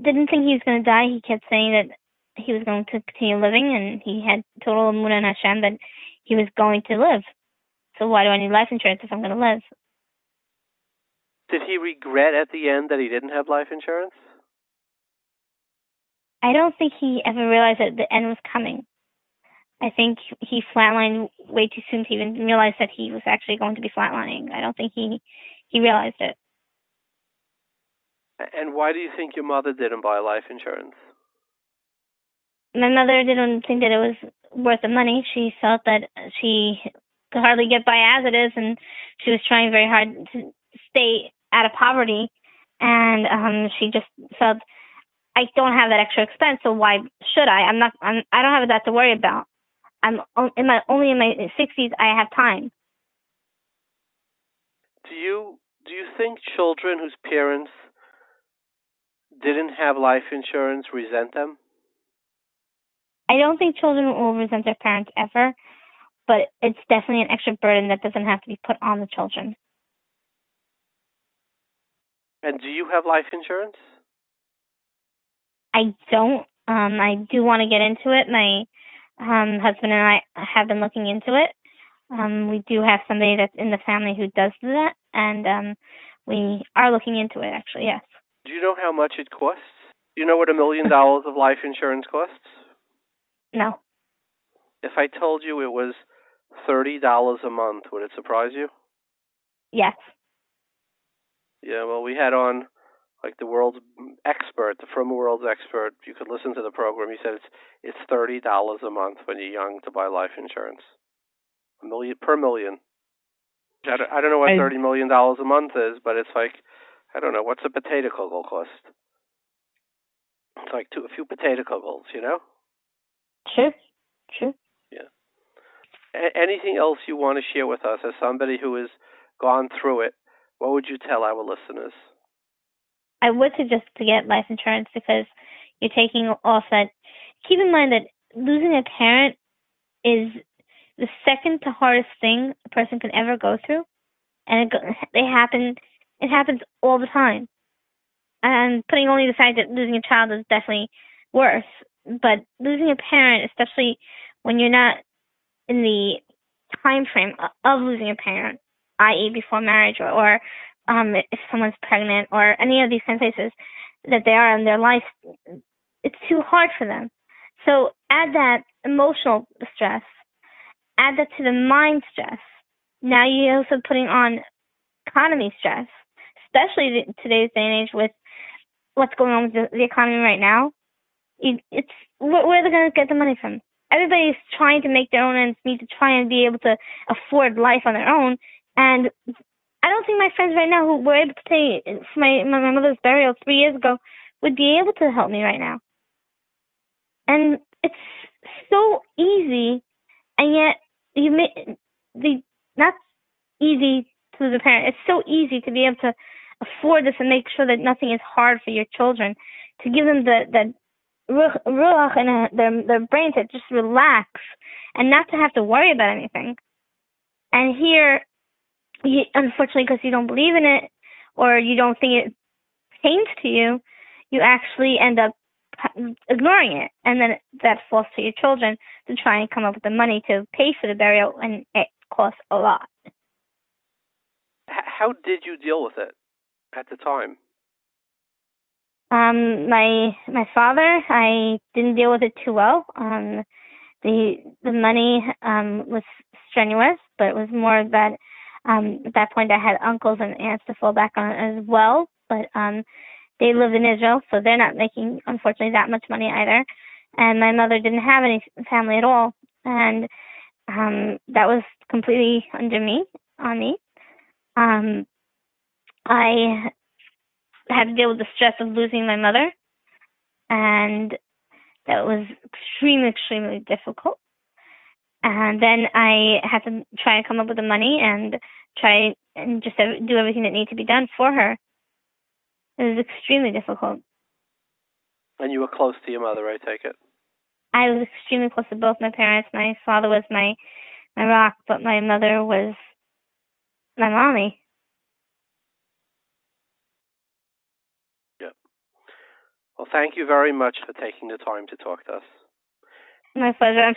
didn't think he was going to die. He kept saying that he was going to continue living, and he had total emunah in Hashem that he was going to live. So why do I need life insurance if I'm going to live? Did he regret at the end that he didn't have life insurance? I don't think he ever realized that the end was coming. I think he flatlined way too soon to even realize that he was actually going to be flatlining. I don't think he realized it. And why do you think your mother didn't buy life insurance? My mother didn't think that it was worth the money. She felt that she could hardly get by as it is, and she was trying very hard to stay out of poverty. And she just felt, I don't have that extra expense, so why should I? I don't have that to worry about. I'm only in my 60s. I have time. Do you think children whose parents didn't have life insurance resent them? I don't think children will resent their parents ever, but it's definitely an extra burden that doesn't have to be put on the children. And do you have life insurance? I don't. I do want to get into it. My husband and I have been looking into it, We do have somebody that's in the family who does do that, and we are looking into it, actually, yes. Do you know how much it costs? Do you know what $1 million of life insurance costs? No. If I told you it was $30 a month, would it surprise you? Yes. Yeah, well, we had on like the world's expert, the From World's expert. You could listen to the program. He said it's $30 a month when you're young to buy life insurance. $1 million per million. I don't know what $30 million a month is, but it's like, I don't know, what's a potato kugel cost? It's like a few potato kugels, you know? Sure. Yeah. Anything else you want to share with us as somebody who has gone through it? What would you tell our listeners? I would suggest to get life insurance because you're taking off that. Keep in mind that losing a parent is the second to hardest thing a person can ever go through, and it happens all the time. And putting only the fact that losing a child is definitely worse, but losing a parent, especially when you're not in the time frame of losing a parent, i.e. before marriage or if someone's pregnant or any of these kind of places that they are in their life, it's too hard for them. So add that emotional stress, add that to the mind stress. Now you're also putting on economy stress, especially today's day and age with what's going on with the economy right now. It's where they're going to get the money from. Everybody's trying to make their own ends meet to try and be able to afford life on their own. And I don't think my friends right now who were able to pay for my mother's burial 3 years ago would be able to help me right now. And it's so easy, and yet not easy to the parent. It's so easy to be able to afford this and make sure that nothing is hard for your children, to give them the ruach and their brain to just relax and not to have to worry about anything. And here, unfortunately, because you don't believe in it or you don't think it pertains to you, you actually end up ignoring it, and then that falls to your children to try and come up with the money to pay for the burial, and it costs a lot. How did you deal with it at the time? My father, I didn't deal with it too well. The money was strenuous, but it was more that at that point I had uncles and aunts to fall back on as well, but they lived in Israel, so they're not making, unfortunately, that much money either. And my mother didn't have any family at all, and that was completely on me. I had to deal with the stress of losing my mother, and that was extremely, extremely difficult. And then I had to try and come up with the money and try and just do everything that needed to be done for her. It was extremely difficult. And you were close to your mother, I take it? I was extremely close to both my parents. My father was my rock, but my mother was my mommy. Yeah. Well, thank you very much for taking the time to talk to us. My pleasure.